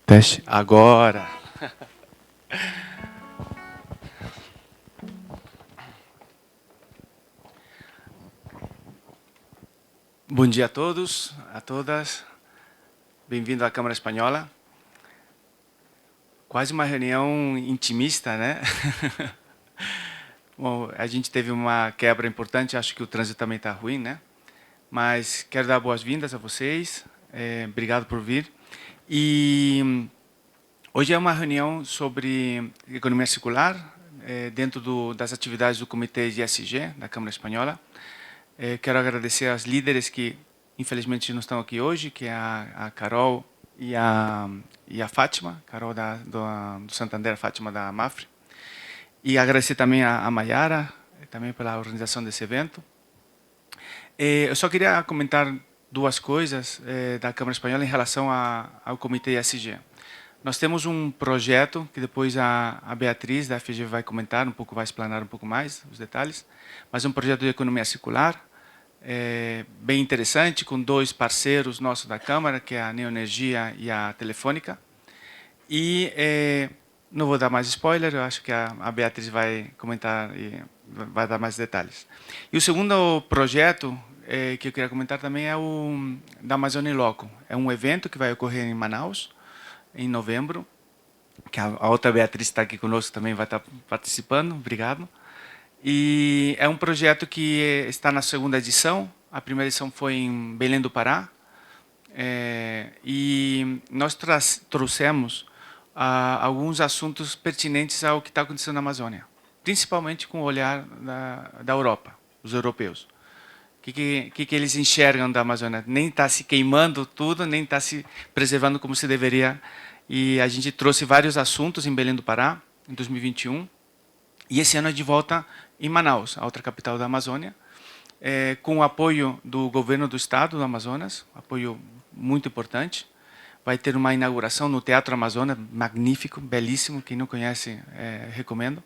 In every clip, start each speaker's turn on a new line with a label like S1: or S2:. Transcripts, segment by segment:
S1: Teste agora. Bom dia a todos, a todas. Bem-vindo à Câmara Espanhola. Quase uma reunião intimista, né? Bom, a gente teve uma quebra importante, acho que o trânsito também está ruim, né? Mas quero dar boas-vindas a vocês. Obrigado por vir. E hoje é uma reunião sobre economia circular, dentro das atividades do Comitê ESG da Câmara Espanhola. Quero agradecer aos líderes que, infelizmente, não estão aqui hoje, que é a Carol e a Fátima, Carol do Santander, a Fátima da Mafre. E agradecer também a Mayara, também pela organização desse evento. Eu só queria comentar duas coisas da Câmara Espanhola em relação ao Comitê ESG. Nós temos um projeto que depois a Beatriz da FG vai comentar vai explanar um pouco mais os detalhes, mas é um projeto de economia circular, bem interessante, com dois parceiros nossos da Câmara, que é a Neoenergia e a Telefônica. E não vou dar mais spoiler, eu acho que a Beatriz vai comentar e vai dar mais detalhes. E o segundo projeto que eu queria comentar também é o da Amazônia in Loco. É um evento que vai ocorrer em Manaus, em novembro, que a outra Beatriz está aqui conosco também, vai estar participando, obrigado. E é um projeto que está na segunda edição, a primeira edição foi em Belém do Pará, e nós trouxemos alguns assuntos pertinentes ao que está acontecendo na Amazônia, principalmente com o olhar da Europa, os europeus. O que eles enxergam da Amazônia? Nem está se queimando tudo, nem está se preservando como se deveria. E a gente trouxe vários assuntos em Belém do Pará, em 2021. E esse ano é de volta em Manaus, a outra capital da Amazônia, com o apoio do governo do estado do Amazonas, apoio muito importante. Vai ter uma inauguração no Teatro Amazonas, magnífico, belíssimo, quem não conhece, recomendo.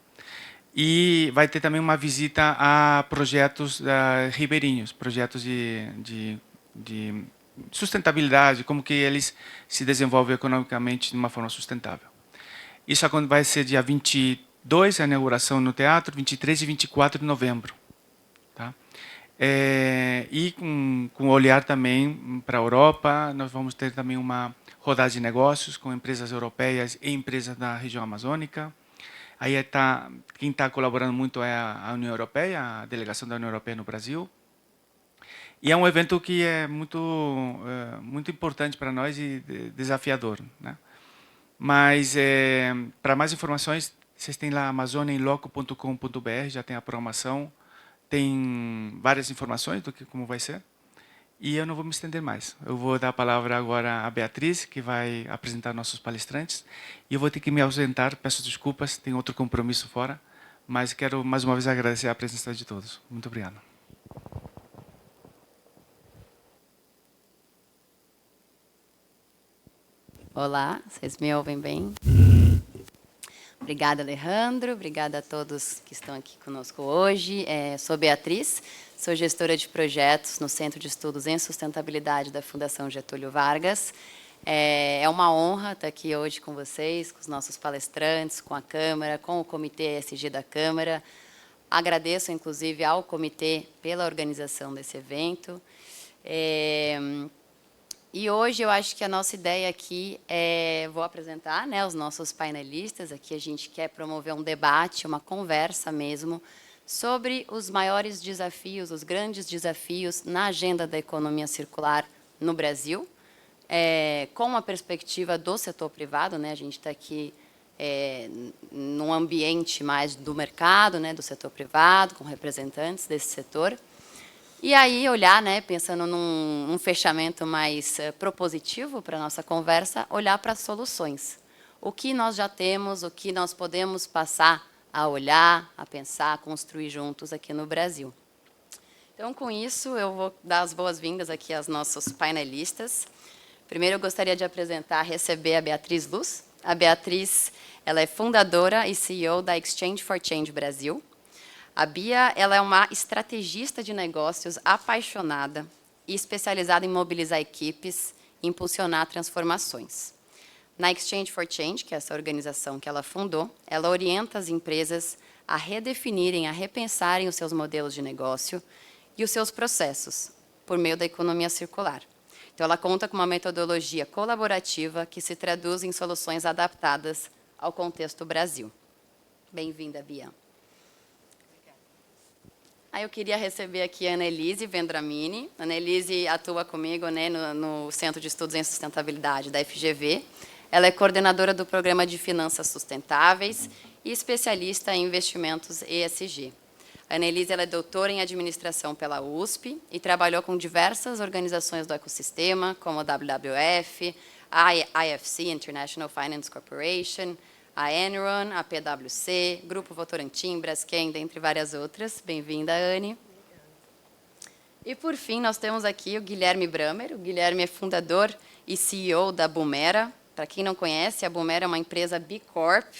S1: E vai ter também uma visita a projetos ribeirinhos, projetos de sustentabilidade, como que eles se desenvolvem economicamente de uma forma sustentável. Isso vai ser dia 22, a inauguração no teatro, 23 e 24 de novembro. Tá? E com olhar também para a Europa, nós vamos ter também uma rodada de negócios com empresas europeias e empresas da região amazônica. Aí quem está colaborando muito é a União Europeia, a delegação da União Europeia no Brasil. E é um evento que é muito importante para nós e desafiador, né? Mas, para mais informações, vocês têm lá amazoniainloco.com.br, já tem a programação, tem várias informações do que como vai ser. E eu não vou me estender mais. Eu vou dar a palavra agora à Beatriz, que vai apresentar nossos palestrantes. E eu vou ter que me ausentar, peço desculpas, tenho outro compromisso fora, mas quero mais uma vez agradecer a presença de todos. Muito obrigado.
S2: Olá, vocês me ouvem bem? Obrigada, Alejandro. Obrigada a todos que estão aqui conosco hoje. Sou Beatriz, sou gestora de projetos no Centro de Estudos em Sustentabilidade da Fundação Getúlio Vargas. É uma honra estar aqui hoje com vocês, com os nossos palestrantes, com a Câmara, com o Comitê ESG da Câmara. Agradeço, inclusive, ao Comitê pela organização desse evento. E hoje eu acho que a nossa ideia aqui vou apresentar, né, os nossos painelistas. Aqui a gente quer promover um debate, uma conversa mesmo, sobre os maiores desafios, os grandes desafios na agenda da economia circular no Brasil, com a perspectiva do setor privado, né? A gente está aqui num ambiente mais do mercado, né, do setor privado, com representantes desse setor. E aí olhar, né, pensando num fechamento mais propositivo para a nossa conversa, olhar para as soluções. O que nós já temos, o que nós podemos passar a olhar, a pensar, a construir juntos aqui no Brasil. Então, com isso, eu vou dar as boas-vindas aqui aos nossos painelistas. Primeiro, eu gostaria de receber a Beatriz Luz. A Beatriz, ela é fundadora e CEO da Exchange for Change Brasil. A Bia, ela é uma estrategista de negócios apaixonada, e especializada em mobilizar equipes e impulsionar transformações. Na Exchange for Change, que é essa organização que ela fundou, ela orienta as empresas a redefinirem, a repensarem os seus modelos de negócio e os seus processos, por meio da economia circular. Então, ela conta com uma metodologia colaborativa que se traduz em soluções adaptadas ao contexto Brasil. Bem-vinda, Bia. Aí eu queria receber aqui a Annelise Vendramini. A Annelise atua comigo, né, no Centro de Estudos em Sustentabilidade da FGV. Ela é coordenadora do Programa de Finanças Sustentáveis e especialista em investimentos ESG. A Annelise ela é doutora em administração pela USP e trabalhou com diversas organizações do ecossistema, como a WWF, a IFC, International Finance Corporation, a Enron, a PwC, Grupo Votorantim, Braskem, dentre várias outras. Bem-vinda, Anne. E, por fim, nós temos aqui o Guilherme Bramer. O Guilherme é fundador e CEO da Boomera. Para quem não conhece, a Boomera é uma empresa B Corp,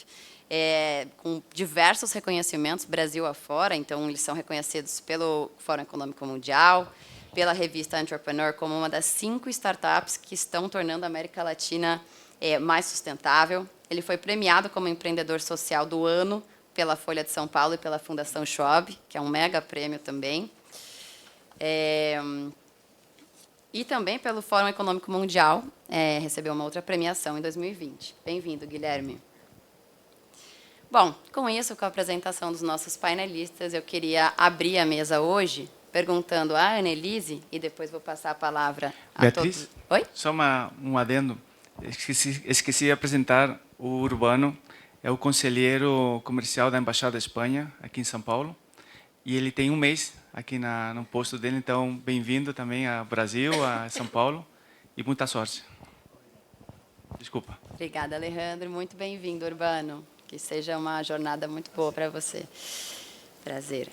S2: com diversos reconhecimentos, Brasil afora. Então, eles são reconhecidos pelo Fórum Econômico Mundial, pela revista Entrepreneur, como uma das 5 startups que estão tornando a América Latina mais sustentável. Ele foi premiado como empreendedor social do ano pela Folha de São Paulo e pela Fundação Schwab, que é um mega prêmio também. E também pelo Fórum Econômico Mundial, recebeu uma outra premiação em 2020. Bem-vindo, Guilherme. Bom, com isso, com a apresentação dos nossos painelistas, eu queria abrir a mesa hoje perguntando à Annelise, e depois vou passar a palavra a
S1: Beatriz,
S2: todos. Oi?
S1: só um adendo. Esqueci de apresentar o Urbano, é o conselheiro comercial da Embaixada da Espanha, aqui em São Paulo. E ele tem um mês aqui no posto dele, então bem-vindo também ao Brasil, a São Paulo, e muita sorte. Desculpa.
S2: Obrigada, Alejandro. Muito bem-vindo, Urbano. Que seja uma jornada muito boa para você. Prazer.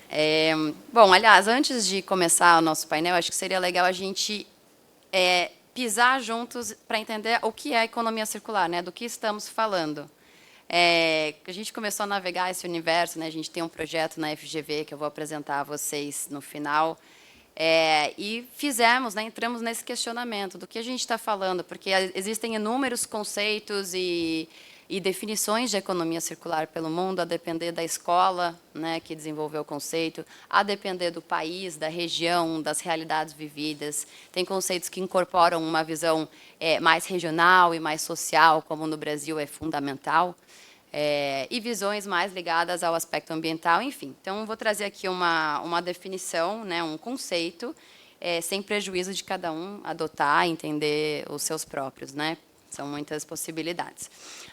S2: Bom, aliás, antes de começar o nosso painel, acho que seria legal a gente pisar juntos para entender o que é a economia circular, né? Do que estamos falando. A gente começou a navegar esse universo, né? A gente tem um projeto na FGV que eu vou apresentar a vocês no final. E fizemos, né, entramos nesse questionamento do que a gente está falando, porque existem inúmeros conceitos e definições de economia circular pelo mundo, a depender da escola, né, que desenvolveu o conceito, a depender do país, da região, das realidades vividas. Tem conceitos que incorporam uma visão mais regional e mais social, como no Brasil é fundamental, e visões mais ligadas ao aspecto ambiental, enfim. Então, vou trazer aqui uma definição, né, um conceito, sem prejuízo de cada um adotar, entender os seus próprios, né? São muitas possibilidades.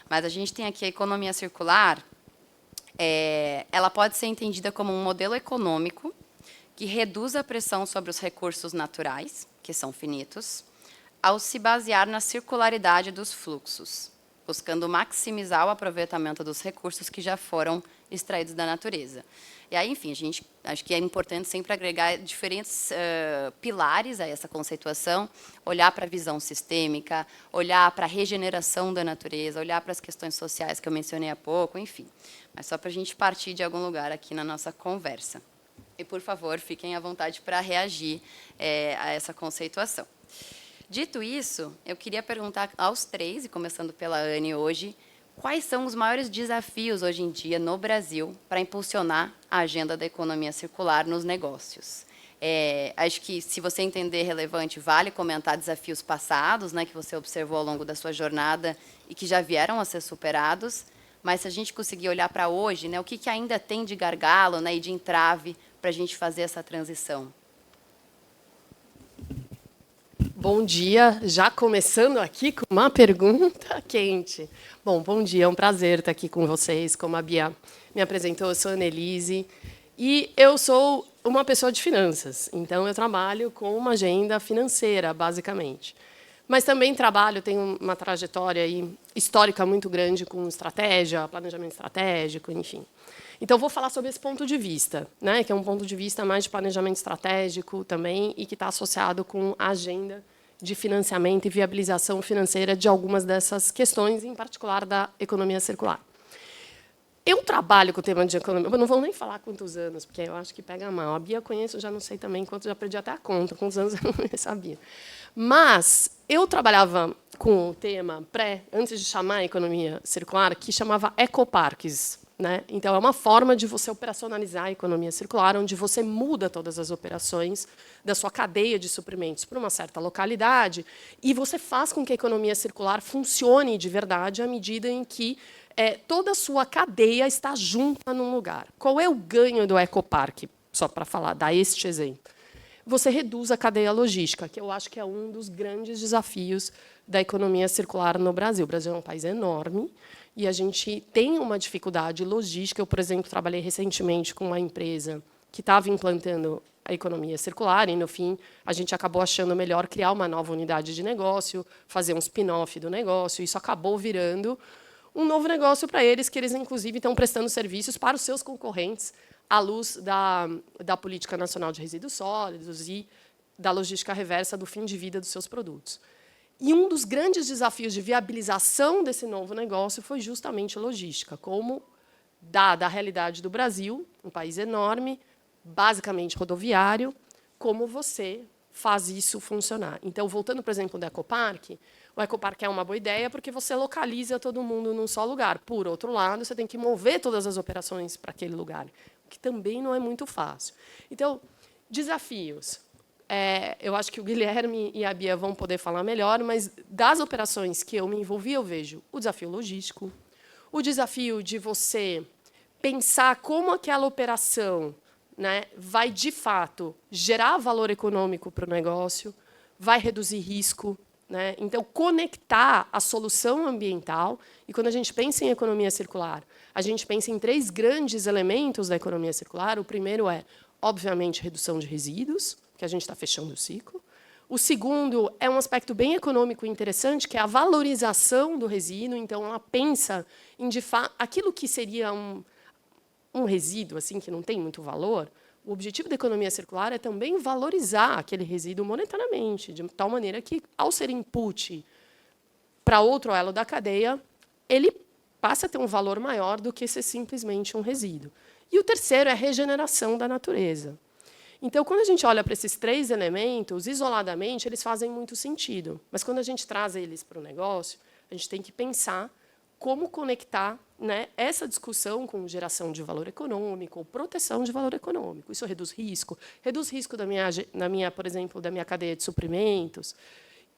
S2: Mas a gente tem aqui a economia circular, ela pode ser entendida como um modelo econômico que reduz a pressão sobre os recursos naturais, que são finitos, ao se basear na circularidade dos fluxos, buscando maximizar o aproveitamento dos recursos que já foram extraídos da natureza. E aí, enfim, acho que é importante sempre agregar diferentes pilares a essa conceituação, olhar para a visão sistêmica, olhar para a regeneração da natureza, olhar para as questões sociais que eu mencionei há pouco, enfim. Mas só para a gente partir de algum lugar aqui na nossa conversa. E, por favor, fiquem à vontade para reagir a essa conceituação. Dito isso, eu queria perguntar aos 3, e começando pela Anne hoje, quais são os maiores desafios hoje em dia no Brasil para impulsionar a agenda da economia circular nos negócios? Acho que, se você entender relevante, vale comentar desafios passados, né, que você observou ao longo da sua jornada e que já vieram a ser superados, mas se a gente conseguir olhar para hoje, né, o que ainda tem de gargalo, né, e de entrave para a gente fazer essa transição?
S3: Bom dia, já começando aqui com uma pergunta quente. Bom dia, é um prazer estar aqui com vocês. Como a Bia me apresentou, eu sou a Annelise e eu sou uma pessoa de finanças, então eu trabalho com uma agenda financeira, basicamente. Mas também tenho uma trajetória histórica muito grande com estratégia, planejamento estratégico, enfim. Então, vou falar sobre esse ponto de vista, né, que é um ponto de vista mais de planejamento estratégico também e que está associado com a agenda de financiamento e viabilização financeira de algumas dessas questões, em particular da economia circular. Eu trabalho com o tema de economia, eu não vou nem falar quantos anos, porque eu acho que pega mal. A Bia eu conheço, já não sei também quantos, já perdi até a conta, quantos anos eu não sabia. Mas eu trabalhava com o tema antes de chamar a economia circular, que chamava ecoparques. Né? Então, é uma forma de você operacionalizar a economia circular, onde você muda todas as operações da sua cadeia de suprimentos para uma certa localidade e você faz com que a economia circular funcione de verdade à medida em que toda a sua cadeia está junta num lugar. Qual é o ganho do ecoparque? Só para dar este exemplo. Você reduz a cadeia logística, que eu acho que é um dos grandes desafios da economia circular no Brasil. O Brasil é um país enorme e a gente tem uma dificuldade logística. Eu, por exemplo, trabalhei recentemente com uma empresa que estava implantando a economia circular e, no fim, a gente acabou achando melhor criar uma nova unidade de negócio, fazer um spin-off do negócio. Isso acabou virando um novo negócio para eles, que eles, inclusive, estão prestando serviços para os seus concorrentes à luz da Política Nacional de Resíduos Sólidos e da logística reversa do fim de vida dos seus produtos. E um dos grandes desafios de viabilização desse novo negócio foi justamente a logística, como, dada a realidade do Brasil, um país enorme, basicamente rodoviário, como você faz isso funcionar. Então, voltando, por exemplo, do ecoparque, o ecoparque é uma boa ideia porque você localiza todo mundo num só lugar. Por outro lado, você tem que mover todas as operações para aquele lugar, o que também não é muito fácil. Então, desafios. Eu acho que o Guilherme e a Bia vão poder falar melhor, mas das operações que eu me envolvi, eu vejo o desafio logístico, o desafio de você pensar como aquela operação, né, vai, de fato, gerar valor econômico para o negócio, vai reduzir risco. Né? Então, conectar a solução ambiental. E, quando a gente pensa em economia circular, a gente pensa em 3 grandes elementos da economia circular. O primeiro é, obviamente, redução de resíduos, que a gente está fechando o ciclo. O segundo é um aspecto bem econômico e interessante, que é a valorização do resíduo. Então, ela pensa em, de fato, aquilo que seria um resíduo assim que não tem muito valor. O objetivo da economia circular é também valorizar aquele resíduo monetariamente, de tal maneira que, ao ser input para outro elo da cadeia, ele passa a ter um valor maior do que ser simplesmente um resíduo. E o terceiro é a regeneração da natureza. Então, quando a gente olha para esses 3 elementos, isoladamente, eles fazem muito sentido. Mas, quando a gente traz eles para o negócio, a gente tem que pensar como conectar, né, essa discussão com geração de valor econômico, ou proteção de valor econômico. Isso reduz risco por exemplo, da minha cadeia de suprimentos.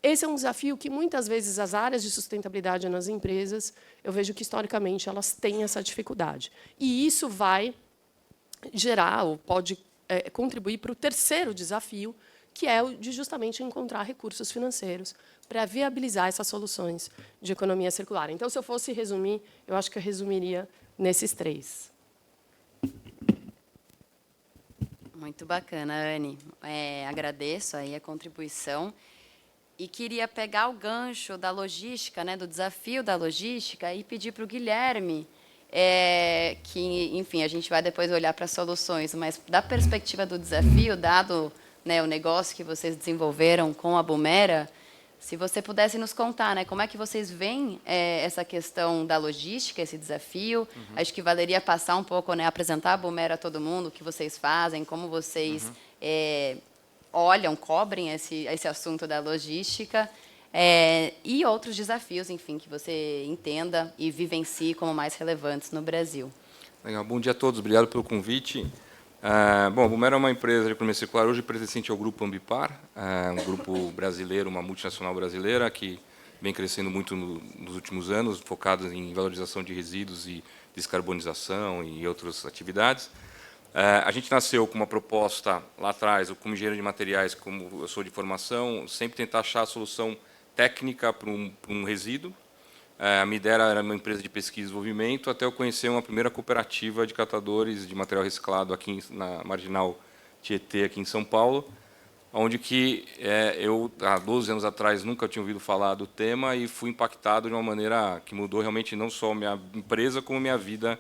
S3: Esse é um desafio que, muitas vezes, as áreas de sustentabilidade nas empresas, eu vejo que, historicamente, elas têm essa dificuldade. E isso vai gerar, ou pode contribuir para o terceiro desafio, que é o de justamente encontrar recursos financeiros para viabilizar essas soluções de economia circular. Então, se eu fosse resumir, eu acho que eu resumiria nesses 3.
S2: Muito bacana, Anne. Agradeço aí a contribuição e queria pegar o gancho da logística, né, do desafio da logística, e pedir para o Guilherme, que, enfim, a gente vai depois olhar para as soluções, mas da perspectiva do desafio, dado, né, o negócio que vocês desenvolveram com a Boomera, se você pudesse nos contar, né, como é que vocês veem essa questão da logística, esse desafio. Acho que valeria passar um pouco, né, apresentar a Boomera a todo mundo, o que vocês fazem, como vocês olham, cobrem esse assunto da logística, e outros desafios, enfim, que você entenda e vivencie como mais relevantes no Brasil.
S4: Legal. Bom dia a todos, obrigado pelo convite. Bom, a Boomera é uma empresa de economia circular, hoje pertencente ao Grupo Ambipar, um grupo brasileiro, uma multinacional brasileira, que vem crescendo muito nos últimos anos, focado em valorização de resíduos e descarbonização e outras atividades. A gente nasceu com uma proposta lá atrás, como engenheiro de materiais, como eu sou de formação, sempre tentar achar a solução técnica para um resíduo. A minha ideia era uma empresa de pesquisa e desenvolvimento, até eu conhecer uma primeira cooperativa de catadores de material reciclado aqui na Marginal Tietê, aqui em São Paulo, onde eu, há 12 anos atrás, nunca tinha ouvido falar do tema e fui impactado de uma maneira que mudou realmente não só a minha empresa, como a minha vida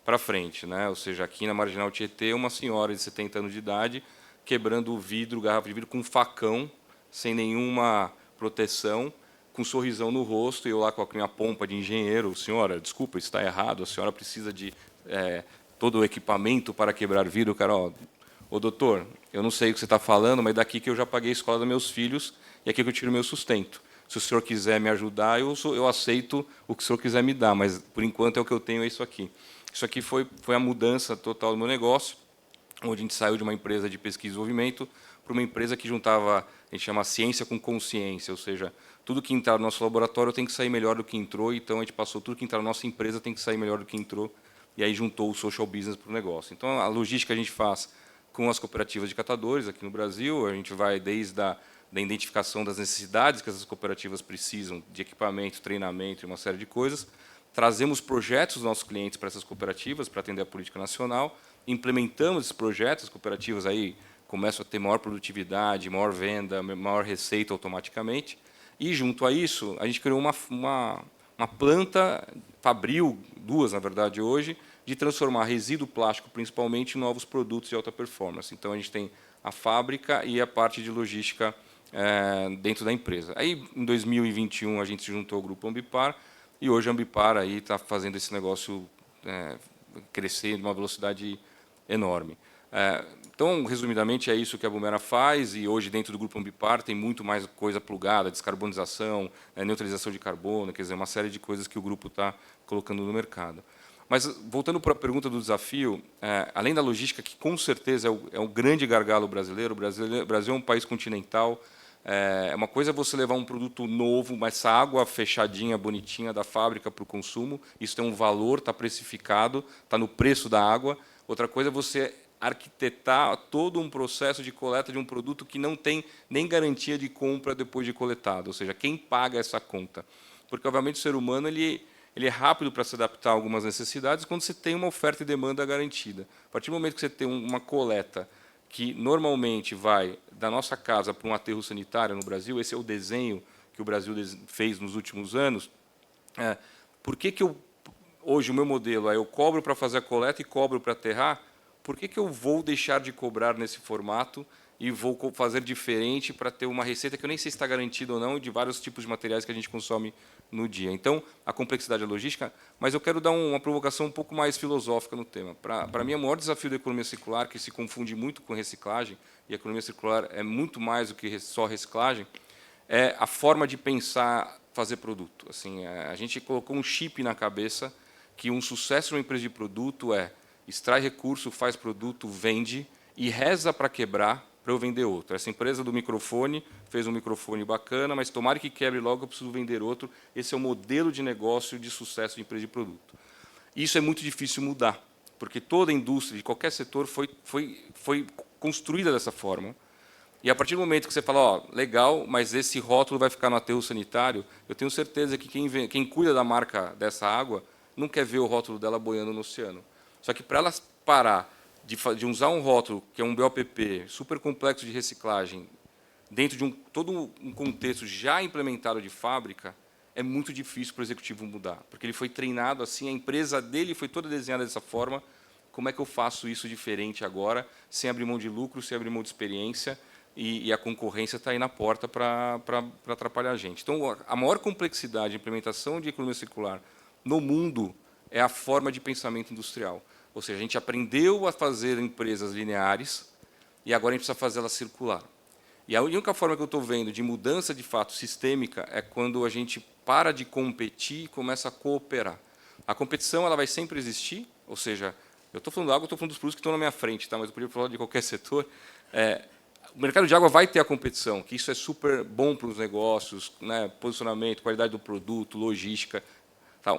S4: para frente, né? Ou seja, aqui na Marginal Tietê, uma senhora de 70 anos de idade quebrando garrafa de vidro com um facão, sem nenhuma proteção, com um sorrisão no rosto, e eu lá com a minha pompa de engenheiro: senhora, desculpa, isso está errado, a senhora precisa de todo o equipamento para quebrar vidro. O cara, ô doutor, eu não sei o que você está falando, mas daqui que eu já paguei a escola dos meus filhos e aqui que eu tiro o meu sustento. Se o senhor quiser me ajudar, eu aceito o que o senhor quiser me dar, mas por enquanto é o que eu tenho, é isso aqui. Isso aqui foi a mudança total do meu negócio, onde a gente saiu de uma empresa de pesquisa e desenvolvimento para uma empresa que juntava, a gente chama ciência com consciência, ou seja, tudo que entrar no nosso laboratório tem que sair melhor do que entrou, então a gente passou tudo que entrar na nossa empresa tem que sair melhor do que entrou, e aí juntou o social business para o negócio. Então, a logística a gente faz com as cooperativas de catadores aqui no Brasil, a gente vai desde da identificação das necessidades que essas cooperativas precisam de equipamento, treinamento e uma série de coisas. Trazemos projetos dos nossos clientes para essas cooperativas, para atender a política nacional, implementamos esses projetos, as cooperativas aí começam a ter maior produtividade, maior venda, maior receita automaticamente, e, junto a isso, a gente criou uma planta, fabril, duas, na verdade, hoje, de transformar resíduo plástico, principalmente, em novos produtos de alta performance. Então, a gente tem a fábrica e a parte de logística dentro da empresa. Aí, em 2021, a gente se juntou ao Grupo Ambipar, e hoje a Ambipar está fazendo esse negócio crescer de uma velocidade enorme. Então, resumidamente, é isso que a Bumera faz, e hoje, dentro do Grupo Ambipar, tem muito mais coisa plugada, descarbonização, neutralização de carbono, quer dizer, uma série de coisas que o grupo está colocando no mercado. Mas, voltando para a pergunta do desafio, além da logística, que com certeza é um grande gargalo brasileiro, o Brasil é um país continental, uma coisa é você levar um produto novo, mas essa água fechadinha, bonitinha da fábrica para o consumo, isso tem um valor, está precificado, está no preço da água. Outra coisa é você arquitetar todo um processo de coleta de um produto que não tem nem garantia de compra depois de coletado, ou seja, quem paga essa conta. Porque, obviamente, o ser humano ele é rápido para se adaptar a algumas necessidades quando você tem uma oferta e demanda garantida. A partir do momento que você tem uma coleta que normalmente vai da nossa casa para um aterro sanitário no Brasil, esse é o desenho que o Brasil fez nos últimos anos, por que hoje o meu modelo é eu cobro para fazer a coleta e cobro para aterrar? Por que eu vou deixar de cobrar nesse formato e vou fazer diferente para ter uma receita que eu nem sei se está garantida ou não, de vários tipos de materiais que a gente consome no dia? Então, a complexidade é logística, mas eu quero dar uma provocação um pouco mais filosófica no tema. Para mim, o maior desafio da economia circular, que se confunde muito com reciclagem, e a economia circular é muito mais do que só reciclagem, é a forma de pensar, fazer produto. Assim, a gente colocou um chip na cabeça que um sucesso numa empresa de produto extrai recurso, faz produto, vende e reza para quebrar para eu vender outro. Essa empresa do microfone fez um microfone bacana, mas tomara que quebre logo, eu preciso vender outro. Esse é o modelo de negócio de sucesso de empresa de produto. Isso é muito difícil mudar, porque toda a indústria, de qualquer setor, foi construída dessa forma. E, a partir do momento que você fala, legal, mas esse rótulo vai ficar no aterro sanitário, eu tenho certeza que quem cuida da marca dessa água não quer ver o rótulo dela boiando no oceano. Só que, para elas parar de usar um rótulo, que é um BOPP, super complexo de reciclagem, dentro de todo um contexto já implementado de fábrica, é muito difícil para o executivo mudar, porque ele foi treinado assim, a empresa dele foi toda desenhada dessa forma. Como é que eu faço isso diferente agora, sem abrir mão de lucro, sem abrir mão de experiência, e a concorrência está aí na porta para atrapalhar a gente. Então, a maior complexidade de implementação de economia circular no mundo é a forma de pensamento industrial. Ou seja, a gente aprendeu a fazer empresas lineares e agora a gente precisa fazê-las circular. E a única forma que eu estou vendo de mudança, de fato, sistêmica é quando a gente para de competir e começa a cooperar. A competição ela vai sempre existir, ou seja, eu estou falando da água, eu estou falando dos produtos que estão na minha frente, tá? Mas eu podia falar de qualquer setor. O mercado de água vai ter a competição, que isso é super bom para os negócios, né? Posicionamento, qualidade do produto, logística.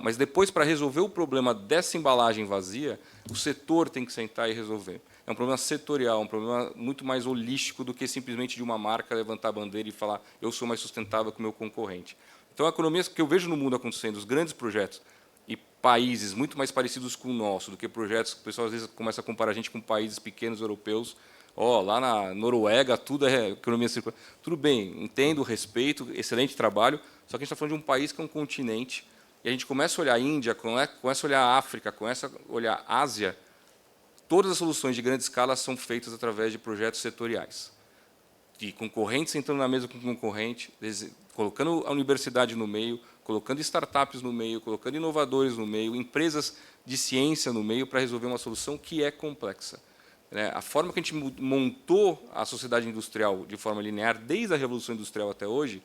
S4: Mas depois, para resolver o problema dessa embalagem vazia, o setor tem que sentar e resolver. É um problema setorial, um problema muito mais holístico do que simplesmente de uma marca levantar a bandeira e falar eu sou mais sustentável que o meu concorrente. Então, a economia que eu vejo no mundo acontecendo, os grandes projetos, e países muito mais parecidos com o nosso do que projetos que o pessoal às vezes começa a comparar a gente com países pequenos europeus. Lá na Noruega, tudo é economia circular. Tudo bem, entendo, respeito, excelente trabalho, só que a gente está falando de um país que é um continente. E a gente começa a olhar a Índia, começa a olhar a África, começa a olhar a Ásia, todas as soluções de grande escala são feitas através de projetos setoriais. de concorrente sentando na mesa com concorrente, colocando a universidade no meio, colocando startups no meio, colocando inovadores no meio, empresas de ciência no meio para resolver uma solução que é complexa. A forma que a gente montou a sociedade industrial de forma linear, desde a Revolução Industrial até hoje,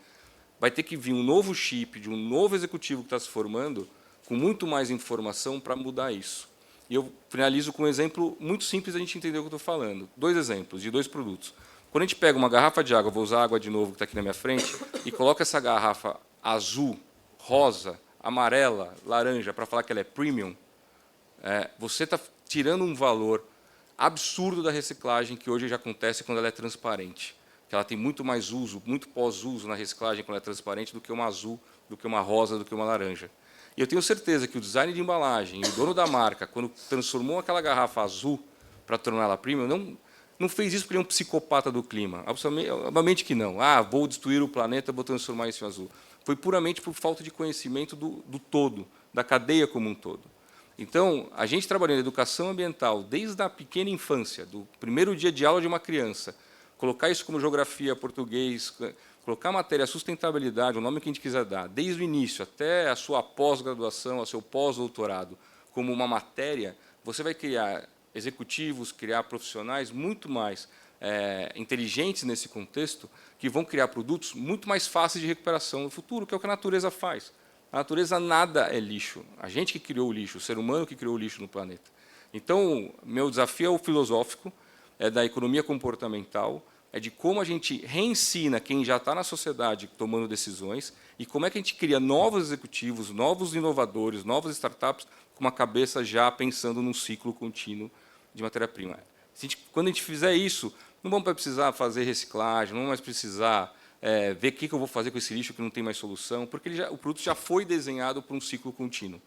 S4: vai ter que vir um novo chip de um novo executivo que está se formando, com muito mais informação para mudar isso. E eu finalizo com um exemplo muito simples da gente entender o que eu estou falando. 2 exemplos de 2 produtos. Quando a gente pega uma garrafa de água, vou usar a água de novo que está aqui na minha frente, e coloca essa garrafa azul, rosa, amarela, laranja, para falar que ela é premium, você está tirando um valor absurdo da reciclagem, que hoje já acontece quando ela é transparente. Que ela tem muito mais uso, muito pós-uso na reciclagem quando ela é transparente do que uma azul, do que uma rosa, do que uma laranja. E eu tenho certeza que o design de embalagem, o dono da marca, quando transformou aquela garrafa azul para torná-la premium, não fez isso porque ele é um psicopata do clima. Obviamente que não. Vou destruir o planeta, vou transformar isso em azul. Foi puramente por falta de conhecimento do todo, da cadeia como um todo. Então, a gente trabalhando em educação ambiental desde a pequena infância, do primeiro dia de aula de uma criança, colocar isso como geografia, português, colocar a matéria sustentabilidade, o nome que a gente quiser dar, desde o início até a sua pós-graduação, ao seu pós-doutorado, como uma matéria, você vai criar executivos, criar profissionais muito mais inteligentes nesse contexto, que vão criar produtos muito mais fáceis de recuperação no futuro, que é o que a natureza faz. A natureza nada é lixo. A gente que criou o lixo, o ser humano que criou o lixo no planeta. Então, meu desafio é o filosófico, é da economia comportamental, é de como a gente reensina quem já está na sociedade tomando decisões e como é que a gente cria novos executivos, novos inovadores, novas startups com uma cabeça já pensando num ciclo contínuo de matéria-prima. Quando a gente fizer isso, não vamos precisar fazer reciclagem, não vamos mais precisar ver o que eu vou fazer com esse lixo que não tem mais solução, porque o produto já foi desenhado para um ciclo contínuo.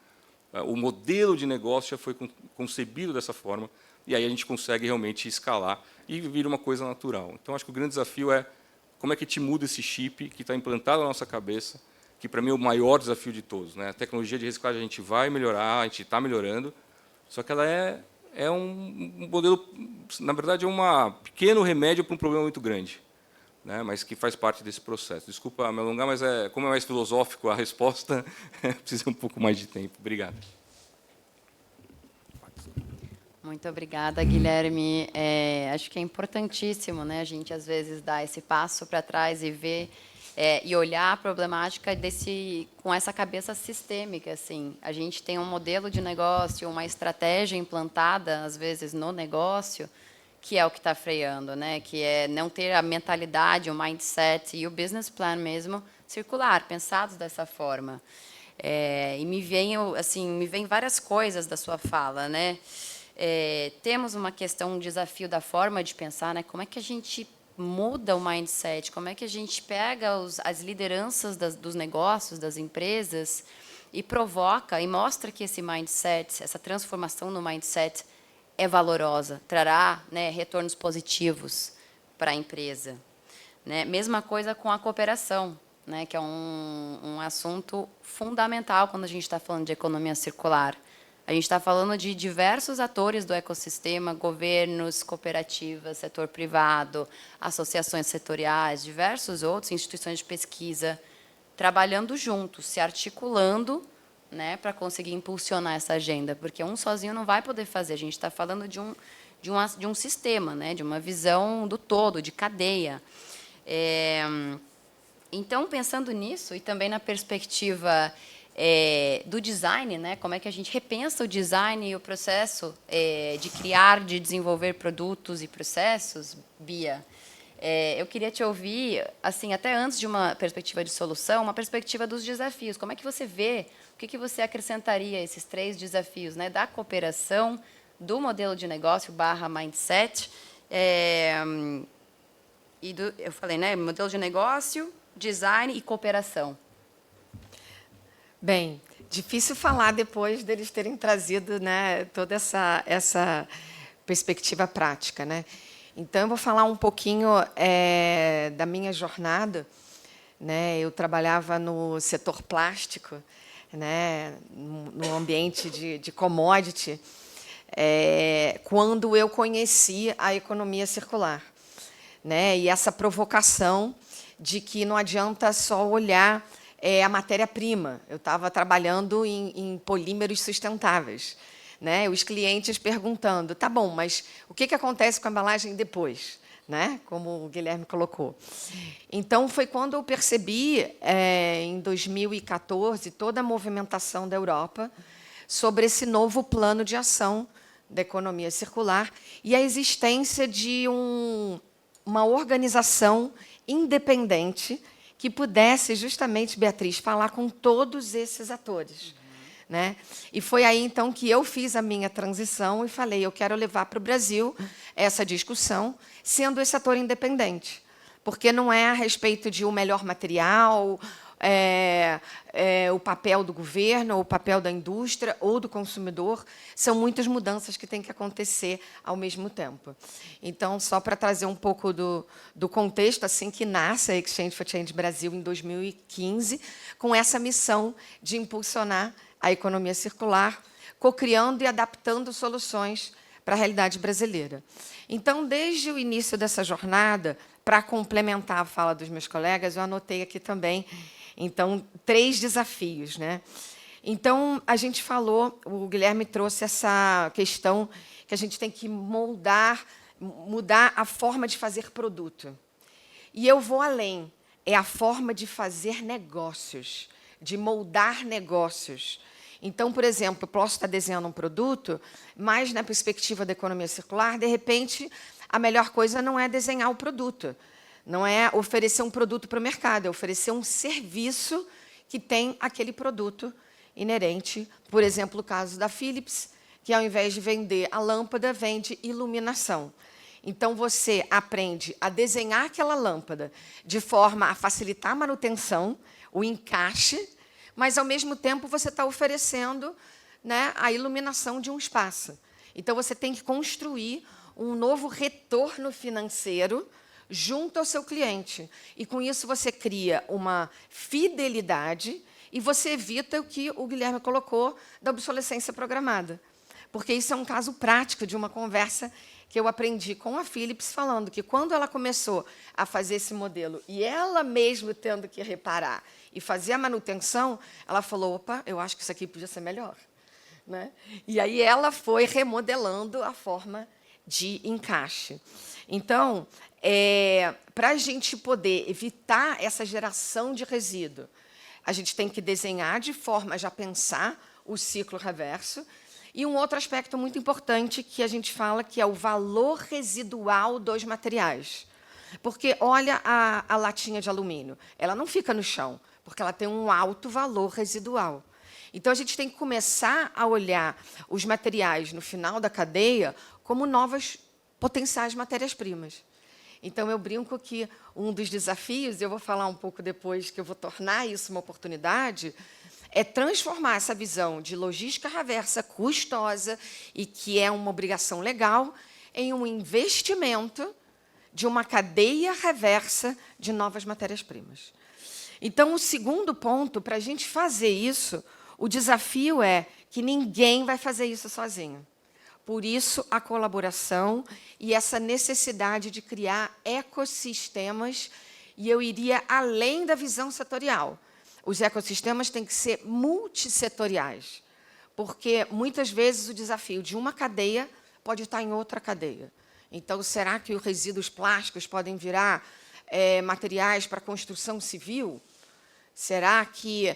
S4: O modelo de negócio já foi concebido dessa forma, e aí a gente consegue realmente escalar e vir uma coisa natural. Então, acho que o grande desafio é como é que a gente muda esse chip que está implantado na nossa cabeça, que, para mim, é o maior desafio de todos. A tecnologia de reciclagem a gente vai melhorar, a gente está melhorando, só que ela é um modelo, na verdade, é um pequeno remédio para um problema muito grande, mas que faz parte desse processo. Desculpa me alongar, mas como é mais filosófico a resposta, precisa um pouco mais de tempo. Obrigado.
S2: Muito obrigada, Guilherme. Acho que é importantíssimo, a gente, às vezes, dar esse passo para trás e ver e olhar a problemática com essa cabeça sistêmica. Assim. A gente tem um modelo de negócio, uma estratégia implantada, às vezes, no negócio, que é o que está freando, que é não ter a mentalidade, o mindset e o business plan mesmo circular, pensados dessa forma. E me vem várias coisas da sua fala, temos uma questão, um desafio da forma de pensar, como é que a gente muda o mindset, como é que a gente pega as lideranças dos negócios, das empresas, e provoca e mostra que esse mindset, essa transformação no mindset é valorosa, trará retornos positivos para a empresa. Mesma coisa com a cooperação, que é um assunto fundamental quando a gente está falando de economia circular. A gente está falando de diversos atores do ecossistema, governos, cooperativas, setor privado, associações setoriais, diversos outros, instituições de pesquisa, trabalhando juntos, se articulando para conseguir impulsionar essa agenda, porque um sozinho não vai poder fazer. A gente está falando de um sistema, de uma visão do todo, de cadeia. Então, pensando nisso, e também na perspectiva do design, como é que a gente repensa o design e o processo de criar, de desenvolver produtos e processos, Bia, eu queria te ouvir, assim, até antes de uma perspectiva de solução, uma perspectiva dos desafios. Como é que você vê, o que você acrescentaria a esses 3 desafios, da cooperação, do modelo de negócio / mindset, eu falei, modelo de negócio, design e cooperação.
S5: Bem, difícil falar depois deles terem trazido toda essa perspectiva prática. Então, eu vou falar um pouquinho da minha jornada. Eu trabalhava no setor plástico, no ambiente de commodity, quando eu conheci a economia circular. né? E essa provocação de que não adianta só olhar a matéria-prima. Eu estava trabalhando em polímeros sustentáveis, né? Os clientes perguntando, tá bom, mas o que acontece com a embalagem depois? Né? Como o Guilherme colocou. Então, foi quando eu percebi, em 2014, toda a movimentação da Europa sobre esse novo plano de ação da economia circular e a existência de uma organização independente que pudesse, justamente, Beatriz, falar com todos esses atores. Né? E foi aí, então, que eu fiz a minha transição e falei, eu quero levar para o Brasil essa discussão, sendo esse ator independente. Porque não é a respeito de o melhor material, o papel do governo, o papel da indústria ou do consumidor. São muitas mudanças que têm que acontecer ao mesmo tempo. Então, só para trazer um pouco do contexto, assim que nasce a Exchange for Change Brasil em 2015, com essa missão de impulsionar a economia circular, cocriando e adaptando soluções para a realidade brasileira. Então, desde o início dessa jornada, para complementar a fala dos meus colegas, eu anotei aqui também, então, 3 desafios. Né? Então, a gente falou, o Guilherme trouxe essa questão que a gente tem que mudar a forma de fazer produto. E eu vou além, é a forma de fazer negócios, de moldar negócios. Então, por exemplo, eu posso estar desenhando um produto, mas, na perspectiva da economia circular, de repente, a melhor coisa não é desenhar o produto, não é oferecer um produto para o mercado, é oferecer um serviço que tem aquele produto inerente. Por exemplo, o caso da Philips, que, ao invés de vender a lâmpada, vende iluminação. Então, você aprende a desenhar aquela lâmpada de forma a facilitar a manutenção, o encaixe, mas, ao mesmo tempo, você está oferecendo, né, a iluminação de um espaço. Então, você tem que construir um novo retorno financeiro junto ao seu cliente. E, com isso, você cria uma fidelidade e você evita o que o Guilherme colocou da obsolescência programada. Porque isso é um caso prático de uma conversa que eu aprendi com a Philips, falando que, quando ela começou a fazer esse modelo, e ela mesma tendo que reparar e fazer a manutenção, ela falou, opa, eu acho que isso aqui podia ser melhor. Né? E aí ela foi remodelando a forma de encaixe. Então, para a gente poder evitar essa geração de resíduo, a gente tem que desenhar de forma a já pensar o ciclo reverso. E um outro aspecto muito importante que a gente fala, que é o valor residual dos materiais. Porque, olha a latinha de alumínio, ela não fica no chão, porque ela tem um alto valor residual. Então, a gente tem que começar a olhar os materiais no final da cadeia como novas potenciais matérias-primas. Então, eu brinco que um dos desafios, eu vou falar um pouco depois, que eu vou tornar isso uma oportunidade, é transformar essa visão de logística reversa custosa e que é uma obrigação legal em um investimento de uma cadeia reversa de novas matérias-primas. Então, o segundo ponto, para a gente fazer isso, o desafio é que ninguém vai fazer isso sozinho. Por isso, a colaboração e essa necessidade de criar ecossistemas, e eu iria além da visão setorial. Os ecossistemas têm que ser multissetoriais, porque, muitas vezes, o desafio de uma cadeia pode estar em outra cadeia. Então, será que os resíduos plásticos podem virar materiais para construção civil? Será que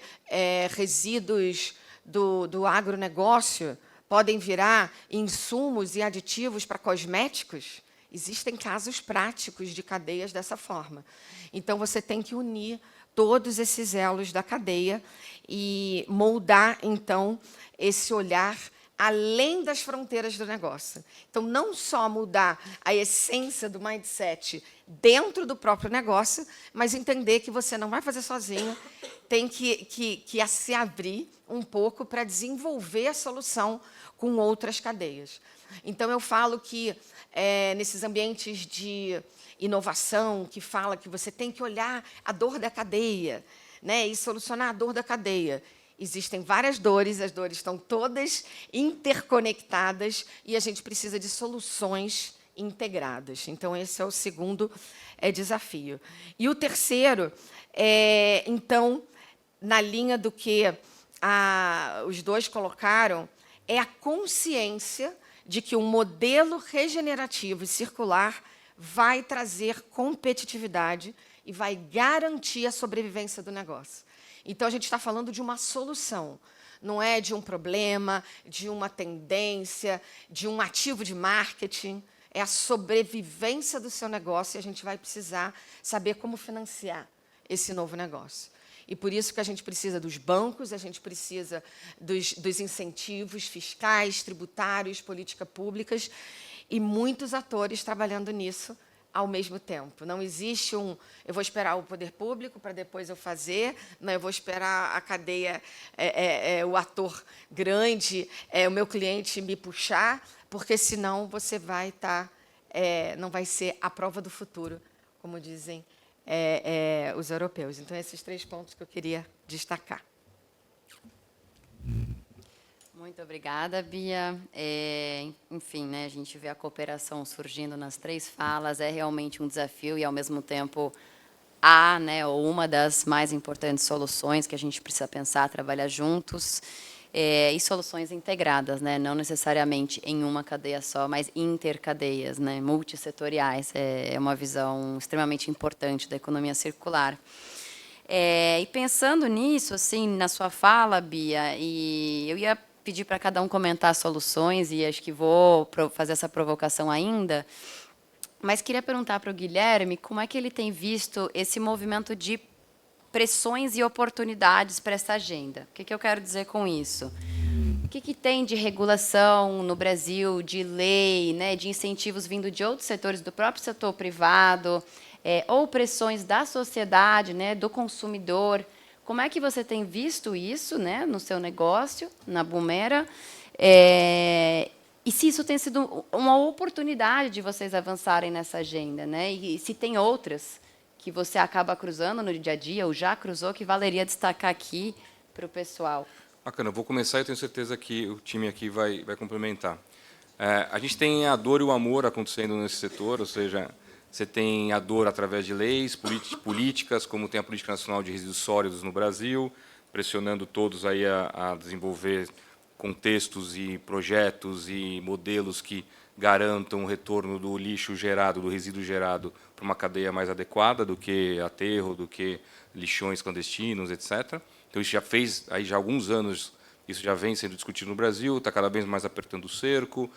S5: resíduos do agronegócio podem virar insumos e aditivos para cosméticos? Existem casos práticos de cadeias dessa forma. Então, você tem que unir todos esses elos da cadeia e moldar, então, esse olhar além das fronteiras do negócio. Então, não só mudar a essência do mindset dentro do próprio negócio, mas entender que você não vai fazer sozinho, tem que se abrir um pouco para desenvolver a solução com outras cadeias. Então, eu falo que, nesses ambientes de inovação, que fala que você tem que olhar a dor da cadeia, né, e solucionar a dor da cadeia. Existem várias dores, as dores estão todas interconectadas e a gente precisa de soluções integradas. Então, esse é o segundo desafio. E o terceiro, então, na linha do que os dois colocaram, é a consciência de que um modelo regenerativo e circular vai trazer competitividade e vai garantir a sobrevivência do negócio. Então, a gente está falando de uma solução, não é de um problema, de uma tendência, de um ativo de marketing. É a sobrevivência do seu negócio e a gente vai precisar saber como financiar esse novo negócio. E por isso que a gente precisa dos bancos, a gente precisa dos incentivos fiscais, tributários, políticas públicas e muitos atores trabalhando nisso ao mesmo tempo. Não existe eu vou esperar o poder público para depois eu fazer, não, eu vou esperar a cadeia, o ator grande, o meu cliente me puxar, porque senão você vai estar, não vai ser a prova do futuro, como dizem os europeus. Então, esses 3 pontos que eu queria destacar.
S2: Muito obrigada, Bia. Enfim, né, a gente vê a cooperação surgindo nas 3 falas, é realmente um desafio e, ao mesmo tempo, ou uma das mais importantes soluções que a gente precisa pensar, trabalhar juntos, e soluções integradas, né, não necessariamente em uma cadeia só, mas intercadeias, né, multissetoriais. É uma visão extremamente importante da economia circular. E pensando nisso, assim, na sua fala, Bia, e eu ia pedir para cada um comentar soluções, e acho que vou fazer essa provocação ainda, mas queria perguntar para o Guilherme como é que ele tem visto esse movimento de pressões e oportunidades para essa agenda. O que eu quero dizer com isso? O que tem de regulação no Brasil, de lei, né, de incentivos vindo de outros setores, do próprio setor privado, ou pressões da sociedade, né, do consumidor? Como é que você tem visto isso, né, no seu negócio, na Boomera? E se isso tem sido uma oportunidade de vocês avançarem nessa agenda, né? E se tem outras que você acaba cruzando no dia a dia, ou já cruzou, que valeria destacar aqui para o pessoal?
S4: Bacana, eu vou começar e eu tenho certeza que o time aqui vai complementar. A gente tem a dor e o amor acontecendo nesse setor, ou seja, você tem a dor através de leis, políticas, como tem a Política Nacional de Resíduos Sólidos no Brasil, pressionando todos aí a desenvolver contextos e projetos e modelos que garantam o retorno do lixo gerado, do resíduo gerado, para uma cadeia mais adequada do que aterro, do que lixões clandestinos, etc. Então, isso já fez, aí já há alguns anos, isso já vem sendo discutido no Brasil, está cada vez mais apertando o cerco,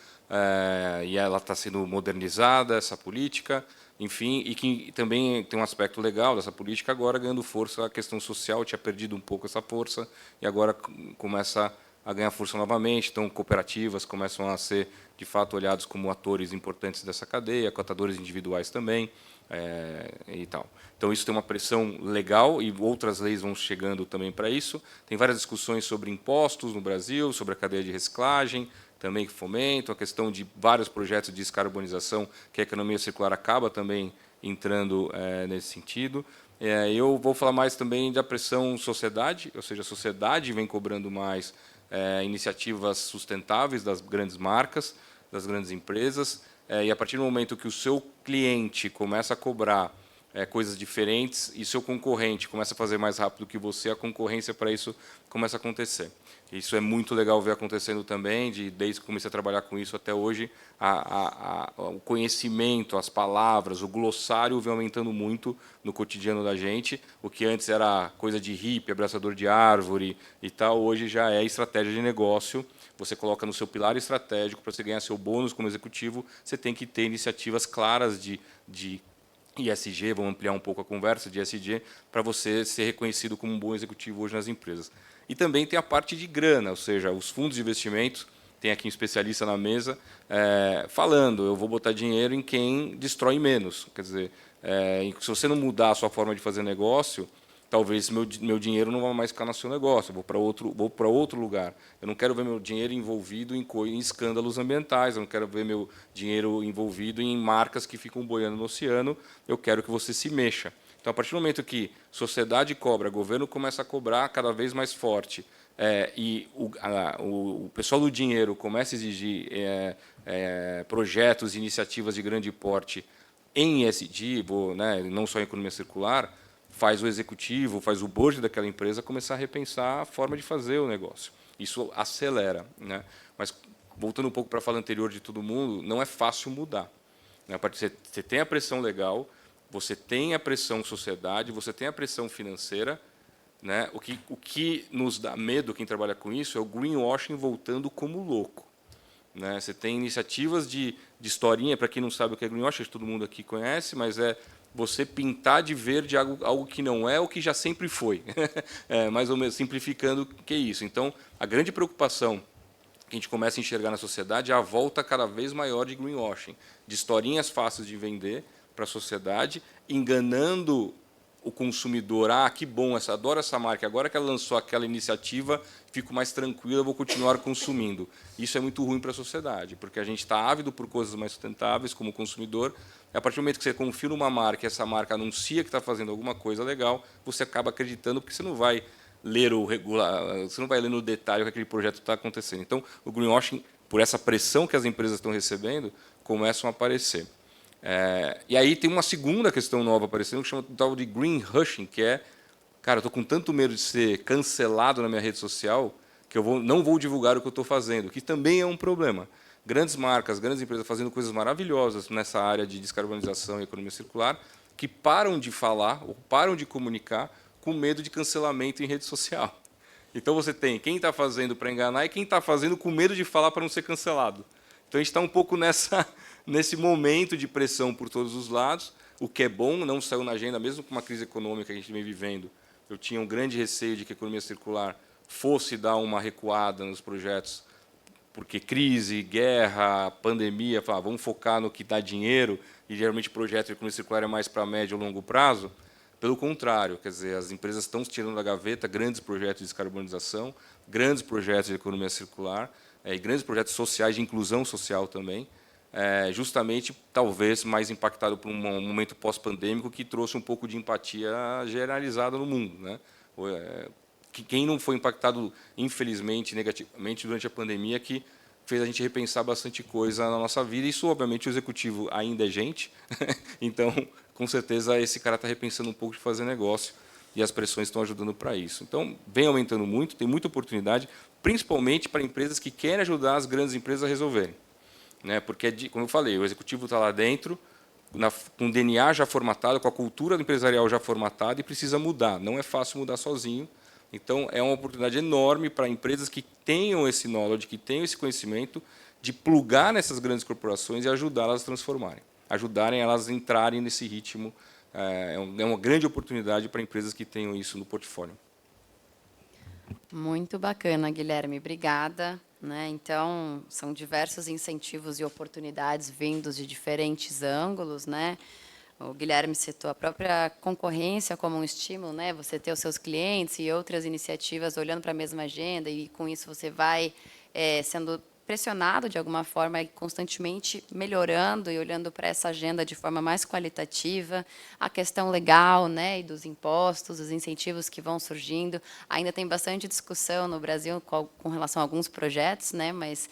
S4: e ela está sendo modernizada, essa política, enfim, e que também tem um aspecto legal dessa política, agora ganhando força a questão social, tinha perdido um pouco essa força, e agora começa a ganhar força novamente, então cooperativas começam a ser, de fato, olhados como atores importantes dessa cadeia, cotadores individuais também, e tal. Então, isso tem uma pressão legal e outras leis vão chegando também para isso. Tem várias discussões sobre impostos no Brasil, sobre a cadeia de reciclagem, também que fomentam, a questão de vários projetos de descarbonização, que a economia circular acaba também entrando nesse sentido. Eu vou falar mais também da pressão sociedade, ou seja, a sociedade vem cobrando mais iniciativas sustentáveis das grandes marcas, das grandes empresas, e a partir do momento que o seu cliente começa a cobrar coisas diferentes e seu concorrente começa a fazer mais rápido que você, a concorrência para isso começa a acontecer. Isso é muito legal ver acontecendo também, desde que comecei a trabalhar com isso até hoje, o conhecimento, as palavras, o glossário vem aumentando muito no cotidiano da gente. O que antes era coisa de hippie, abraçador de árvore e tal, hoje já é estratégia de negócio. Você coloca no seu pilar estratégico, para você ganhar seu bônus como executivo, você tem que ter iniciativas claras de ISG, vamos ampliar um pouco a conversa de ESG, para você ser reconhecido como um bom executivo hoje nas empresas. E também tem a parte de grana, ou seja, os fundos de investimentos, tem aqui um especialista na mesa, falando, eu vou botar dinheiro em quem destrói menos. Quer dizer, se você não mudar a sua forma de fazer negócio, talvez meu dinheiro não vá mais ficar no seu negócio, eu vou para outro lugar. Eu não quero ver meu dinheiro envolvido em escândalos ambientais, eu não quero ver meu dinheiro envolvido em marcas que ficam boiando no oceano, eu quero que você se mexa. Então, a partir do momento que sociedade cobra, governo começa a cobrar cada vez mais forte, e o pessoal do dinheiro começa a exigir projetos e iniciativas de grande porte em ESG, né, não só em economia circular, faz o executivo, faz o board daquela empresa começar a repensar a forma de fazer o negócio. Isso acelera, né? Mas, voltando um pouco para a fala anterior de todo mundo, não é fácil mudar, né? Você tem a pressão legal, você tem a pressão sociedade, você tem a pressão financeira, né? O que nos dá medo, quem trabalha com isso, é o greenwashing voltando como louco, né? Você tem iniciativas de historinha, para quem não sabe o que é greenwashing, todo mundo aqui conhece, mas é você pintar de verde algo que não é o que já sempre foi. Mais ou menos, simplificando o que é isso. Então, a grande preocupação que a gente começa a enxergar na sociedade é a volta cada vez maior de greenwashing, de historinhas fáceis de vender para a sociedade, enganando o consumidor. Ah, que bom, adoro essa marca, agora que ela lançou aquela iniciativa, fico mais tranquilo, vou continuar consumindo. Isso é muito ruim para a sociedade, porque a gente está ávido por coisas mais sustentáveis como consumidor. A partir do momento que você confia numa marca e essa marca anuncia que está fazendo alguma coisa legal, você acaba acreditando, porque você não vai ler você não vai ler no detalhe o que aquele projeto está acontecendo. Então, o greenwashing, por essa pressão que as empresas estão recebendo, começam a aparecer. E aí tem uma segunda questão nova aparecendo, que chama tal de green hushing, que é, cara, eu estou com tanto medo de ser cancelado na minha rede social que eu não vou divulgar o que eu estou fazendo, que também é um problema. Grandes marcas, grandes empresas fazendo coisas maravilhosas nessa área de descarbonização e economia circular, que param de falar ou param de comunicar com medo de cancelamento em rede social. Então você tem quem está fazendo para enganar e quem está fazendo com medo de falar para não ser cancelado. Então a gente está um pouco nesse momento de pressão por todos os lados, o que é bom, não saiu na agenda, mesmo com uma crise econômica que a gente vem vivendo. Eu tinha um grande receio de que a economia circular fosse dar uma recuada nos projetos, porque crise, guerra, pandemia, vamos focar no que dá dinheiro, e geralmente o projeto de economia circular é mais para médio e longo prazo. Pelo contrário, quer dizer, as empresas estão tirando da gaveta grandes projetos de descarbonização, grandes projetos de economia circular, e grandes projetos sociais, de inclusão social também, justamente, talvez, mais impactado por um momento pós-pandêmico que trouxe um pouco de empatia generalizada no mundo, né? Quem não foi impactado, infelizmente, negativamente durante a pandemia, que fez a gente repensar bastante coisa na nossa vida. Isso, obviamente, o executivo ainda é gente, então, com certeza, esse cara está repensando um pouco de fazer negócio e as pressões estão ajudando para isso. Então, vem aumentando muito, tem muita oportunidade, principalmente para empresas que querem ajudar as grandes empresas a resolverem, né? Porque, como eu falei, o executivo está lá dentro, com o DNA já formatado, com a cultura empresarial já formatada e precisa mudar. Não é fácil mudar sozinho. Então, é uma oportunidade enorme para empresas que tenham esse knowledge, que tenham esse conhecimento, de plugar nessas grandes corporações e ajudá-las a transformarem, ajudarem elas a entrarem nesse ritmo. É uma grande oportunidade para empresas que tenham isso no portfólio.
S2: Muito bacana, Guilherme. Obrigada. Então, são diversos incentivos e oportunidades vindos de diferentes ângulos, né? O Guilherme citou a própria concorrência como um estímulo, né? Você ter os seus clientes e outras iniciativas olhando para a mesma agenda, e com isso você vai sendo pressionado de alguma forma e constantemente melhorando e olhando para essa agenda de forma mais qualitativa. A questão legal, né, e dos impostos, os incentivos que vão surgindo. Ainda tem bastante discussão no Brasil com relação a alguns projetos, né, mas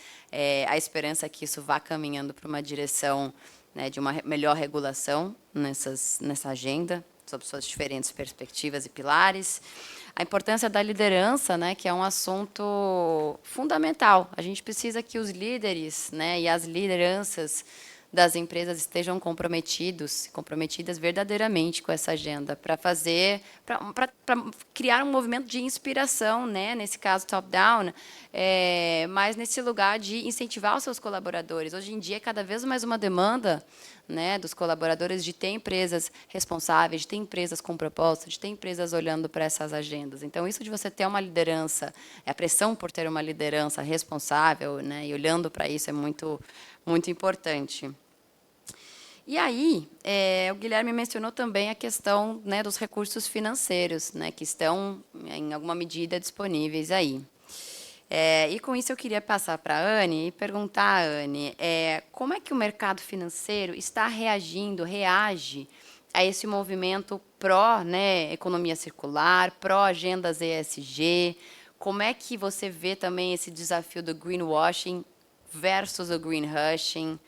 S2: a esperança é que isso vá caminhando para uma direção, né, de uma melhor regulação nessa agenda, sob suas diferentes perspectivas e pilares. A importância da liderança, né, que é um assunto fundamental. A gente precisa que os líderes, né, e as lideranças das empresas estejam comprometidas verdadeiramente com essa agenda, para criar um movimento de inspiração, né, nesse caso top-down, mas nesse lugar de incentivar os seus colaboradores. Hoje em dia é cada vez mais uma demanda, né, dos colaboradores de ter empresas responsáveis, de ter empresas com propósito, de ter empresas olhando para essas agendas. Então, isso de você ter uma liderança, a pressão por ter uma liderança responsável, né, e olhando para isso é muito, muito importante. E aí, o Guilherme mencionou também a questão, né, dos recursos financeiros, né, que estão, em alguma medida, disponíveis aí. E com isso eu queria passar para a Anne e perguntar à Anne, como é que o mercado financeiro está reage a esse movimento pró, né, economia circular, pró agendas ESG? Como é que você vê também esse desafio do greenwashing versus o greenhushing?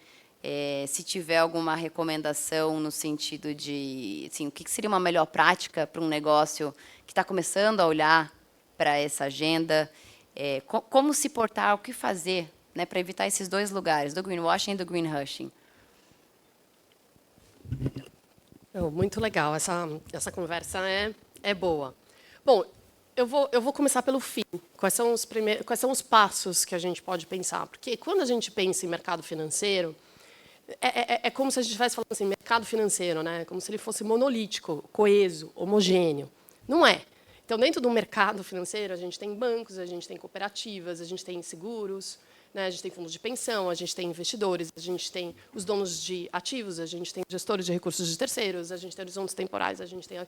S2: Se tiver alguma recomendação no sentido de, assim, o que seria uma melhor prática para um negócio que está começando a olhar para essa agenda, como se portar, o que fazer, né, para evitar esses dois lugares, do greenwashing e do greenhushing?
S3: Muito legal, essa conversa é boa. Bom, eu vou começar pelo fim. Quais são os passos que a gente pode pensar? Porque quando a gente pensa em mercado financeiro, é como se a gente estivesse falando assim, mercado financeiro, né? Como se ele fosse monolítico, coeso, homogêneo. Não é. Então, dentro do mercado financeiro, a gente tem bancos, a gente tem cooperativas, a gente tem seguros, né? A gente tem fundos de pensão, a gente tem investidores, a gente tem os donos de ativos, a gente tem gestores de recursos de terceiros, a gente tem horizontes temporais, a gente tem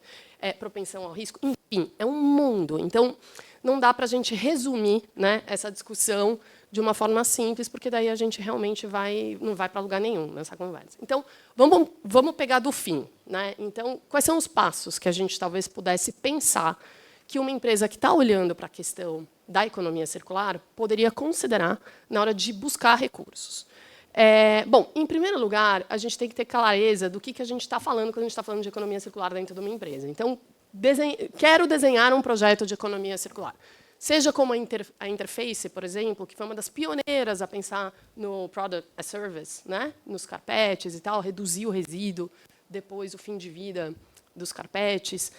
S3: propensão ao risco. Enfim, é um mundo. Então, não dá para a gente resumir, né, essa discussão de uma forma simples, porque daí a gente realmente não vai para lugar nenhum nessa conversa. Então, vamos pegar do fim, né? Então, quais são os passos que a gente talvez pudesse pensar que uma empresa que está olhando para a questão da economia circular poderia considerar na hora de buscar recursos? Bom, em primeiro lugar, a gente tem que ter clareza do que a gente está falando quando a gente está falando de economia circular dentro de uma empresa. Então, quero desenhar um projeto de economia circular. Seja como a Interface, por exemplo, que foi uma das pioneiras a pensar no Product as Service, né? Nos carpetes e tal, reduzir o resíduo, depois o fim de vida dos carpetes.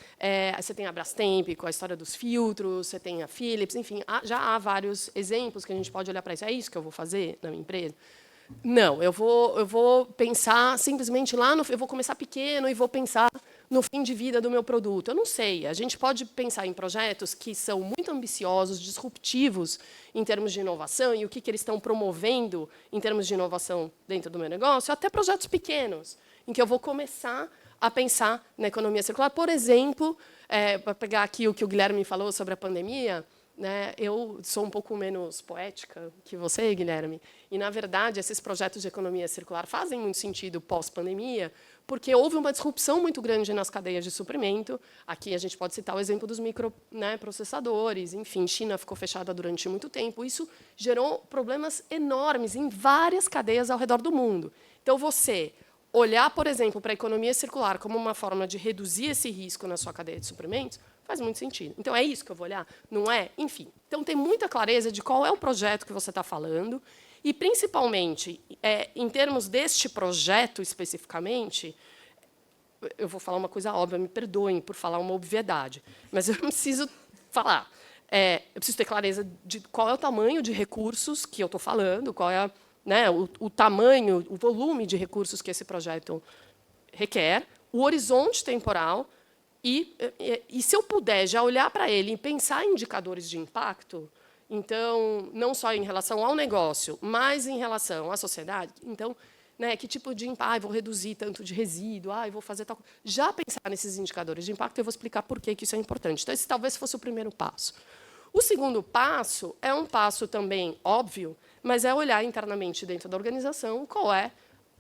S3: Você tem a Brastemp com a história dos filtros, você tem a Philips, enfim, já há vários exemplos que a gente pode olhar para isso. É isso que eu vou fazer na minha empresa? Não, eu vou pensar simplesmente eu vou começar pequeno e vou pensar no fim de vida do meu produto. Eu não sei. A gente pode pensar em projetos que são muito ambiciosos, disruptivos em termos de inovação e o que eles estão promovendo em termos de inovação dentro do meu negócio, até projetos pequenos, em que eu vou começar a pensar na economia circular. Por exemplo, para pegar aqui o que o Guilherme falou sobre a pandemia, né, eu sou um pouco menos poética que você, Guilherme, e, na verdade, esses projetos de economia circular fazem muito sentido pós-pandemia, porque houve uma disrupção muito grande nas cadeias de suprimento. Aqui a gente pode citar o exemplo dos microprocessadores. Enfim, China ficou fechada durante muito tempo. Isso gerou problemas enormes em várias cadeias ao redor do mundo. Então, você olhar, por exemplo, para a economia circular como uma forma de reduzir esse risco na sua cadeia de suprimentos faz muito sentido. Então, é isso que eu vou olhar? Não é? Enfim. Então, tem muita clareza de qual é o projeto que você está falando e, principalmente, em termos deste projeto especificamente, eu vou falar uma coisa óbvia, me perdoem por falar uma obviedade, mas eu preciso falar. Eu preciso ter clareza de qual é o tamanho de recursos que eu estou falando, qual é, né, o tamanho, o volume de recursos que esse projeto requer, o horizonte temporal, e se eu puder já olhar para ele e pensar em indicadores de impacto, então, não só em relação ao negócio, mas em relação à sociedade, então, né, que tipo de impacto, vou reduzir tanto de resíduo, vou fazer tal coisa. Já pensar nesses indicadores de impacto, eu vou explicar por que isso é importante. Então, esse talvez fosse o primeiro passo. O segundo passo é um passo também óbvio, mas é olhar internamente dentro da organização qual é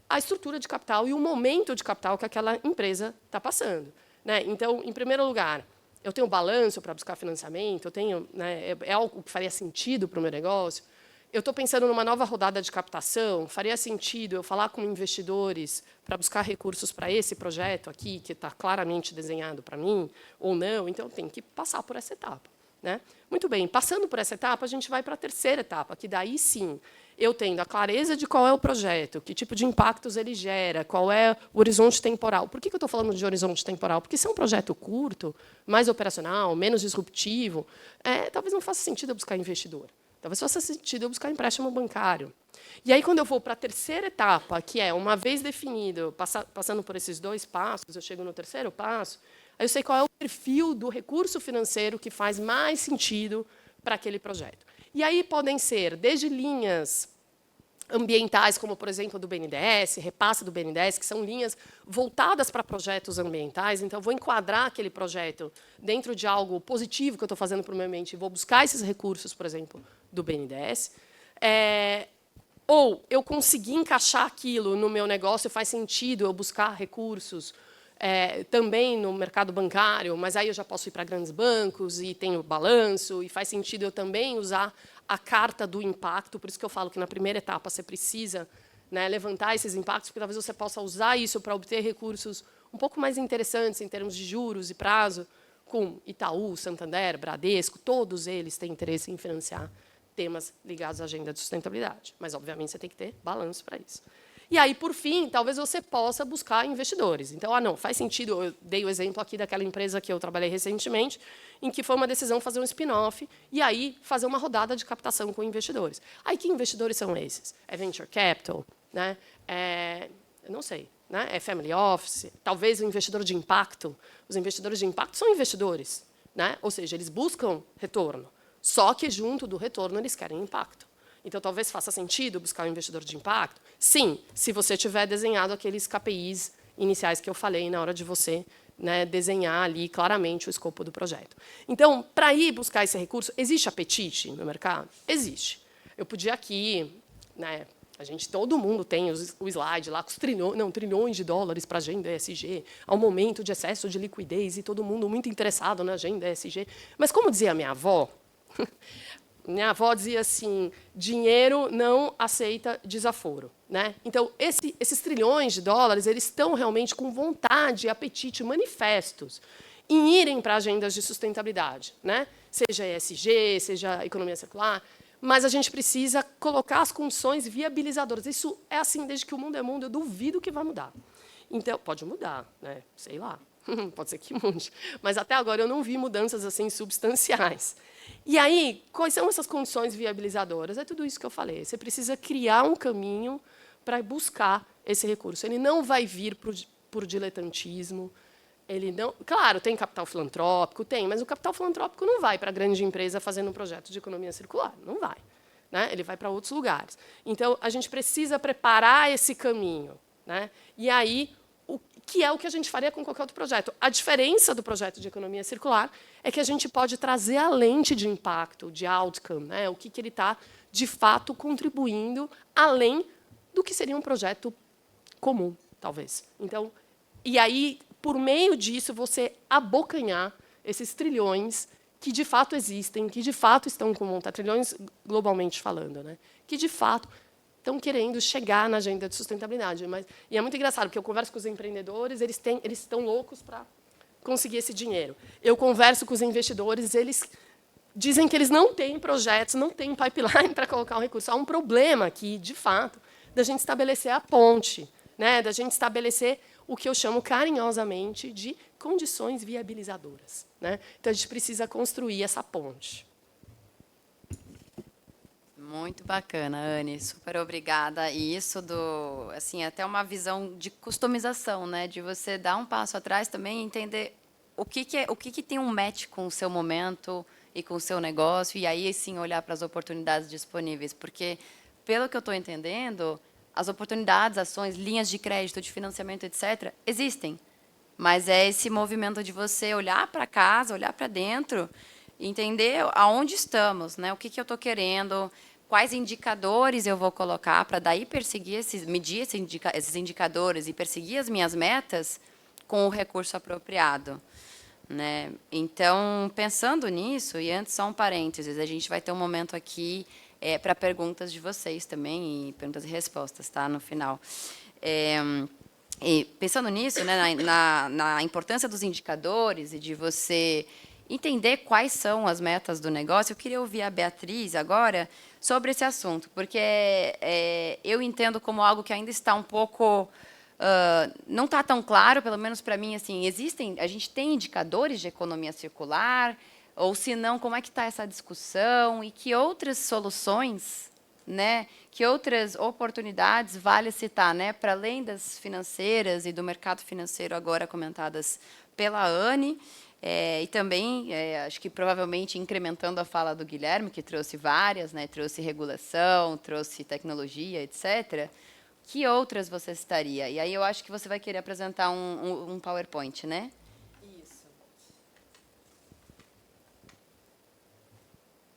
S3: a estrutura de capital e o momento de capital que aquela empresa está passando, né? Então, em primeiro lugar, eu tenho balanço para buscar financiamento, eu tenho, né, é algo que faria sentido para o meu negócio. Eu estou pensando numa nova rodada de captação, faria sentido eu falar com investidores para buscar recursos para esse projeto aqui, que está claramente desenhado para mim, ou não? Então, eu tenho que passar por essa etapa, né? Muito bem, passando por essa etapa, a gente vai para a terceira etapa, que daí sim, eu tendo a clareza de qual é o projeto, que tipo de impactos ele gera, qual é o horizonte temporal. Por que eu estou falando de horizonte temporal? Porque se é um projeto curto, mais operacional, menos disruptivo, talvez não faça sentido eu buscar investidor. Talvez faça sentido eu buscar empréstimo bancário. E aí, quando eu vou para a terceira etapa, que é, uma vez definido, passando por esses dois passos, eu chego no terceiro passo, aí eu sei qual é o perfil do recurso financeiro que faz mais sentido para aquele projeto. E aí podem ser desde linhas ambientais, como, por exemplo, do BNDES, repasse do BNDES, que são linhas voltadas para projetos ambientais. Então, eu vou enquadrar aquele projeto dentro de algo positivo que eu estou fazendo para o meio ambiente e vou buscar esses recursos, por exemplo, do BNDES. Ou eu conseguir encaixar aquilo no meu negócio, faz sentido eu buscar recursos também no mercado bancário, mas aí eu já posso ir para grandes bancos e tenho balanço, e faz sentido eu também usar a carta do impacto, por isso que eu falo que na primeira etapa você precisa, né, levantar esses impactos, porque talvez você possa usar isso para obter recursos um pouco mais interessantes em termos de juros e prazo, com Itaú, Santander, Bradesco, todos eles têm interesse em financiar temas ligados à agenda de sustentabilidade. Mas, obviamente, você tem que ter balanço para isso. E aí, por fim, talvez você possa buscar investidores. Então, não, faz sentido, eu dei o exemplo aqui daquela empresa que eu trabalhei recentemente, em que foi uma decisão fazer um spin-off e aí fazer uma rodada de captação com investidores. Aí, que investidores são esses? É venture capital? Né? Eu não sei. Né? É family office? Talvez o investidor de impacto. Os investidores de impacto são investidores. Né? Ou seja, eles buscam retorno. Só que, junto do retorno, eles querem impacto. Então, talvez faça sentido buscar um investidor de impacto? Sim, se você tiver desenhado aqueles KPIs iniciais que eu falei na hora de você, né, desenhar ali claramente o escopo do projeto. Então, para ir buscar esse recurso, existe apetite no mercado? Existe. Eu podia aqui, né, todo mundo tem o slide lá com os trilhões de dólares para a agenda ESG, ao momento de excesso de liquidez e todo mundo muito interessado na agenda ESG. Mas, como dizia minha avó, minha avó dizia assim, dinheiro não aceita desaforo. Né? Então, esses trilhões de dólares, eles estão realmente com vontade e apetite manifestos em irem para agendas de sustentabilidade, né? Seja ESG, seja economia circular, mas a gente precisa colocar as condições viabilizadoras. Isso é assim desde que o mundo é mundo, eu duvido que vai mudar. Então, pode mudar, né? Sei lá, pode ser que mude. Mas, até agora, eu não vi mudanças assim substanciais. E aí, quais são essas condições viabilizadoras? É tudo isso que eu falei. Você precisa criar um caminho para buscar esse recurso. Ele não vai vir por diletantismo. Ele não, claro, tem capital filantrópico, mas o capital filantrópico não vai para a grande empresa fazendo um projeto de economia circular. Não vai. Né? Ele vai para outros lugares. Então, a gente precisa preparar esse caminho. Né? E aí, que é o que a gente faria com qualquer outro projeto. A diferença do projeto de economia circular é que a gente pode trazer a lente de impacto, de outcome, né? O que ele está, de fato, contribuindo, além do que seria um projeto comum, talvez. Então, e aí, por meio disso, você abocanhar esses trilhões que, de fato, existem, que, de fato, estão com vontade, trilhões globalmente falando, né? Que, de fato, estão querendo chegar na agenda de sustentabilidade. E é muito engraçado, porque eu converso com os empreendedores, eles estão loucos para conseguir esse dinheiro. Eu converso com os investidores, eles dizem que eles não têm projetos, não têm pipeline para colocar o recurso. Há um problema aqui, de fato, da gente estabelecer a ponte, né? Da gente estabelecer o que eu chamo carinhosamente de condições viabilizadoras. Né? Então, a gente precisa construir essa ponte.
S2: Muito bacana, Anne, super obrigada. E isso assim, até uma visão de customização, né? De você dar um passo atrás também e entender o que tem um match com o seu momento e com o seu negócio, e aí sim olhar para as oportunidades disponíveis, porque pelo que eu estou entendendo, as oportunidades, ações, linhas de crédito, de financiamento, etc, existem. Mas é esse movimento de você olhar para casa, olhar para dentro, entender aonde estamos, né? O que eu estou querendo, quais indicadores eu vou colocar para daí medir esses indicadores e perseguir as minhas metas com o recurso apropriado. Né? Então, pensando nisso, e antes só um parênteses, a gente vai ter um momento aqui para perguntas de vocês também, e perguntas e respostas, tá? No final. E pensando nisso, né, na importância dos indicadores e de você entender quais são as metas do negócio, eu queria ouvir a Beatriz agora sobre esse assunto, porque eu entendo como algo que ainda está um pouco... não está tão claro, pelo menos para mim, assim, a gente tem indicadores de economia circular, ou se não, como é que está essa discussão e que outras soluções, né, que outras oportunidades vale citar, né, para além das financeiras e do mercado financeiro agora comentadas pela Anne, e também, acho que provavelmente incrementando a fala do Guilherme, que trouxe várias, né, trouxe regulação, trouxe tecnologia, etc., que outras você citaria? E aí eu acho que você vai querer apresentar um PowerPoint, né?
S3: Isso.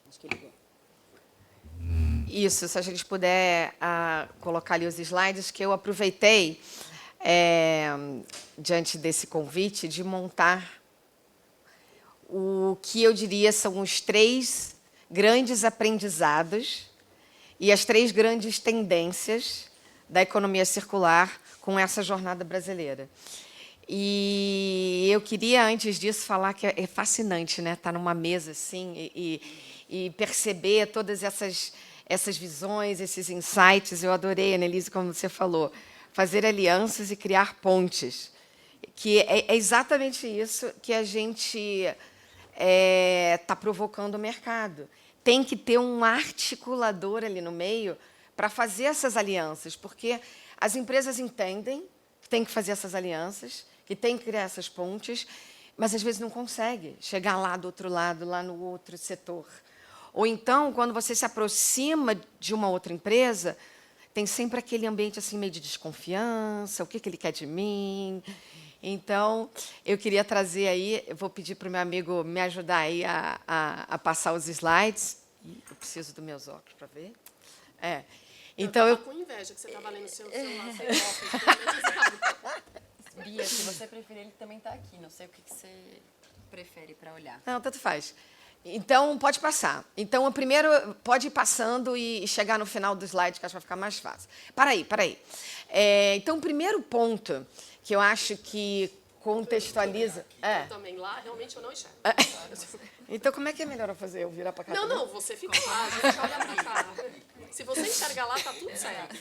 S3: Acho que ligou.
S5: Isso, se a gente puder colocar ali os slides, que eu aproveitei diante desse convite, de montar o que eu diria são os 3 grandes aprendizados e as 3 grandes tendências da economia circular com essa jornada brasileira. E eu queria, antes disso, falar que é fascinante, né, estar numa mesa assim e perceber todas essas visões, esses insights. Eu adorei, Annelise, como você falou, fazer alianças e criar pontes, que é exatamente isso que a gente está provocando o mercado. Tem que ter um articulador ali no meio para fazer essas alianças, porque as empresas entendem que tem que fazer essas alianças, que tem que criar essas pontes, mas às vezes não consegue chegar lá do outro lado, lá no outro setor. Ou então, quando você se aproxima de uma outra empresa, tem sempre aquele ambiente assim meio de desconfiança, o que ele quer de mim. Então, eu queria trazer aí, eu vou pedir para o meu amigo me ajudar aí a passar os slides. Eu preciso dos meus óculos para ver. Então,
S3: eu estava com inveja que você estava lendo o seu celular sem óculos.
S2: Bia, se você preferir, ele também está aqui. Não sei o que você prefere para olhar.
S5: Não, tanto faz. Então, pode passar. Então, o primeiro pode ir passando e chegar no final do slide, que acho que vai ficar mais fácil. Para aí. Então, o primeiro ponto que eu acho que contextualiza...
S3: Eu também lá, realmente eu não enxergo.
S5: Então, como é que é melhor eu fazer? Eu virar para cá?
S3: Não, você fica lá, você olha para cá. Se você enxergar lá, tá tudo certo.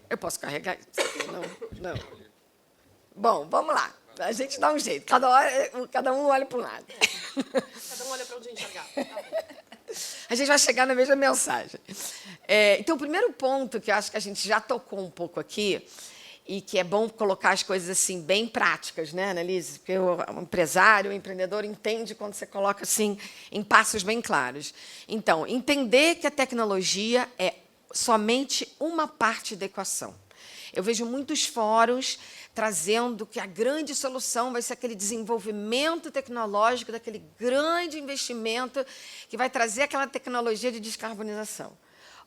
S5: Eu posso carregar? Não. Bom, vamos lá. A gente dá um jeito. Cada um olha para um lado.
S3: Cada um olha para onde enxergar.
S5: A gente vai chegar na mesma mensagem. Então, o primeiro ponto que eu acho que a gente já tocou um pouco aqui, e que é bom colocar as coisas assim bem práticas, né, Annelise? Porque o empresário, o empreendedor entende quando você coloca assim em passos bem claros. Então, entender que a tecnologia é somente uma parte da equação. Eu vejo muitos fóruns trazendo que a grande solução vai ser aquele desenvolvimento tecnológico, daquele grande investimento que vai trazer aquela tecnologia de descarbonização.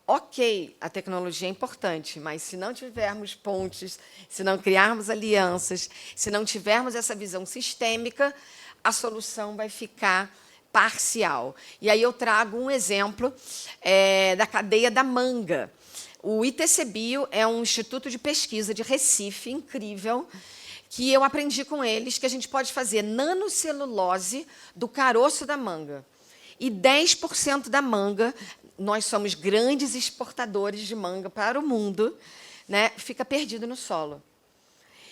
S5: Ok, a tecnologia é importante, mas se não tivermos pontes, se não criarmos alianças, se não tivermos essa visão sistêmica, a solução vai ficar parcial. E aí eu trago um exemplo da cadeia da manga. O ITCBio é um instituto de pesquisa de Recife, incrível, que eu aprendi com eles que a gente pode fazer nanocelulose do caroço da manga. E 10% da manga, nós somos grandes exportadores de manga para o mundo, né, fica perdido no solo.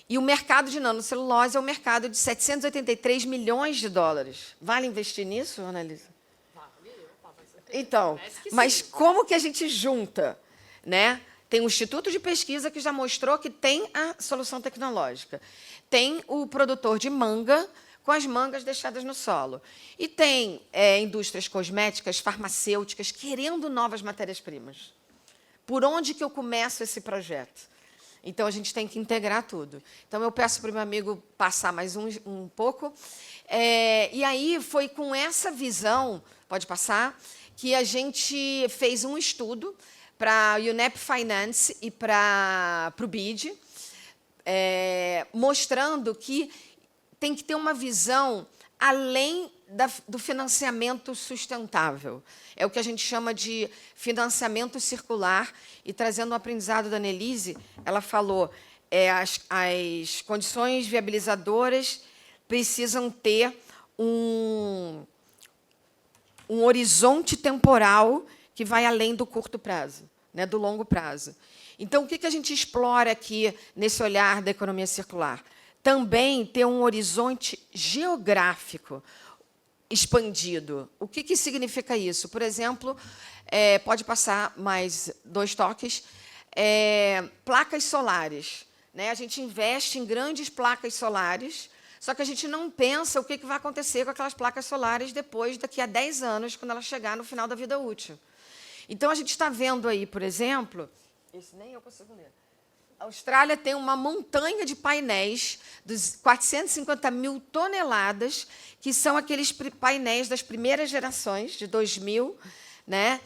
S5: E o mercado de nanocelulose é um mercado de 783 milhões de dólares. Vale investir nisso, Annelise? Então, mas como que a gente junta? Né? Tem um instituto de pesquisa que já mostrou que tem a solução tecnológica. Tem o produtor de manga com as mangas deixadas no solo. E tem indústrias cosméticas, farmacêuticas, querendo novas matérias-primas. Por onde que eu começo esse projeto? Então, a gente tem que integrar tudo. Então, eu peço para o meu amigo passar mais um pouco. E aí, foi com essa visão, pode passar, que a gente fez um estudo para a UNEP Finance e para o BID, mostrando que tem que ter uma visão além do financiamento sustentável. É o que a gente chama de financiamento circular. E, trazendo um aprendizado da Annelise, ela falou as condições viabilizadoras precisam ter um horizonte temporal que vai além do curto prazo, né, do longo prazo. Então, o que a gente explora aqui nesse olhar da economia circular? Também ter um horizonte geográfico expandido. O que significa isso? Por exemplo, pode passar mais 2 toques, placas solares. Né? A gente investe em grandes placas solares, só que a gente não pensa o que vai acontecer com aquelas placas solares daqui a 10 anos, quando ela chegar no final da vida útil. Então, a gente está vendo aí, por exemplo, esse nem eu consigo ler. A Austrália tem uma montanha de painéis dos 450 mil toneladas, que são aqueles painéis das primeiras gerações, de 2000, né,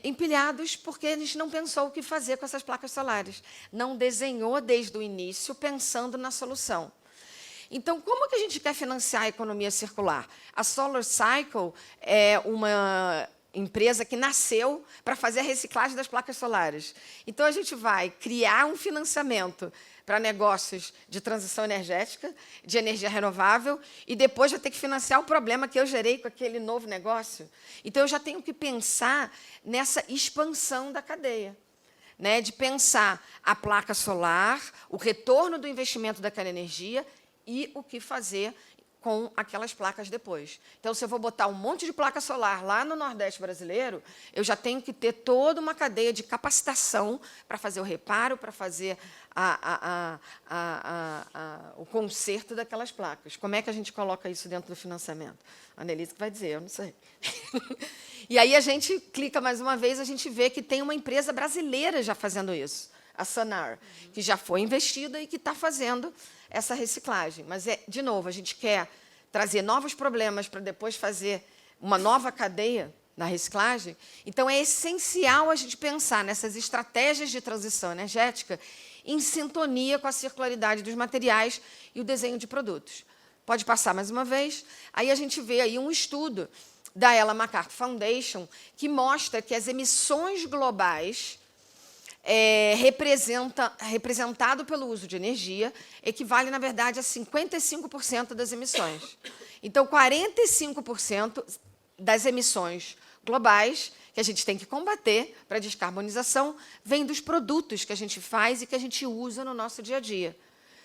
S5: empilhados porque a gente não pensou o que fazer com essas placas solares. Não desenhou desde o início pensando na solução. Então, como que a gente quer financiar a economia circular? A Solar Cycle é uma empresa que nasceu para fazer a reciclagem das placas solares. Então, a gente vai criar um financiamento para negócios de transição energética, de energia renovável, e depois vai ter que financiar o problema que eu gerei com aquele novo negócio. Então, eu já tenho que pensar nessa expansão da cadeia, né, de pensar a placa solar, o retorno do investimento daquela energia e o que fazer com aquelas placas depois. Então, se eu vou botar um monte de placa solar lá no Nordeste brasileiro, eu já tenho que ter toda uma cadeia de capacitação para fazer o reparo, para fazer o conserto daquelas placas. Como é que a gente coloca isso dentro do financiamento? A Annelise que vai dizer, eu não sei. E aí a gente clica mais uma vez, a gente vê que tem uma empresa brasileira já fazendo isso, a Sanar, que já foi investida e que está fazendo essa reciclagem. Mas, de novo, a gente quer trazer novos problemas para depois fazer uma nova cadeia na reciclagem. Então, é essencial a gente pensar nessas estratégias de transição energética em sintonia com a circularidade dos materiais e o desenho de produtos. Pode passar mais uma vez. Aí a gente vê aí um estudo da Ellen MacArthur Foundation que mostra que as emissões globais representado pelo uso de energia, equivale, na verdade, a 55% das emissões. Então, 45% das emissões globais que a gente tem que combater para a descarbonização vem dos produtos que a gente faz e que a gente usa no nosso dia a dia.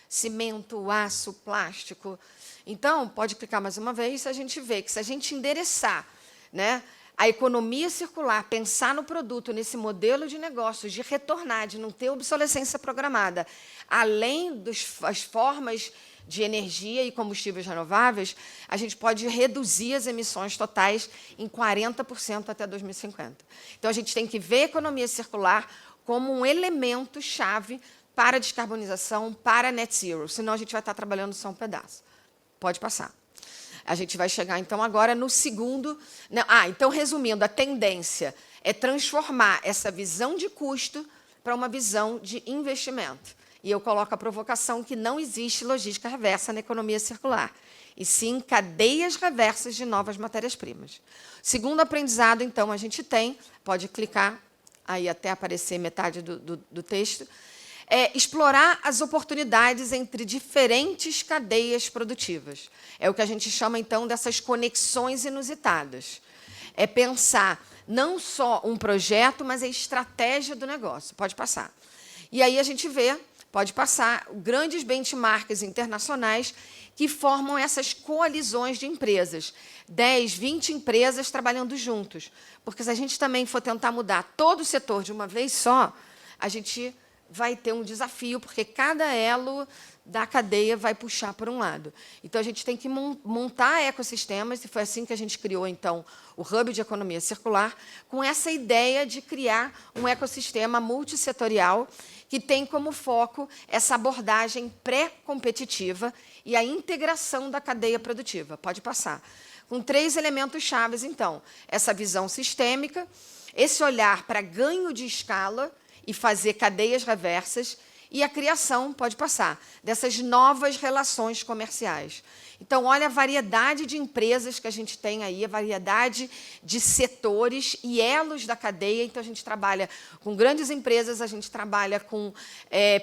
S5: Cimento, aço, plástico. Então, pode clicar mais uma vez, a gente vê que se a gente endereçar, né, a economia circular, pensar no produto, nesse modelo de negócios, de retornar, de não ter obsolescência programada, além das formas de energia e combustíveis renováveis, a gente pode reduzir as emissões totais em 40% até 2050. Então, a gente tem que ver a economia circular como um elemento-chave para a descarbonização, para a net zero, senão a gente vai estar trabalhando só um pedaço. Pode passar. A gente vai chegar, então, agora no segundo... então, resumindo, a tendência é transformar essa visão de custo para uma visão de investimento. E eu coloco a provocação que não existe logística reversa na economia circular, e sim cadeias reversas de novas matérias-primas. Segundo aprendizado, então, a gente tem, pode clicar aí até aparecer metade do texto, explorar as oportunidades entre diferentes cadeias produtivas. É o que a gente chama, então, dessas conexões inusitadas. É pensar não só um projeto, mas a estratégia do negócio. Pode passar. E aí a gente vê, pode passar, grandes benchmarks internacionais que formam essas coalizões de empresas. 10, 20 empresas trabalhando juntos. Porque se a gente também for tentar mudar todo o setor de uma vez só, a gente vai ter um desafio, porque cada elo da cadeia vai puxar por um lado. Então, a gente tem que montar ecossistemas, e foi assim que a gente criou, então, o Hub de Economia Circular, com essa ideia de criar um ecossistema multissetorial que tem como foco essa abordagem pré-competitiva e a integração da cadeia produtiva. Pode passar. Com 3 elementos chaves, então, essa visão sistêmica, esse olhar para ganho de escala e fazer cadeias reversas, e a criação, pode passar, dessas novas relações comerciais. Então, olha a variedade de empresas que a gente tem aí, a variedade de setores e elos da cadeia. Então, a gente trabalha com grandes empresas, a gente trabalha com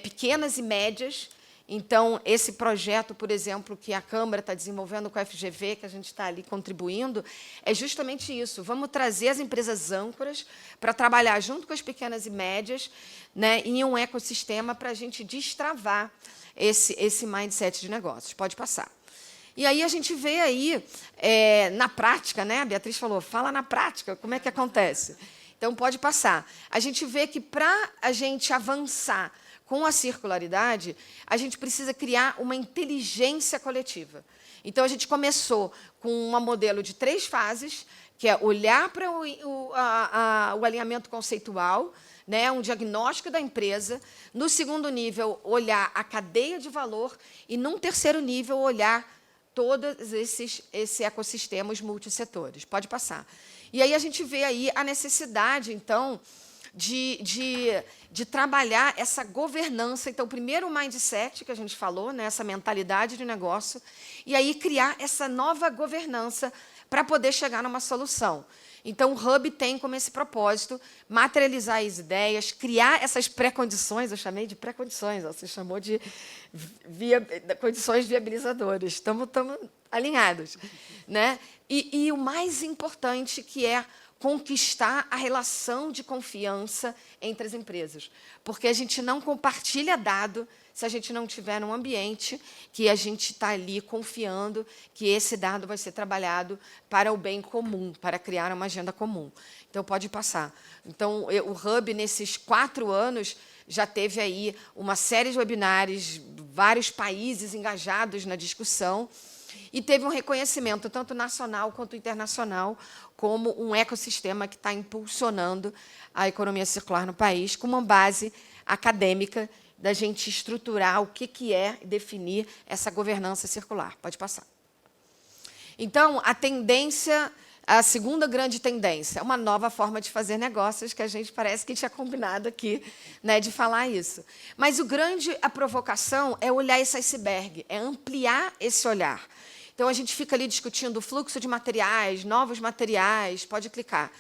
S5: pequenas e médias. Então, esse projeto, por exemplo, que a Câmara está desenvolvendo com a FGV, que a gente está ali contribuindo, é justamente isso. Vamos trazer as empresas âncoras para trabalhar junto com as pequenas e médias, né, em um ecossistema para a gente destravar esse mindset de negócios. Pode passar. E aí a gente vê aí, na prática, né, a Beatriz falou, fala na prática, como é que acontece? Então, pode passar. A gente vê que, para a gente avançar com a circularidade, a gente precisa criar uma inteligência coletiva. Então, a gente começou com um modelo de 3 fases, que é olhar para o alinhamento conceitual, né, um diagnóstico da empresa. No segundo nível, olhar a cadeia de valor. E, num terceiro nível, olhar todos esses ecossistemas multissetores. Pode passar. E aí a gente vê aí a necessidade, então, de trabalhar essa governança. Então, primeiro o mindset, que a gente falou, né, essa mentalidade de negócio, e aí criar essa nova governança para poder chegar numa solução. Então, o Hub tem como esse propósito materializar as ideias, criar essas pré-condições, eu chamei de pré-condições, você chamou de condições viabilizadoras. Estamos alinhados. Né? E o mais importante, que é conquistar a relação de confiança entre as empresas. Porque a gente não compartilha dado se a gente não tiver um ambiente que a gente está ali confiando que esse dado vai ser trabalhado para o bem comum, para criar uma agenda comum. Então, pode passar. Então, o Hub, nesses 4 anos, já teve aí uma série de webinários, vários países engajados na discussão, e teve um reconhecimento, tanto nacional quanto internacional, como um ecossistema que está impulsionando a economia circular no país, com uma base acadêmica da gente estruturar o que é definir essa governança circular. Pode passar. Então, a tendência, a segunda grande tendência, é uma nova forma de fazer negócios, que a gente parece que tinha combinado aqui, né, de falar isso. Mas a provocação é olhar esse iceberg, é ampliar esse olhar. Então, a gente fica ali discutindo o fluxo de materiais, novos materiais, pode clicar.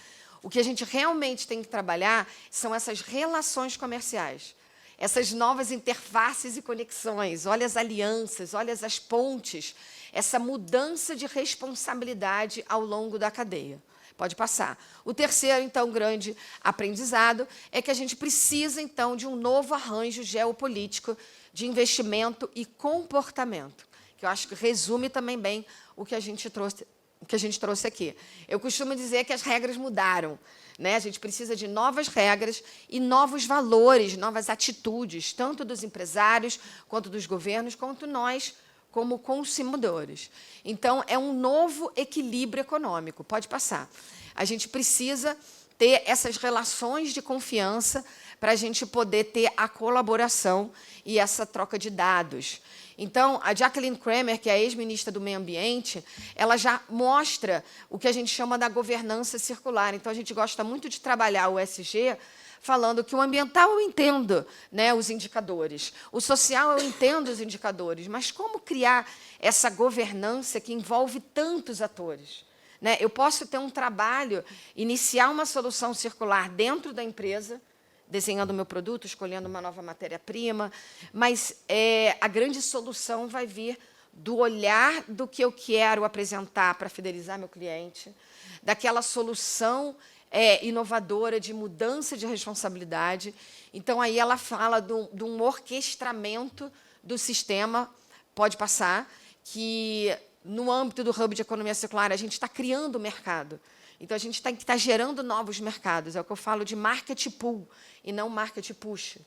S5: O que a gente realmente tem que trabalhar são essas relações comerciais, essas novas interfaces e conexões, olha as alianças, olha as pontes, essa mudança de responsabilidade ao longo da cadeia. Pode passar. O terceiro, então, grande aprendizado é que a gente precisa, então, de um novo arranjo geopolítico de investimento e comportamento, que eu acho que resume também bem o que a gente trouxe aqui. Eu costumo dizer que as regras mudaram. Né? A gente precisa de novas regras e novos valores, novas atitudes, tanto dos empresários, quanto dos governos, quanto nós, como consumidores. Então, é um novo equilíbrio econômico. Pode passar. A gente precisa ter essas relações de confiança para a gente poder ter a colaboração e essa troca de dados. Então, a Jacqueline Kramer, que é a ex-ministra do Meio Ambiente, ela já mostra o que a gente chama da governança circular. Então, a gente gosta muito de trabalhar o ESG, falando que o ambiental eu entendo, né, os indicadores, o social eu entendo os indicadores, mas como criar essa governança que envolve tantos atores? Né? Eu posso ter um trabalho, iniciar uma solução circular dentro da empresa, desenhando o meu produto, escolhendo uma nova matéria-prima, mas a grande solução vai vir do olhar do que eu quero apresentar para fidelizar meu cliente, daquela solução inovadora de mudança de responsabilidade. Então, aí ela fala de um orquestramento do sistema, pode passar, que, no âmbito do Hub de Economia Circular, a gente está criando o mercado. Então, a gente tem que estar gerando novos mercados. É o que eu falo de market pool e não market push.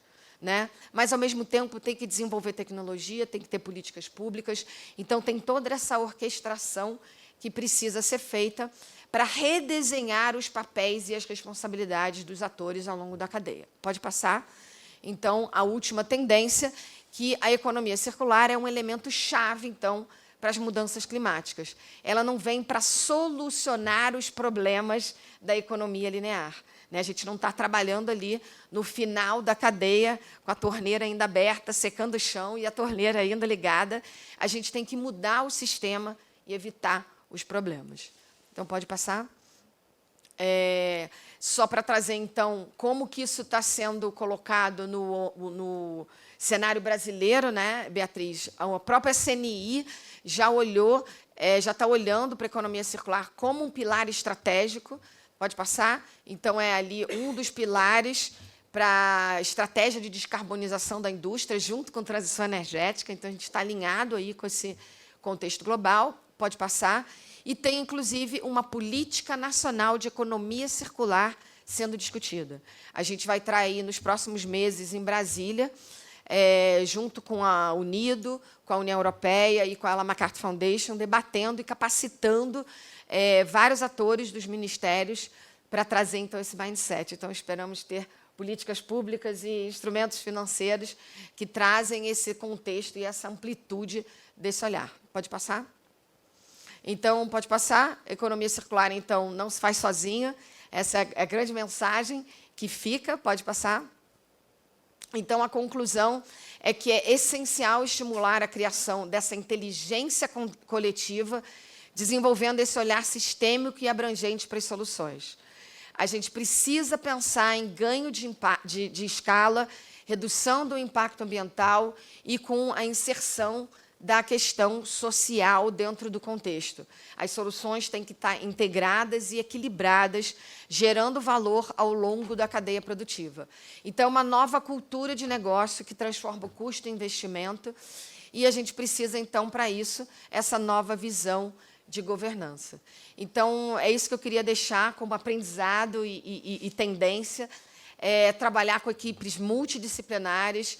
S5: Né? Mas, ao mesmo tempo, tem que desenvolver tecnologia, tem que ter políticas públicas. Então, tem toda essa orquestração que precisa ser feita para redesenhar os papéis e as responsabilidades dos atores ao longo da cadeia. Pode passar? Então, a última tendência, que a economia circular é um elemento chave, então, para as mudanças climáticas. Ela não vem para solucionar os problemas da economia linear. Né? A gente não está trabalhando ali no final da cadeia, com a torneira ainda aberta, secando o chão e a torneira ainda ligada. A gente tem que mudar o sistema e evitar os problemas. Então, pode passar? Só para trazer, então, como que isso está sendo colocado no cenário brasileiro, né, Beatriz? A própria CNI já olhou, já está olhando para a economia circular como um pilar estratégico. Pode passar? Então, é ali um dos pilares para a estratégia de descarbonização da indústria, junto com a transição energética. Então, a gente está alinhado aí com esse contexto global. Pode passar? E tem, inclusive, uma política nacional de economia circular sendo discutida. A gente vai estar aí nos próximos meses em Brasília, junto com a UNIDO, com a União Europeia e com a Ellen MacArthur Foundation, debatendo e capacitando vários atores dos ministérios para trazer, então, esse mindset. Então, esperamos ter políticas públicas e instrumentos financeiros que trazem esse contexto e essa amplitude desse olhar. Pode passar? Então, pode passar. Economia circular, então, não se faz sozinha. Essa é a grande mensagem que fica. Pode passar. Então, a conclusão é que é essencial estimular a criação dessa inteligência coletiva, desenvolvendo esse olhar sistêmico e abrangente para as soluções. A gente precisa pensar em ganho de escala, redução do impacto ambiental e com a inserção da questão social dentro do contexto. As soluções têm que estar integradas e equilibradas, gerando valor ao longo da cadeia produtiva. Então, uma nova cultura de negócio que transforma o custo em investimento, e a gente precisa, então, para isso, essa nova visão de governança. Então, é isso que eu queria deixar como aprendizado e tendência, trabalhar com equipes multidisciplinares,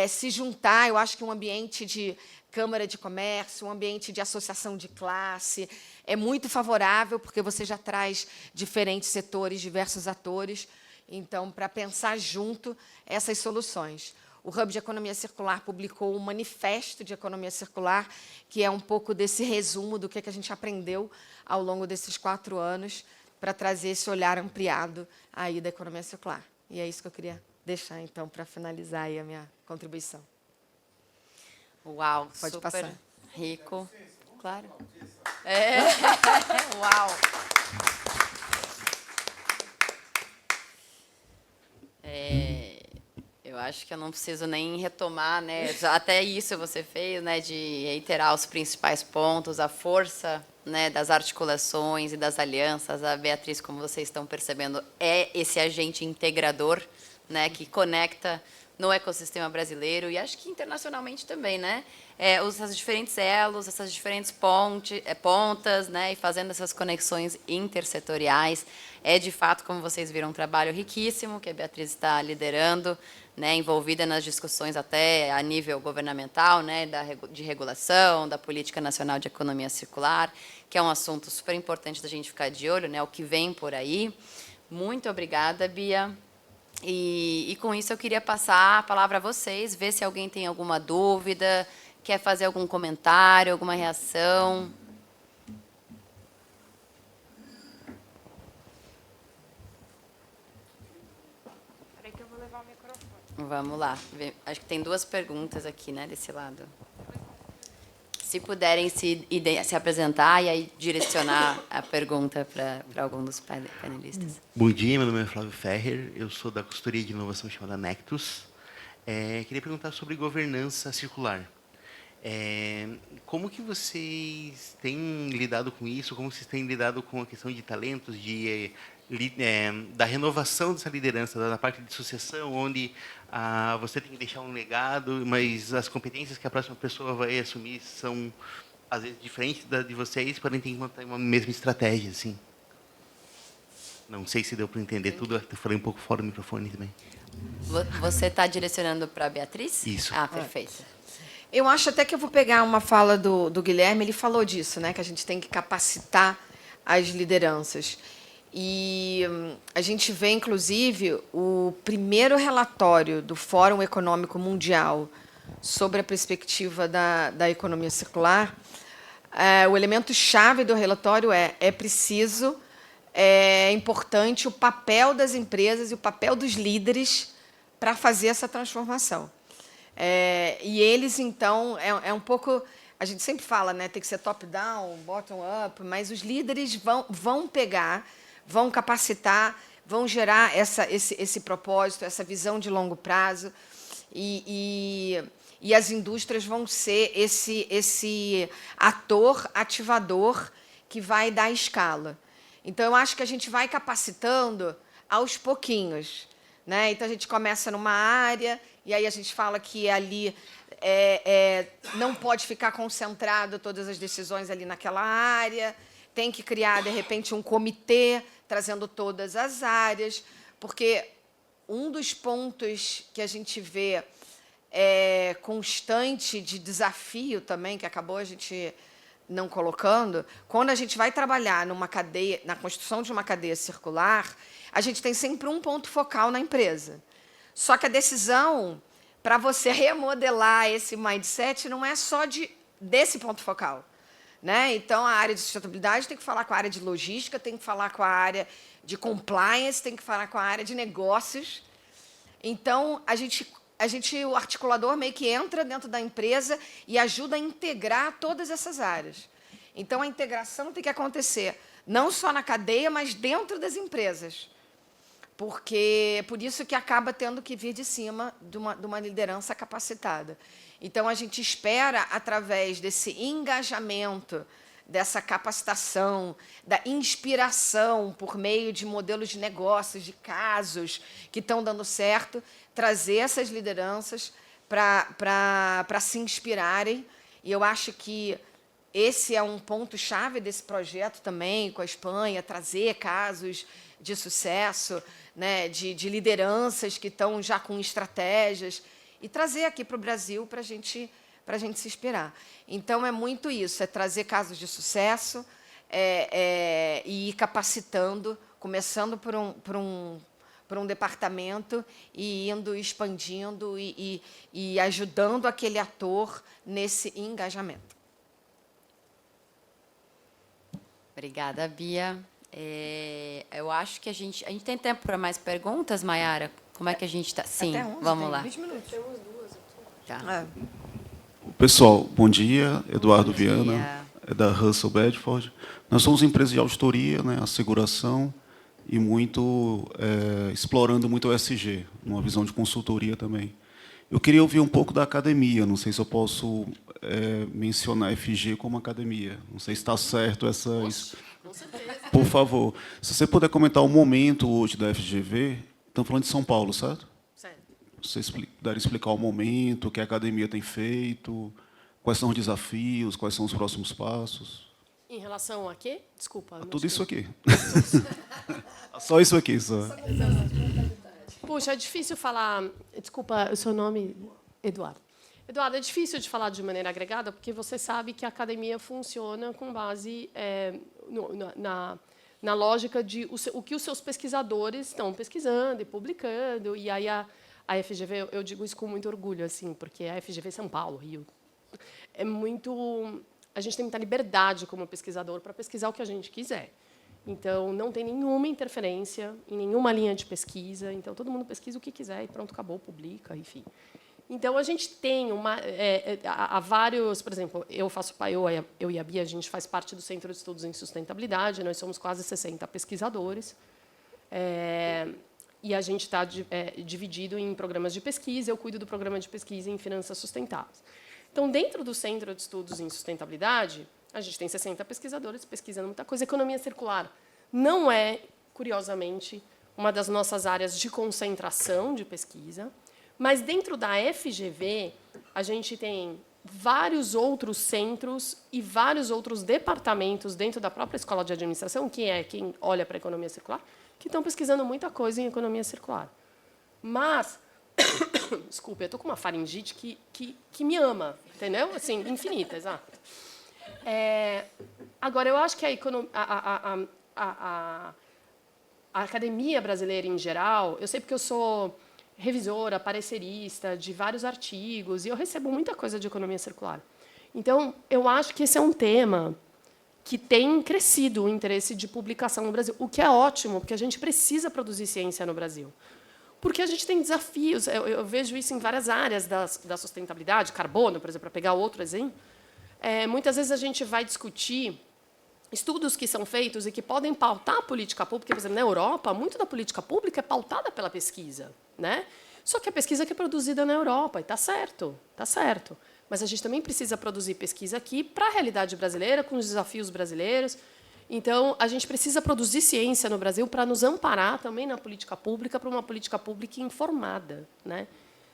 S5: se juntar. Eu acho que um ambiente de Câmara de Comércio, um ambiente de associação de classe, é muito favorável, porque você já traz diferentes setores, diversos atores, então, para pensar junto essas soluções. O Hub de Economia Circular publicou um manifesto de economia circular, que é um pouco desse resumo do que a gente aprendeu ao longo desses 4 anos, para trazer esse olhar ampliado aí da economia circular. E é isso que eu queria deixar, então, para finalizar aí a minha contribuição.
S2: Uau,
S5: Pode
S2: super
S5: passar.
S2: rico. Claro. Uau. Eu acho que eu não preciso nem retomar, né? Até isso você fez, né? De reiterar os principais pontos, a força, né, das articulações e das alianças. A Beatriz, como vocês estão percebendo, é esse agente integrador, né, que conecta no ecossistema brasileiro e acho que internacionalmente também, né? Essas diferentes elos, essas diferentes pontas, né? E fazendo essas conexões intersetoriais. É, de fato, como vocês viram, um trabalho riquíssimo que a Beatriz está liderando, né? Envolvida nas discussões até a nível governamental, né? De regulação, da Política Nacional de Economia Circular, que é um assunto super importante da gente ficar de olho, né? O que vem por aí. Muito obrigada, Bia. E com isso eu queria passar a palavra a vocês, ver se alguém tem alguma dúvida, quer fazer algum comentário, alguma reação.
S6: Peraí que eu vou levar o microfone.
S2: Vamos lá. Acho que tem 2 perguntas aqui, né, desse lado. Se puderem se apresentar e aí direcionar a pergunta para algum dos panelistas.
S7: Bom dia, meu nome é Flávio Ferrer, eu sou da consultoria de inovação chamada Nectus. Queria perguntar sobre governança circular. Como que vocês têm lidado com isso? Como vocês têm lidado com a questão de talentos, da renovação dessa liderança, da parte de sucessão, onde você tem que deixar um legado, mas as competências que a próxima pessoa vai assumir são, às vezes, diferentes de vocês, podem ter que montar uma mesma estratégia, assim. Não sei se deu para entender tudo, eu falei um pouco fora do microfone também.
S2: Você está direcionando para a Beatriz?
S7: Isso.
S2: Ah, perfeito.
S5: Eu acho até que eu vou pegar uma fala do Guilherme, ele falou disso, né, que a gente tem que capacitar as lideranças. E a gente vê, inclusive, o primeiro relatório do Fórum Econômico Mundial sobre a perspectiva da economia circular. O elemento-chave do relatório é importante o papel das empresas e o papel dos líderes para fazer essa transformação. E eles, então, um pouco... A gente sempre fala, né, tem que ser top-down, bottom-up, mas os líderes vão pegar, vão capacitar, vão gerar esse propósito, essa visão de longo prazo, e as indústrias vão ser esse ator ativador que vai dar escala. Então, eu acho que a gente vai capacitando aos pouquinhos, né? Então, a gente começa numa área, e aí a gente fala que ali não pode ficar concentrado todas as decisões ali naquela área, tem que criar, de repente, um comitê trazendo todas as áreas, porque um dos pontos que a gente vê constante de desafio também, que acabou a gente não colocando, quando a gente vai trabalhar numa cadeia, na construção de uma cadeia circular, a gente tem sempre um ponto focal na empresa. Só que a decisão, para você remodelar esse mindset, não é só desse ponto focal. né? Então, a área de sustentabilidade tem que falar com a área de logística, tem que falar com a área de compliance, tem que falar com a área de negócios. Então, o articulador meio que entra dentro da empresa e ajuda a integrar todas essas áreas. Então, a integração tem que acontecer não só na cadeia, mas dentro das empresas. Porque por isso que acaba tendo que vir de cima de uma liderança capacitada. Então, a gente espera, através desse engajamento, dessa capacitação, da inspiração por meio de modelos de negócios, de casos que estão dando certo, trazer essas lideranças para se inspirarem. E eu acho que esse é um ponto-chave desse projeto também, com a Espanha, trazer casos de sucesso, né, de lideranças que estão já com estratégias, e trazer aqui para o Brasil para a gente se inspirar. Então, é muito isso, é trazer casos de sucesso e ir capacitando, começando por um departamento e indo expandindo e ajudando aquele ator nesse engajamento.
S2: Obrigada, Bia. Eu acho que a gente tem tempo para mais perguntas, Mayara? Como é que a gente está? Sim,
S5: Até 11,
S2: vamos
S5: tem
S2: lá.
S5: 20 minutos.
S3: Temos duas aqui.
S2: Tá.
S8: Pessoal, bom dia. Eduardo
S2: Bom
S8: Viana,
S2: dia.
S8: da Russell Bedford. Nós somos empresa de auditoria, né, asseguração e explorando muito o ESG, uma visão de consultoria também. Eu queria ouvir um pouco da academia. Não sei se eu posso mencionar a FG como academia. Não sei se está certo essa.
S3: Com certeza.
S8: Por favor, se você puder comentar o momento hoje da FGV. Estamos falando de São Paulo, certo?
S3: Certo.
S8: Se vocês puderem explicar o momento, o que a academia tem feito, quais são os desafios, quais são os próximos passos.
S3: Em relação a quê? Desculpa. não
S8: Tudo isso
S3: escutei.
S8: aqui. Só isso aqui. Só.
S3: Puxa, é difícil falar... Desculpa, o seu nome... Eduardo. Eduardo, é difícil de falar de maneira agregada, porque você sabe que a academia funciona com base na lógica de o que os seus pesquisadores estão pesquisando e publicando. E aí a FGV, eu digo isso com muito orgulho, assim, porque a FGV São Paulo, Rio, é muito... A gente tem muita liberdade como pesquisador para pesquisar o que a gente quiser. Então, não tem nenhuma interferência em nenhuma linha de pesquisa. Então, todo mundo pesquisa o que quiser e pronto, acabou, publica, enfim. Então, a gente tem há vários... Por exemplo, eu e a Bia, a gente faz parte do Centro de Estudos em Sustentabilidade, nós somos quase 60 pesquisadores, e a gente está dividido em programas de pesquisa, eu cuido do programa de pesquisa em finanças sustentáveis. Então, dentro do Centro de Estudos em Sustentabilidade, a gente tem 60 pesquisadores pesquisando muita coisa. Economia circular não é, curiosamente, uma das nossas áreas de concentração de pesquisa, mas dentro da FGV, a gente tem vários outros centros e vários outros departamentos dentro da própria Escola de Administração, que é quem olha para a economia circular, que estão pesquisando muita coisa em economia circular. Mas, desculpe, eu estou com uma faringite que me ama, entendeu? Assim, infinita, exato. Agora, eu acho que a academia brasileira, em geral, eu sei porque eu sou revisora, parecerista de vários artigos, e eu recebo muita coisa de economia circular. Então, eu acho que esse é um tema que tem crescido o interesse de publicação no Brasil, o que é ótimo, porque a gente precisa produzir ciência no Brasil. Porque a gente tem desafios, eu vejo isso em várias áreas da sustentabilidade, carbono, por exemplo, para pegar outro exemplo. Muitas vezes a gente vai discutir estudos que são feitos e que podem pautar a política pública. Por exemplo, na Europa, muito da política pública é pautada pela pesquisa, né? Só que a pesquisa que é produzida na Europa, e está certo, está certo. Mas a gente também precisa produzir pesquisa aqui para a realidade brasileira, com os desafios brasileiros. Então, a gente precisa produzir ciência no Brasil para nos amparar também na política pública, para uma política pública informada, né?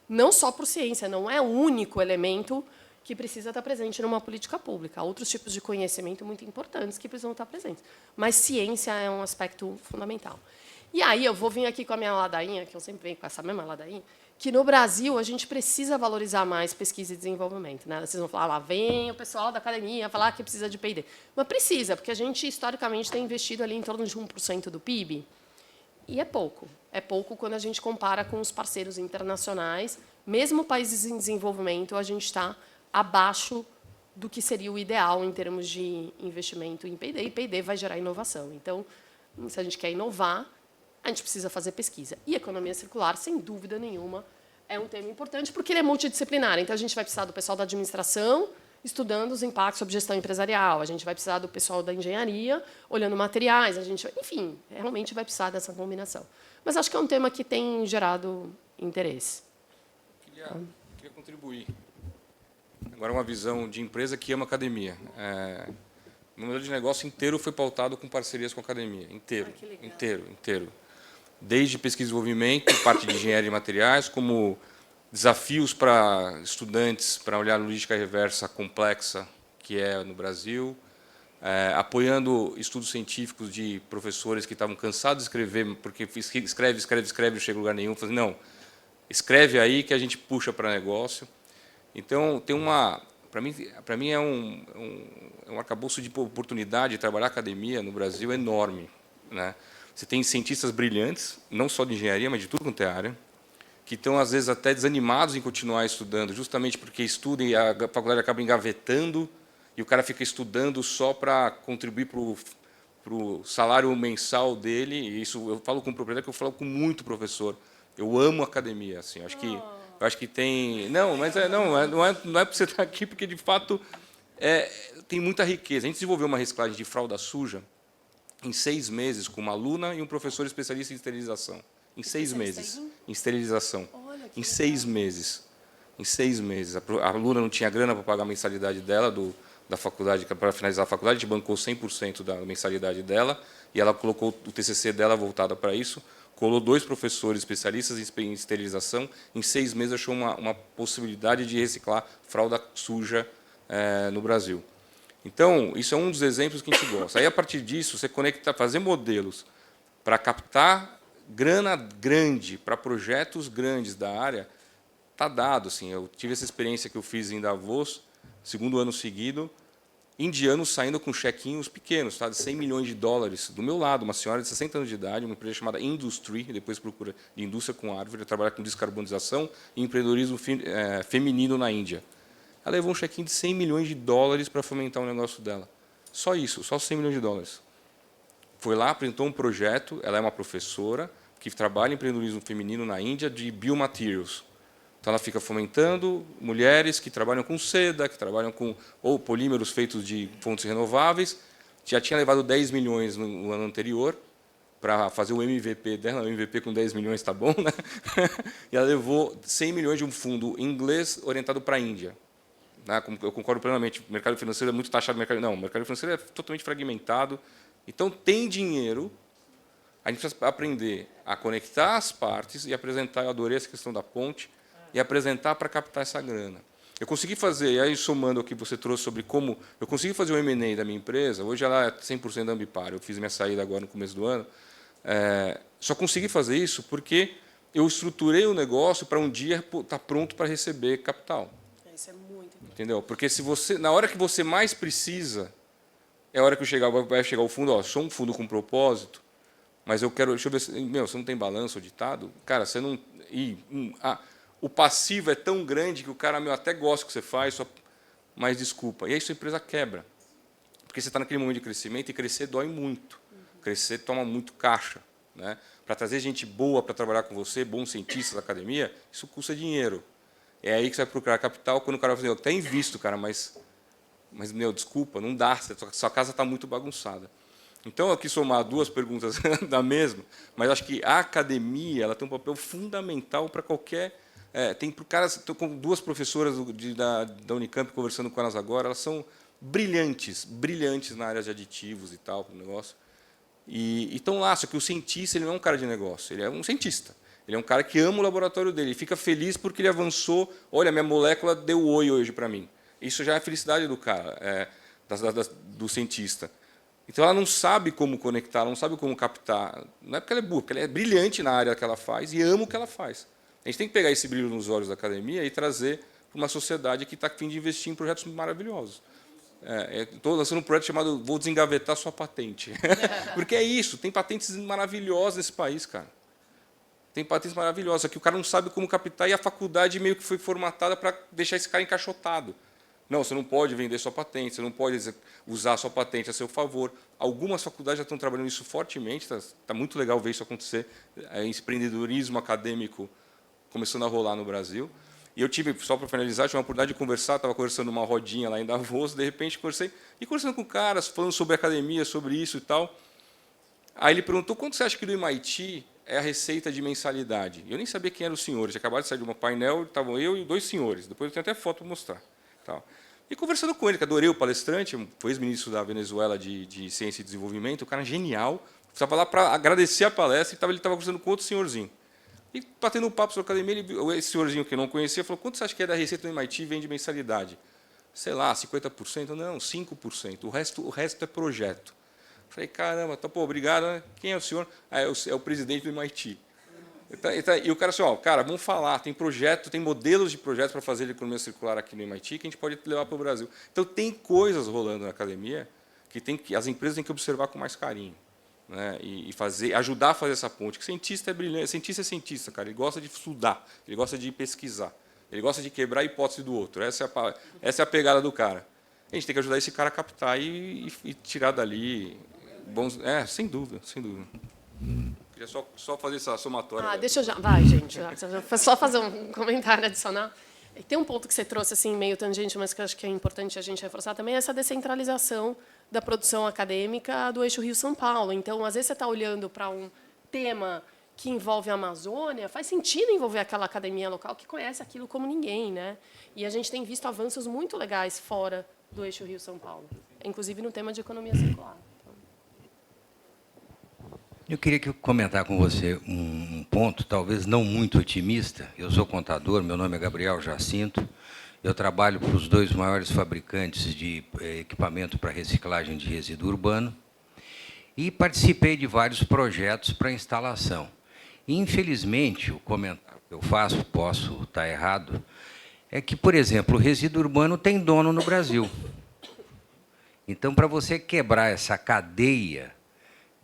S3: Não só por ciência, não é o único elemento que precisa estar presente numa política pública. Há outros tipos de conhecimento muito importantes que precisam estar presentes. Mas ciência é um aspecto fundamental. E aí eu vou vir aqui com a minha ladainha, que eu sempre venho com essa mesma ladainha, que no Brasil a gente precisa valorizar mais pesquisa e desenvolvimento, né? Vocês vão falar, lá vem o pessoal da academia falar que precisa de P&D. Mas precisa, porque a gente, historicamente, tem investido ali em torno de 1% do PIB. E é pouco. É pouco quando a gente compara com os parceiros internacionais. Mesmo países em desenvolvimento, a gente está abaixo do que seria o ideal em termos de investimento em P&D, e P&D vai gerar inovação. Então, se a gente quer inovar, a gente precisa fazer pesquisa. E economia circular, sem dúvida nenhuma, é um tema importante, porque ele é multidisciplinar. Então, a gente vai precisar do pessoal da administração estudando os impactos sobre gestão empresarial, a gente vai precisar do pessoal da engenharia olhando materiais, enfim, realmente vai precisar dessa combinação. Mas acho que é um tema que tem gerado interesse.
S4: Queria contribuir. Agora, uma visão de empresa que ama academia. O modelo de negócio inteiro foi pautado com parcerias com a academia. Inteiro. Desde pesquisa e desenvolvimento, parte de engenharia de materiais, como desafios para estudantes para olhar a logística reversa complexa que é no Brasil, apoiando estudos científicos de professores que estavam cansados de escrever, porque escreve, não chega a lugar nenhum. Falei, não, escreve aí que a gente puxa para negócio. Então, tem para mim é um arcabouço de oportunidade de trabalhar academia no Brasil enorme, né? Você tem cientistas brilhantes, não só de engenharia, mas de tudo quanto é área, que estão, às vezes, até desanimados em continuar estudando, justamente porque estudam e a faculdade acaba engavetando, e o cara fica estudando só para contribuir para o salário mensal dele. E isso eu falo com propriedade, que eu falo com muito professor. Eu amo academia, assim. Eu acho que tem. Não, mas não é para você estar aqui, porque de fato tem muita riqueza. A gente desenvolveu uma reciclagem de fralda suja em 6 meses com uma aluna e um professor especialista em esterilização. Em 6 meses. Em esterilização. Em 6 meses. Em 6 meses. A aluna não tinha grana para pagar a mensalidade dela da faculdade, para finalizar a faculdade, a gente bancou 100% da mensalidade dela, e ela colocou o TCC dela voltada para isso, colou 2 professores especialistas em esterilização, em 6 meses achou uma possibilidade de reciclar fralda suja no Brasil. Então, isso é um dos exemplos que a gente gosta. Aí, a partir disso, você conecta, fazer modelos para captar grana grande para projetos grandes da área, está dado. Assim, eu tive essa experiência que eu fiz em Davos, 2º ano seguido, indianos saindo com chequinhos pequenos, tá, de $100 milhões. Do meu lado, uma senhora de 60 anos de idade, uma empresa chamada Industry, depois procura de indústria com árvore, trabalha com descarbonização e empreendedorismo feminino na Índia. Ela levou um chequinho de $100 milhões para fomentar o negócio dela. Só isso, só $100 milhões. Foi lá, apresentou um projeto, ela é uma professora que trabalha em empreendedorismo feminino na Índia de biomaterials. Então, ela fica fomentando mulheres que trabalham com seda, que trabalham com ou polímeros feitos de fontes renováveis. Já tinha levado 10 milhões no ano anterior para fazer o MVP dela. O MVP com 10 milhões está bom, né? E ela levou 100 milhões de um fundo inglês orientado para a Índia. Eu concordo plenamente. O mercado financeiro é muito taxado. Não, o mercado financeiro é totalmente fragmentado. Então, tem dinheiro. A gente precisa aprender a conectar as partes e apresentar. Eu adorei essa questão da ponte. E apresentar para captar essa grana. Eu consegui fazer, e aí somando o que você trouxe sobre como eu consegui fazer o M&A da minha empresa, hoje ela é 100% da Ambipar, eu fiz minha saída agora no começo do ano, só consegui fazer isso porque eu estruturei o negócio para um dia estar pronto para receber capital.
S3: Isso é muito importante.
S4: Entendeu? Porque se você, na hora que você mais precisa, é a hora que vai chegar o fundo, sou um fundo com propósito, mas eu quero, deixa eu ver, você não tem balanço auditado? Cara, você não... o passivo é tão grande que o cara até gosta do que você faz, mas desculpa. E aí sua empresa quebra. Porque você está naquele momento de crescimento e crescer dói muito. Crescer toma muito caixa, né? Para trazer gente boa para trabalhar com você, bons cientistas da academia, isso custa dinheiro. É aí que você vai procurar capital, quando o cara vai dizer, eu até invisto, cara, mas meu, desculpa, não dá, sua casa está muito bagunçada. Então, aqui somar 2 perguntas da mesma, mas acho que a academia ela tem um papel fundamental para qualquer... tem caras, estou com 2 professoras da Unicamp conversando com elas agora, elas são brilhantes na área de aditivos e tal, para o negócio. E estão lá, só que o cientista ele não é um cara de negócio, ele é um cientista. Ele é um cara que ama o laboratório dele, ele fica feliz porque ele avançou, olha, minha molécula deu oi hoje para mim. Isso já é a felicidade do cara, do cientista. Então, ela não sabe como conectar, ela não sabe como captar. Não é porque ela é burra, porque ela é brilhante na área que ela faz e ama o que ela faz. A gente tem que pegar esse brilho nos olhos da academia e trazer para uma sociedade que está a fim de investir em projetos maravilhosos. Estou lançando um projeto chamado Vou Desengavetar Sua Patente. Porque é isso, tem patentes maravilhosas nesse país, cara. Tem patentes maravilhosas, que o cara não sabe como captar e a faculdade meio que foi formatada para deixar esse cara encaixotado. Não, você não pode vender sua patente, você não pode usar a sua patente a seu favor. Algumas faculdades já estão trabalhando isso fortemente, está muito legal ver isso acontecer, empreendedorismo acadêmico começando a rolar no Brasil. E eu tive, só para finalizar, tive uma oportunidade de conversar, estava conversando numa rodinha lá em Davos, de repente conversando com caras, falando sobre academia, sobre isso e tal. Aí ele perguntou, quanto você acha que no MIT é a receita de mensalidade? Eu nem sabia quem eram os senhores, tinha acabado de sair de um painel, estavam eu e 2 senhores, depois eu tenho até foto para mostrar. Tal. E conversando com ele, que adorei o palestrante, foi ex-ministro da Venezuela de Ciência e Desenvolvimento, o cara genial, estava lá para agradecer a palestra, e ele estava conversando com outro senhorzinho. E, batendo um papo sobre a academia, esse senhorzinho que eu não conhecia falou, quanto você acha que é da receita do MIT e vem de mensalidade? Sei lá, 50%? Não, 5%. O resto é projeto. Falei, caramba, tá, pô, obrigado. Né? Quem é o senhor? Ah, é o presidente do MIT. E o cara assim, ó, cara, vamos falar, tem projeto, tem modelos de projetos para fazer economia circular aqui no MIT que a gente pode levar para o Brasil. Então, tem coisas rolando na academia que as empresas têm que observar com mais carinho. Né, e ajudar a fazer essa ponte. Que cientista é brilhante, cientista é cientista, cara. Ele gosta de estudar, ele gosta de pesquisar, ele gosta de quebrar a hipótese do outro. Essa é a pegada do cara. A gente tem que ajudar esse cara a captar e tirar dali bons. Sem dúvida, sem dúvida. Queria só fazer essa somatória.
S3: Deixa eu já. Vai, gente. Só fazer um comentário adicional. E tem um ponto que você trouxe assim meio tangente, mas que eu acho que é importante a gente reforçar também, essa descentralização da produção acadêmica do eixo Rio-São Paulo. Então, às vezes, você está olhando para um tema que envolve a Amazônia, faz sentido envolver aquela academia local que conhece aquilo como ninguém. Né? E a gente tem visto avanços muito legais fora do eixo Rio-São Paulo, inclusive no tema de economia circular.
S9: Eu queria comentar com você um ponto, talvez não muito otimista. Eu sou contador, meu nome é Gabriel Jacinto. Eu trabalho para os 2 maiores fabricantes de equipamento para reciclagem de resíduo urbano e participei de vários projetos para instalação. Infelizmente, o comentário que eu faço, posso estar errado, é que, por exemplo, o resíduo urbano tem dono no Brasil. Então, para você quebrar essa cadeia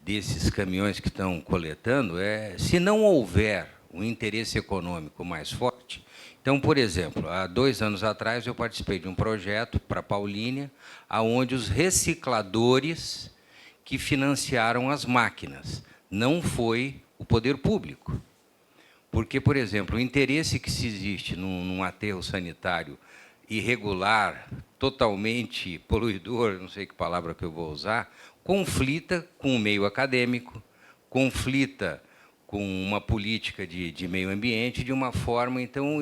S9: desses caminhões que estão coletando, se não houver um interesse econômico mais forte. Então, por exemplo, há 2 anos atrás, eu participei de um projeto para Paulínia, onde os recicladores que financiaram as máquinas, não foi o poder público. Porque, por exemplo, o interesse que se existe num aterro sanitário irregular, totalmente poluidor, não sei que palavra que eu vou usar, conflita com o meio acadêmico, conflita com uma política de meio ambiente de uma forma. Então,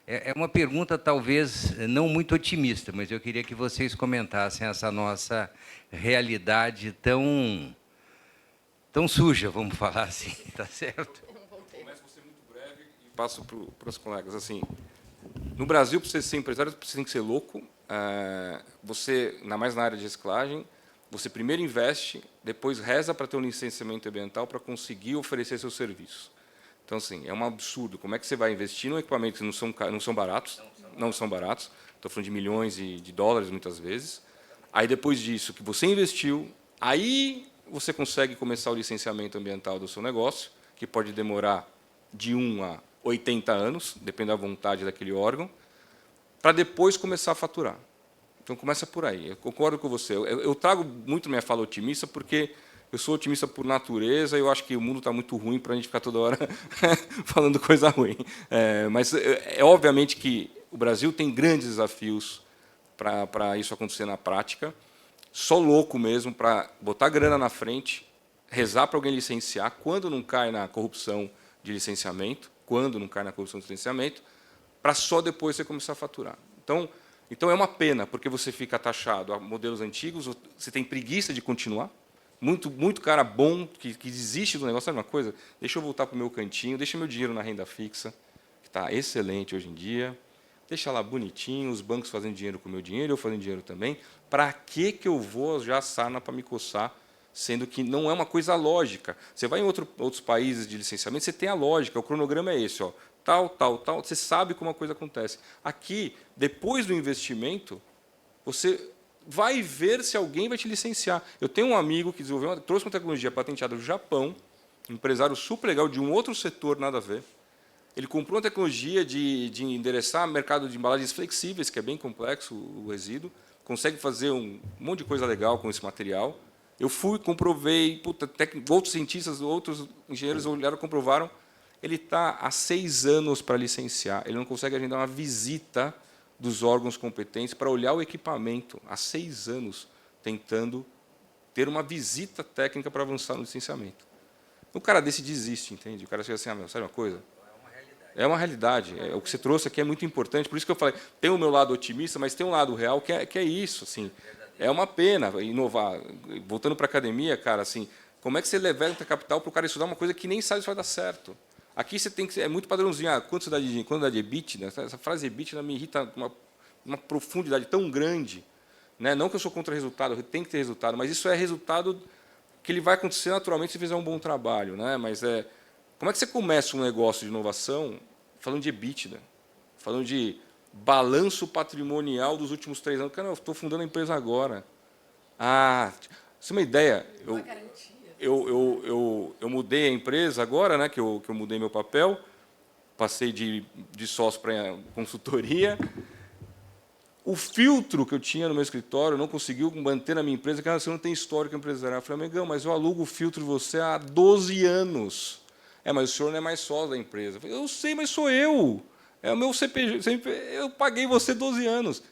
S9: é uma pergunta talvez não muito otimista, mas eu queria que vocês comentassem essa nossa realidade tão suja, vamos falar assim, tá certo?
S4: Começo a ser muito breve e passo para os colegas. Assim, no Brasil, para você ser empresário, você tem que ser louco. Você, ainda mais na área de reciclagem, você primeiro investe, depois reza para ter um licenciamento ambiental para conseguir oferecer seus serviços. Então, assim, é um absurdo. Como é que você vai investir num equipamento que não são baratos? Não são baratos. Estou falando de milhões de dólares, muitas vezes. Aí, depois disso, que você investiu, aí você consegue começar o licenciamento ambiental do seu negócio, que pode demorar de 1 a 80 anos, depende da vontade daquele órgão, para depois começar a faturar. Então, começa por aí. Eu concordo com você. Eu trago muito minha fala otimista, porque eu sou otimista por natureza e eu acho que o mundo está muito ruim para a gente ficar toda hora falando coisa ruim. Mas obviamente que o Brasil tem grandes desafios para isso acontecer na prática. Só louco mesmo para botar grana na frente, rezar para alguém licenciar, quando não cai na corrupção de licenciamento, para só depois você começar a faturar. Então, é uma pena, porque você fica taxado a modelos antigos, você tem preguiça de continuar. Muito cara bom que desiste do negócio. Sabe uma coisa? Deixa eu voltar para o meu cantinho, deixa meu dinheiro na renda fixa, que está excelente hoje em dia. Deixa lá bonitinho, os bancos fazendo dinheiro com o meu dinheiro, eu fazendo dinheiro também. Para que eu vou já sarna para me coçar, sendo que não é uma coisa lógica? Você vai em outros países de licenciamento, você tem a lógica, o cronograma é esse, ó. Tal, você sabe como a coisa acontece. Aqui, depois do investimento, você vai ver se alguém vai te licenciar. Eu tenho um amigo que trouxe uma tecnologia patenteada do Japão, um empresário super legal de um outro setor, nada a ver. Ele comprou uma tecnologia de endereçar mercado de embalagens flexíveis, que é bem complexo o resíduo, consegue fazer um monte de coisa legal com esse material. Eu fui, comprovei, outros cientistas, outros engenheiros olharam, comprovaram. Ele está há 6 anos para licenciar. Ele não consegue agendar uma visita dos órgãos competentes para olhar o equipamento. Há 6 anos tentando ter uma visita técnica para avançar no licenciamento. O cara desse desiste, entende? O cara chega assim, sabe uma coisa? É uma realidade. O que você trouxe aqui é muito importante. Por isso que eu falei, tem o meu lado otimista, mas tem um lado real que é isso. Assim, é uma pena inovar. Voltando para a academia, cara, assim, como é que você levanta capital para o cara estudar uma coisa que nem sabe se vai dar certo? Aqui você tem que é muito padrãozinho. Quanto dá de EBITDA? Essa frase EBITDA me irrita uma profundidade tão grande. Né? Não que eu sou contra resultado, tem que ter resultado, mas isso é resultado que ele vai acontecer naturalmente se fizer um bom trabalho. Né? Mas como é que você começa um negócio de inovação falando de EBITDA, falando de balanço patrimonial dos últimos 3 anos? Cara, eu estou fundando a empresa agora. Você tem uma ideia? Eu mudei a empresa agora, né, que eu mudei meu papel, passei de sócio para consultoria. O filtro que eu tinha no meu escritório não conseguiu manter na minha empresa, porque você não tem histórico empresarial. Eu falei, amigão, mas eu alugo o filtro de você há 12 anos. Mas o senhor não é mais sócio da empresa. Eu falei, eu sei, mas sou eu. É o meu CPG, eu paguei você 12 anos.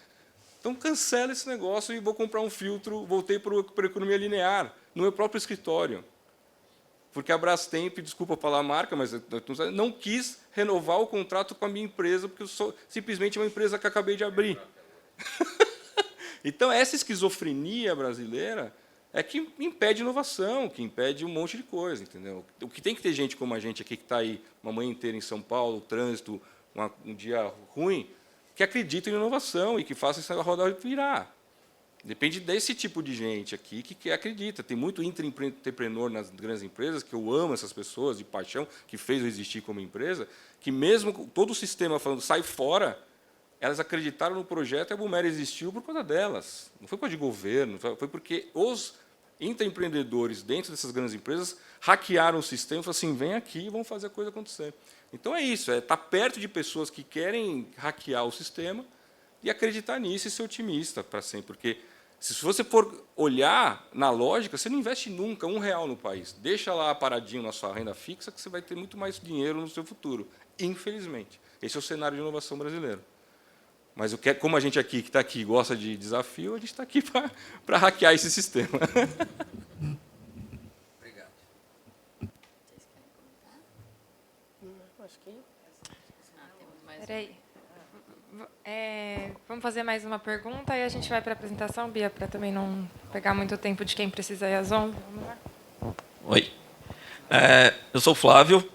S4: Então, cancela esse negócio e vou comprar um filtro. Voltei para a economia linear, no meu próprio escritório. Porque a Brastemp, desculpa falar a marca, mas não quis renovar o contrato com a minha empresa, porque eu sou simplesmente uma empresa que acabei de abrir. Então, essa esquizofrenia brasileira é que impede inovação, que impede um monte de coisa, entendeu? O que tem que ter gente como a gente aqui, que está aí uma manhã inteira em São Paulo, trânsito, um dia ruim, que acredita em inovação e que faça essa roda virar. Depende desse tipo de gente aqui que acredita. Tem muito intraempreendedor nas grandes empresas, que eu amo essas pessoas de paixão, que fez eu existir como empresa, que mesmo com todo o sistema falando, sai fora, elas acreditaram no projeto e a Boomera existiu por causa delas. Não foi por causa de governo, foi porque os intraempreendedores dentro dessas grandes empresas hackearam o sistema e falaram assim, vem aqui e vamos fazer a coisa acontecer. Então, é isso, estar perto de pessoas que querem hackear o sistema e acreditar nisso e ser otimista para sempre. Porque, se você for olhar na lógica, você não investe nunca R$1 no país. Deixa lá paradinho na sua renda fixa, que você vai ter muito mais dinheiro no seu futuro. Infelizmente. Esse é o cenário de inovação brasileiro. Mas como a gente aqui que está aqui gosta de desafio, a gente está aqui para hackear esse sistema.
S9: Obrigado.
S6: Peraí. Vamos fazer mais uma pergunta e a gente vai para a apresentação, Bia, para também não pegar muito tempo de quem precisa ir às 11. Vamos lá.
S10: Oi. Eu sou o Flávio,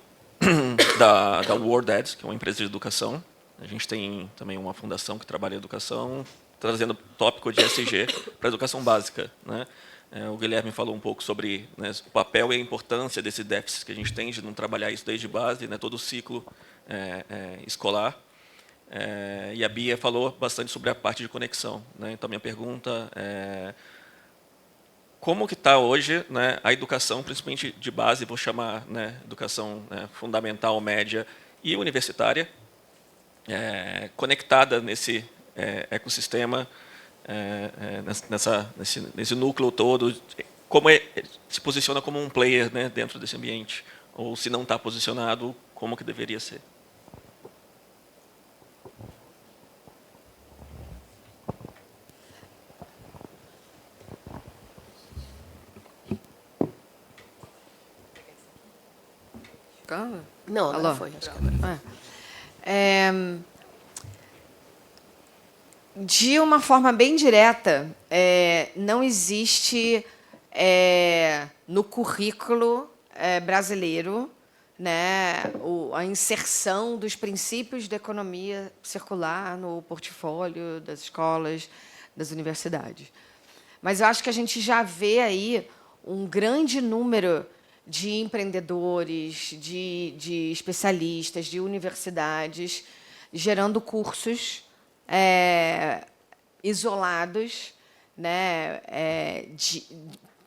S10: da World Ads, que é uma empresa de educação. A gente tem também uma fundação que trabalha em educação, trazendo tópico de ESG para a educação básica. Né? O Guilherme falou um pouco sobre, né, o papel e a importância desse déficit que a gente tem de não trabalhar isso desde base, né, todo o ciclo escolar. E a Bia falou bastante sobre a parte de conexão. Né? Então, minha pergunta é como que está hoje, né, a educação, principalmente de base, vou chamar, né, educação, né, fundamental, média e universitária, conectada nesse ecossistema, nesse núcleo todo, como se posiciona como um player, né, dentro desse ambiente, ou se não está posicionado, como que deveria ser?
S3: Não,
S5: Alô?
S3: foi. Acho que agora.
S5: De uma forma bem direta, não existe no currículo brasileiro, né, a inserção dos princípios da economia circular no portfólio das escolas, das universidades. Mas eu acho que a gente já vê aí um grande número de empreendedores, de especialistas, de universidades, gerando cursos isolados, né,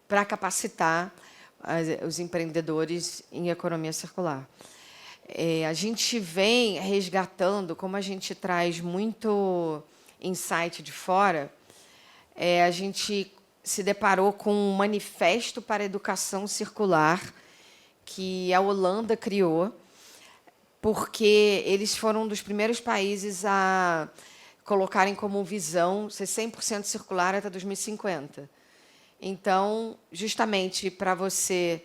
S5: para capacitar os empreendedores em economia circular. A gente vem resgatando, como a gente traz muito insight de fora, a gente se deparou com um manifesto para a educação circular que a Holanda criou, porque eles foram um dos primeiros países a colocarem como visão ser 100% circular até 2050. Então, justamente para você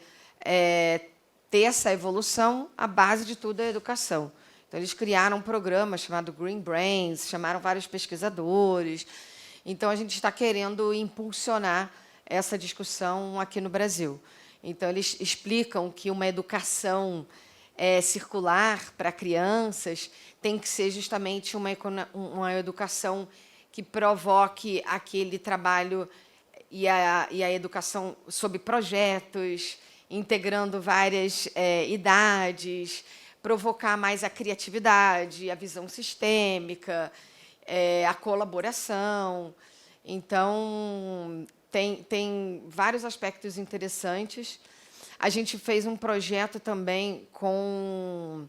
S5: ter essa evolução, a base de tudo é a educação. Então, eles criaram um programa chamado Green Brains, chamaram vários pesquisadores. Então, a gente está querendo impulsionar essa discussão aqui no Brasil. Então, eles explicam que uma educação circular para crianças tem que ser justamente uma educação que provoque aquele trabalho e a educação sob projetos, integrando várias idades, provocar mais a criatividade, a visão sistêmica, a colaboração. Então, tem vários aspectos interessantes. A gente fez um projeto também com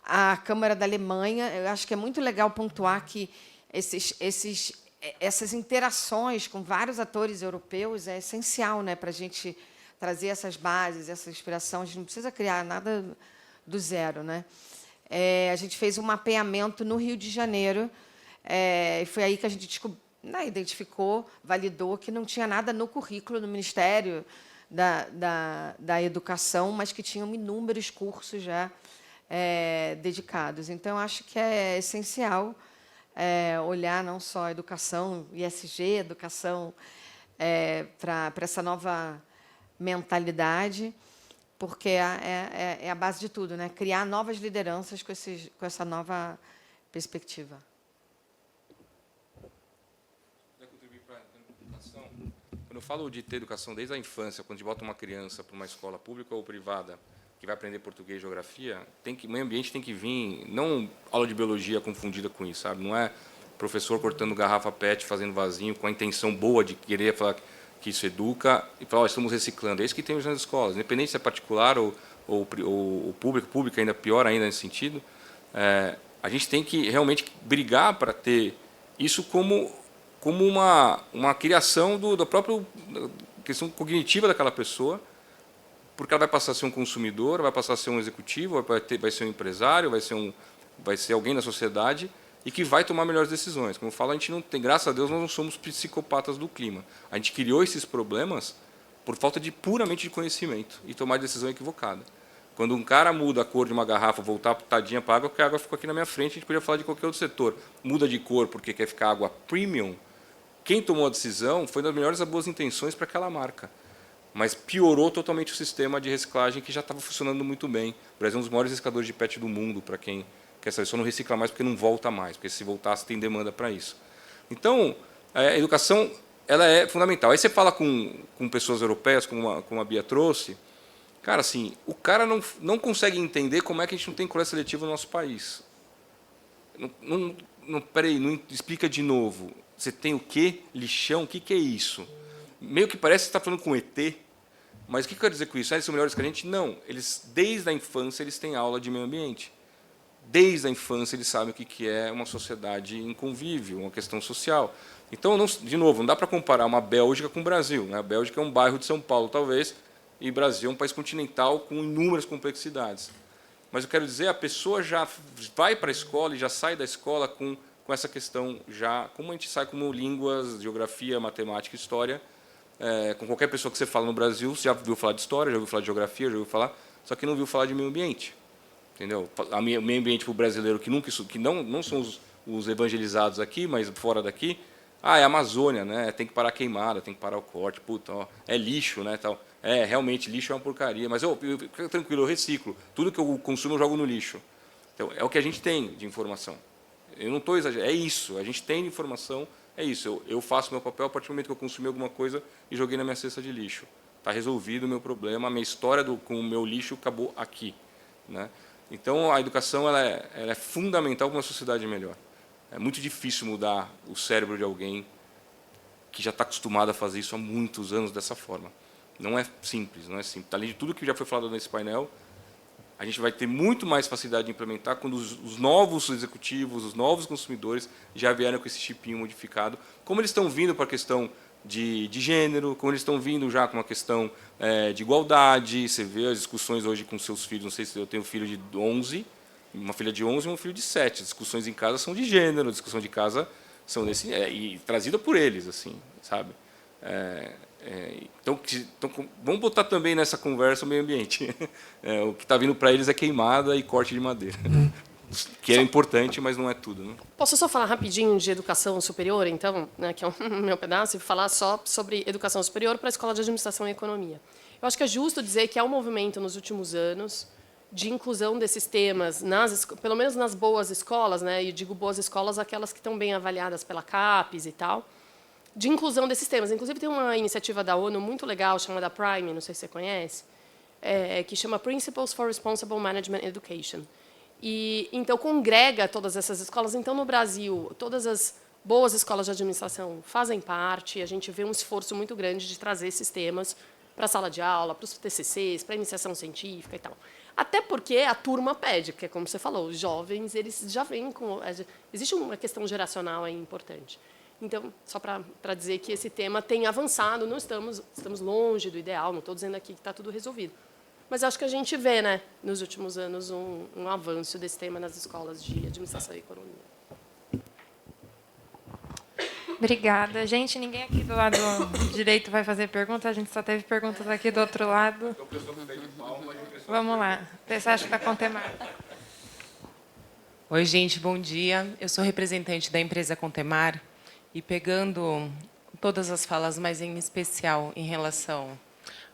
S5: a Câmara da Alemanha. Eu acho que é muito legal pontuar que essas interações com vários atores europeus é essencial, né, para a gente trazer essas bases, essa inspiração. A gente não precisa criar nada do zero, né? A gente fez um mapeamento no Rio de Janeiro, e foi aí que a gente identificou, validou que não tinha nada no currículo do Ministério da Educação, mas que tinham inúmeros cursos já dedicados. Então, acho que é essencial olhar não só a educação, ISG, educação para essa nova mentalidade, porque é a base de tudo, né? Criar novas lideranças com essa nova perspectiva.
S4: Quando eu falo de ter educação desde a infância, quando a gente bota uma criança para uma escola pública ou privada que vai aprender português e geografia, o meio ambiente tem que vir, não aula de biologia confundida com isso, sabe? Não é professor cortando garrafa PET, fazendo vasinho, com a intenção boa de querer falar que isso educa, e falar, estamos reciclando. É isso que temos nas escolas, independente se é particular ou público, ainda pior ainda nesse sentido. A gente tem que realmente brigar para ter isso como uma criação da própria questão cognitiva daquela pessoa, porque ela vai passar a ser um consumidor, vai passar a ser um executivo, vai ser um empresário, vai ser alguém na sociedade e que vai tomar melhores decisões. Como eu falo, a gente não tem, graças a Deus, nós não somos psicopatas do clima. A gente criou esses problemas por falta puramente de conhecimento e tomar decisão equivocada. Quando um cara muda a cor de uma garrafa, voltar tadinha para a água, porque a água ficou aqui na minha frente, a gente podia falar de qualquer outro setor. Muda de cor porque quer ficar água premium. Quem tomou a decisão foi das melhores boas intenções para aquela marca, mas piorou totalmente o sistema de reciclagem que já estava funcionando muito bem. O Brasil é um dos maiores recicladores de PET do mundo, para quem quer saber. Só não recicla mais porque não volta mais, porque se voltasse tem demanda para isso. Então, a educação ela é fundamental. Aí você fala com pessoas europeias, como a Bia trouxe, cara, assim, o cara não consegue entender como é que a gente não tem coleta seletiva no nosso país. Peraí, não explica de novo. Você tem o quê? Lixão? O que é isso? Meio que parece que você está falando com ET, mas o que eu quero dizer com isso? Eles são melhores que a gente? Não. Eles, desde a infância, eles têm aula de meio ambiente. Desde a infância, eles sabem o que é uma sociedade em convívio, uma questão social. Então, de novo, não dá para comparar uma Bélgica com o Brasil, né? A Bélgica é um bairro de São Paulo, talvez, e o Brasil é um país continental com inúmeras complexidades. Mas eu quero dizer, a pessoa já vai para a escola e já sai da escola com essa questão já, como a gente sai como línguas, geografia, matemática, história, com qualquer pessoa que você fala no Brasil, você já ouviu falar de história, já ouviu falar de geografia, já ouviu falar, só que não ouviu falar de meio ambiente. Entendeu? O meio ambiente para o brasileiro que não são os evangelizados aqui, mas fora daqui, é a Amazônia, né? Tem que parar a queimada, tem que parar o corte, puta, ó, é lixo, né? Tal. Realmente, lixo é uma porcaria, mas fica tranquilo, eu reciclo. Tudo que eu consumo eu jogo no lixo. Então, é o que a gente tem de informação. Eu não estou exagerando, é isso, a gente tem informação, é isso. Eu faço meu papel a partir do momento que eu consumi alguma coisa e joguei na minha cesta de lixo. Está resolvido o meu problema, a minha história com o meu lixo acabou aqui, né? Então, a educação ela é fundamental para uma sociedade melhor. É muito difícil mudar o cérebro de alguém que já está acostumado a fazer isso há muitos anos dessa forma. Não é simples, não é simples. Além de tudo que já foi falado nesse painel, a gente vai ter muito mais facilidade de implementar quando os novos executivos, os novos consumidores já vieram com esse chipinho modificado, como eles estão vindo para a questão de gênero, como eles estão vindo já com uma questão de igualdade. Você vê as discussões hoje com seus filhos, não sei se eu tenho um filho de 11, uma filha de 11 e um filho de 7. As discussões em casa são de gênero, a discussão de casa são nesse e trazida por eles, assim, sabe? Então, vamos botar também nessa conversa o meio ambiente. O que está vindo para eles é queimada e corte de madeira, que é importante, mas não é tudo. Né?
S3: Posso só falar rapidinho de educação superior, então, né, que é o meu pedaço, e falar só sobre educação superior para a Escola de Administração e Economia. Eu acho que é justo dizer que há um movimento nos últimos anos de inclusão desses temas, pelo menos nas boas escolas, né, e digo boas escolas, aquelas que estão bem avaliadas pela CAPES e tal, de inclusão desses temas. Inclusive, tem uma iniciativa da ONU muito legal, chamada PRIME, não sei se você conhece, que chama Principles for Responsible Management Education. E, então, congrega todas essas escolas. Então, no Brasil, todas as boas escolas de administração fazem parte, e a gente vê um esforço muito grande de trazer esses temas para a sala de aula, para os TCCs, para a iniciação científica e tal. Até porque a turma pede, porque, como você falou, os jovens eles já vêm com... Existe uma questão geracional aí importante. Então, só para dizer que esse tema tem avançado, não estamos longe do ideal, não estou dizendo aqui que está tudo resolvido. Mas acho que a gente vê, né, nos últimos anos, um avanço desse tema nas escolas de administração e economia.
S6: Obrigada. Gente, ninguém aqui do lado direito vai fazer pergunta, a gente só teve perguntas aqui do outro lado. Vamos lá. Você acha que está Contemar?
S11: Oi, gente, bom dia. Eu sou representante da empresa Contemar e pegando todas as falas, mas em especial em relação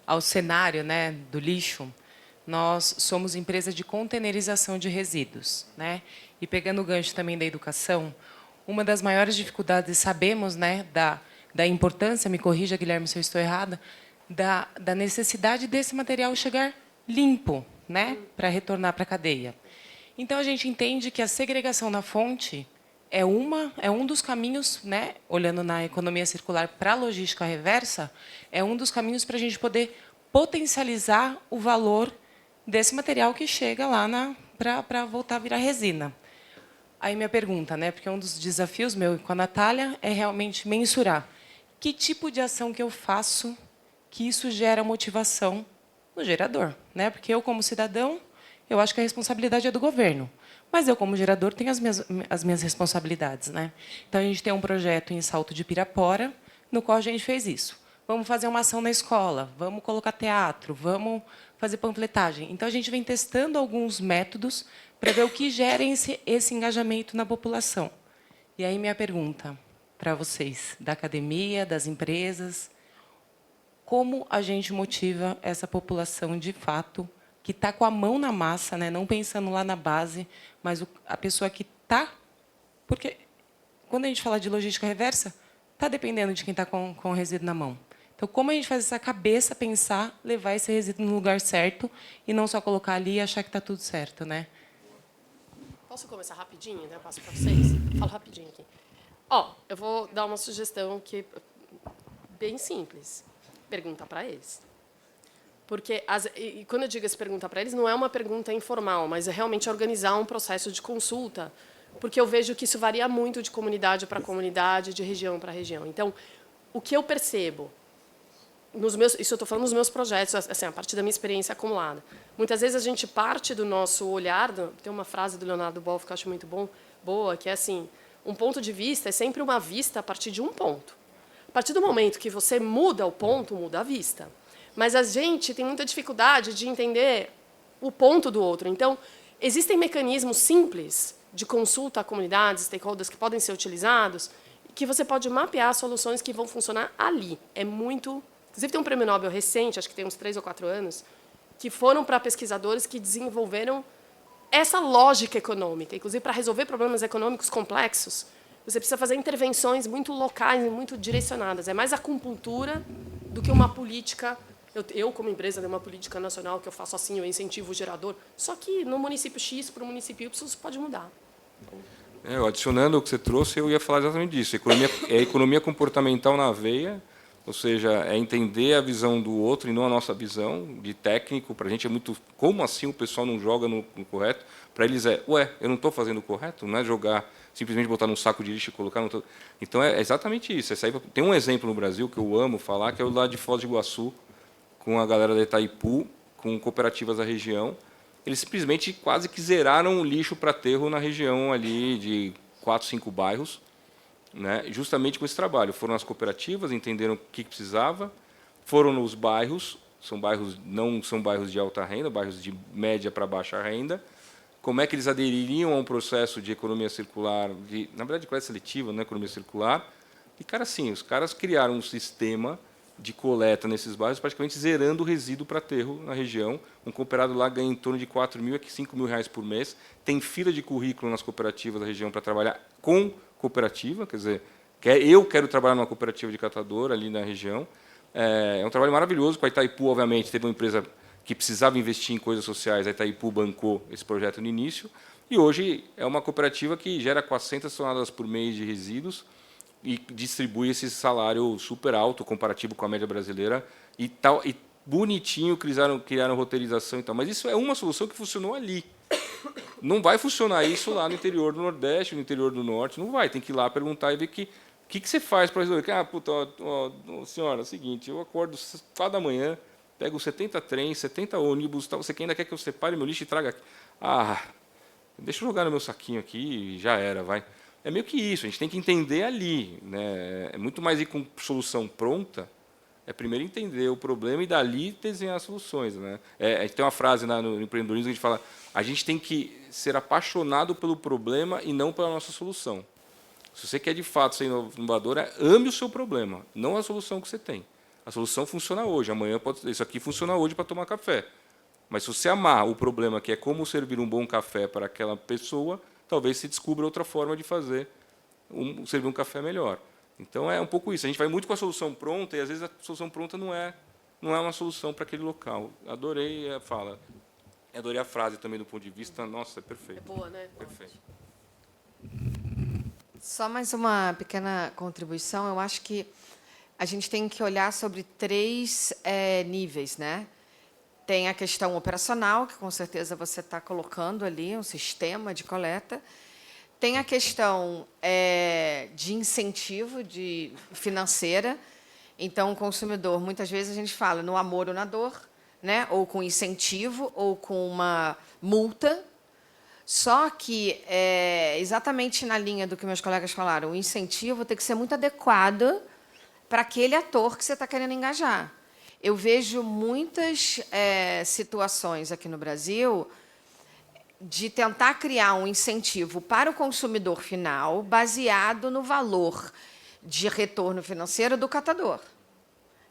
S11: ao cenário, né, do lixo, nós somos empresa de containerização de resíduos, né? E pegando o gancho também da educação, uma das maiores dificuldades, sabemos, né, da importância, me corrija, Guilherme, se eu estou errada, da necessidade desse material chegar limpo, né, para retornar para a cadeia. Então, a gente entende que a segregação na fonte é um dos caminhos, né, olhando na economia circular para a logística reversa, é um dos caminhos para a gente poder potencializar o valor desse material que chega lá para voltar a virar resina. Aí minha pergunta, né, porque um dos desafios meu com a Natália é realmente mensurar que tipo de ação que eu faço que isso gera motivação no gerador, né? Porque eu, como cidadão, eu acho que a responsabilidade é do governo, mas eu, como gerador, tenho as minhas responsabilidades, né? Então, a gente tem um projeto em Salto de Pirapora, no qual a gente fez isso. Vamos fazer uma ação na escola, vamos colocar teatro, vamos fazer panfletagem. Então, a gente vem testando alguns métodos para ver o que gera esse engajamento na população. E aí, minha pergunta para vocês, da academia, das empresas, como a gente motiva essa população, de fato, que está com a mão na massa, né, não pensando lá na base, mas a pessoa que está... Porque, quando a gente fala de logística reversa, está dependendo de quem está com o resíduo na mão. Então, como a gente faz essa cabeça pensar, levar esse resíduo no lugar certo e não só colocar ali e achar que está tudo certo, né?
S3: Posso começar rapidinho, né? Eu passo para vocês. Falo rapidinho aqui. Eu vou dar uma sugestão que bem simples. Pergunta para eles. Porque, quando eu digo essa pergunta para eles, não é uma pergunta informal, mas é realmente organizar um processo de consulta, porque eu vejo que isso varia muito de comunidade para comunidade, de região para região. Então, o que eu percebo, isso eu estou falando nos meus projetos, assim, a partir da minha experiência acumulada. Muitas vezes a gente parte do nosso olhar, tem uma frase do Leonardo Boff que eu acho muito boa, que é assim, um ponto de vista é sempre uma vista a partir de um ponto. A partir do momento que você muda o ponto, muda a vista. Mas a gente tem muita dificuldade de entender o ponto do outro. Então, existem mecanismos simples de consulta a comunidades, stakeholders, que podem ser utilizados, que você pode mapear soluções que vão funcionar ali. É muito... Inclusive, tem um prêmio Nobel recente, acho que tem uns 3 ou 4 anos, que foram para pesquisadores que desenvolveram essa lógica econômica. Inclusive, para resolver problemas econômicos complexos, você precisa fazer intervenções muito locais e muito direcionadas. É mais acupuntura do que uma política... Eu, como empresa, tenho uma política nacional que eu faço assim, eu incentivo o gerador. Só que no município X para o município Y isso pode mudar.
S4: Adicionando o que você trouxe, eu ia falar exatamente disso. A economia comportamental na veia, ou seja, é entender a visão do outro e não a nossa visão de técnico. Para a gente é muito... Como assim o pessoal não joga no correto? Para eles é, ué, eu não estou fazendo o correto? Não é jogar, simplesmente botar num saco de lixo e colocar... No... Então, é exatamente isso. Tem um exemplo no Brasil que eu amo falar, que é o lá de Foz do Iguaçu, com a galera da Itaipu, com cooperativas da região. Eles simplesmente quase que zeraram o lixo para aterro na região ali de 4, 5 bairros, né, justamente com esse trabalho. Foram as cooperativas, entenderam o que precisava, foram nos bairros, não são bairros de alta renda, bairros de média para baixa renda, como é que eles adeririam a um processo de economia circular, na verdade, de coleta seletiva, não é economia circular. E, cara, sim, os caras criaram um sistema de coleta nesses bairros, praticamente zerando o resíduo para aterro na região. Um cooperado lá ganha em torno de 4 mil a 5 mil reais por mês. Tem fila de currículo nas cooperativas da região para trabalhar com cooperativa, quer dizer, eu quero trabalhar numa cooperativa de catador ali na região. É um trabalho maravilhoso. Com a Itaipu, obviamente, teve uma empresa que precisava investir em coisas sociais, a Itaipu bancou esse projeto no início, e hoje é uma cooperativa que gera 400 toneladas por mês de resíduos e distribui esse salário super alto, comparativo com a média brasileira, e bonitinho, criaram roteirização e tal. Mas isso é uma solução que funcionou ali. Não vai funcionar isso lá no interior do Nordeste, no interior do Norte, não vai. Tem que ir lá perguntar e ver o que você faz para resolver. Senhora, é o seguinte, eu acordo 4 da manhã, pego 70 trens, 70 ônibus, você ainda quer que eu separe meu lixo e traga aqui? Deixa eu jogar no meu saquinho aqui e já era, vai. É meio que isso, a gente tem que entender ali, né? É muito mais ir com solução pronta, é primeiro entender o problema e dali desenhar soluções, né? Tem uma frase no empreendedorismo que a gente fala, a gente tem que ser apaixonado pelo problema e não pela nossa solução. Se você quer de fato ser inovador, ame o seu problema, não a solução que você tem. A solução funciona hoje, amanhã isso aqui funciona hoje para tomar café. Mas se você amar o problema, que é como servir um bom café para aquela pessoa, talvez se descubra outra forma de fazer servir um café melhor. Então, é um pouco isso. A gente vai muito com a solução pronta e, às vezes, a solução pronta não é uma solução para aquele local. Adorei a fala. Adorei a frase também, do ponto de vista... Nossa, é perfeito.
S3: É boa, né?
S4: Perfeito.
S5: Só mais uma pequena contribuição. Eu acho que a gente tem que olhar sobre 3 níveis, né? Tem a questão operacional, que com certeza você está colocando ali, um sistema de coleta. Tem a questão de incentivo financeira. Então, o consumidor, muitas vezes a gente fala no amor ou na dor, né? Ou com incentivo, ou com uma multa. Só que, exatamente na linha do que meus colegas falaram, o incentivo tem que ser muito adequado para aquele ator que você está querendo engajar. Eu vejo muitas situações aqui no Brasil de tentar criar um incentivo para o consumidor final baseado no valor de retorno financeiro do catador.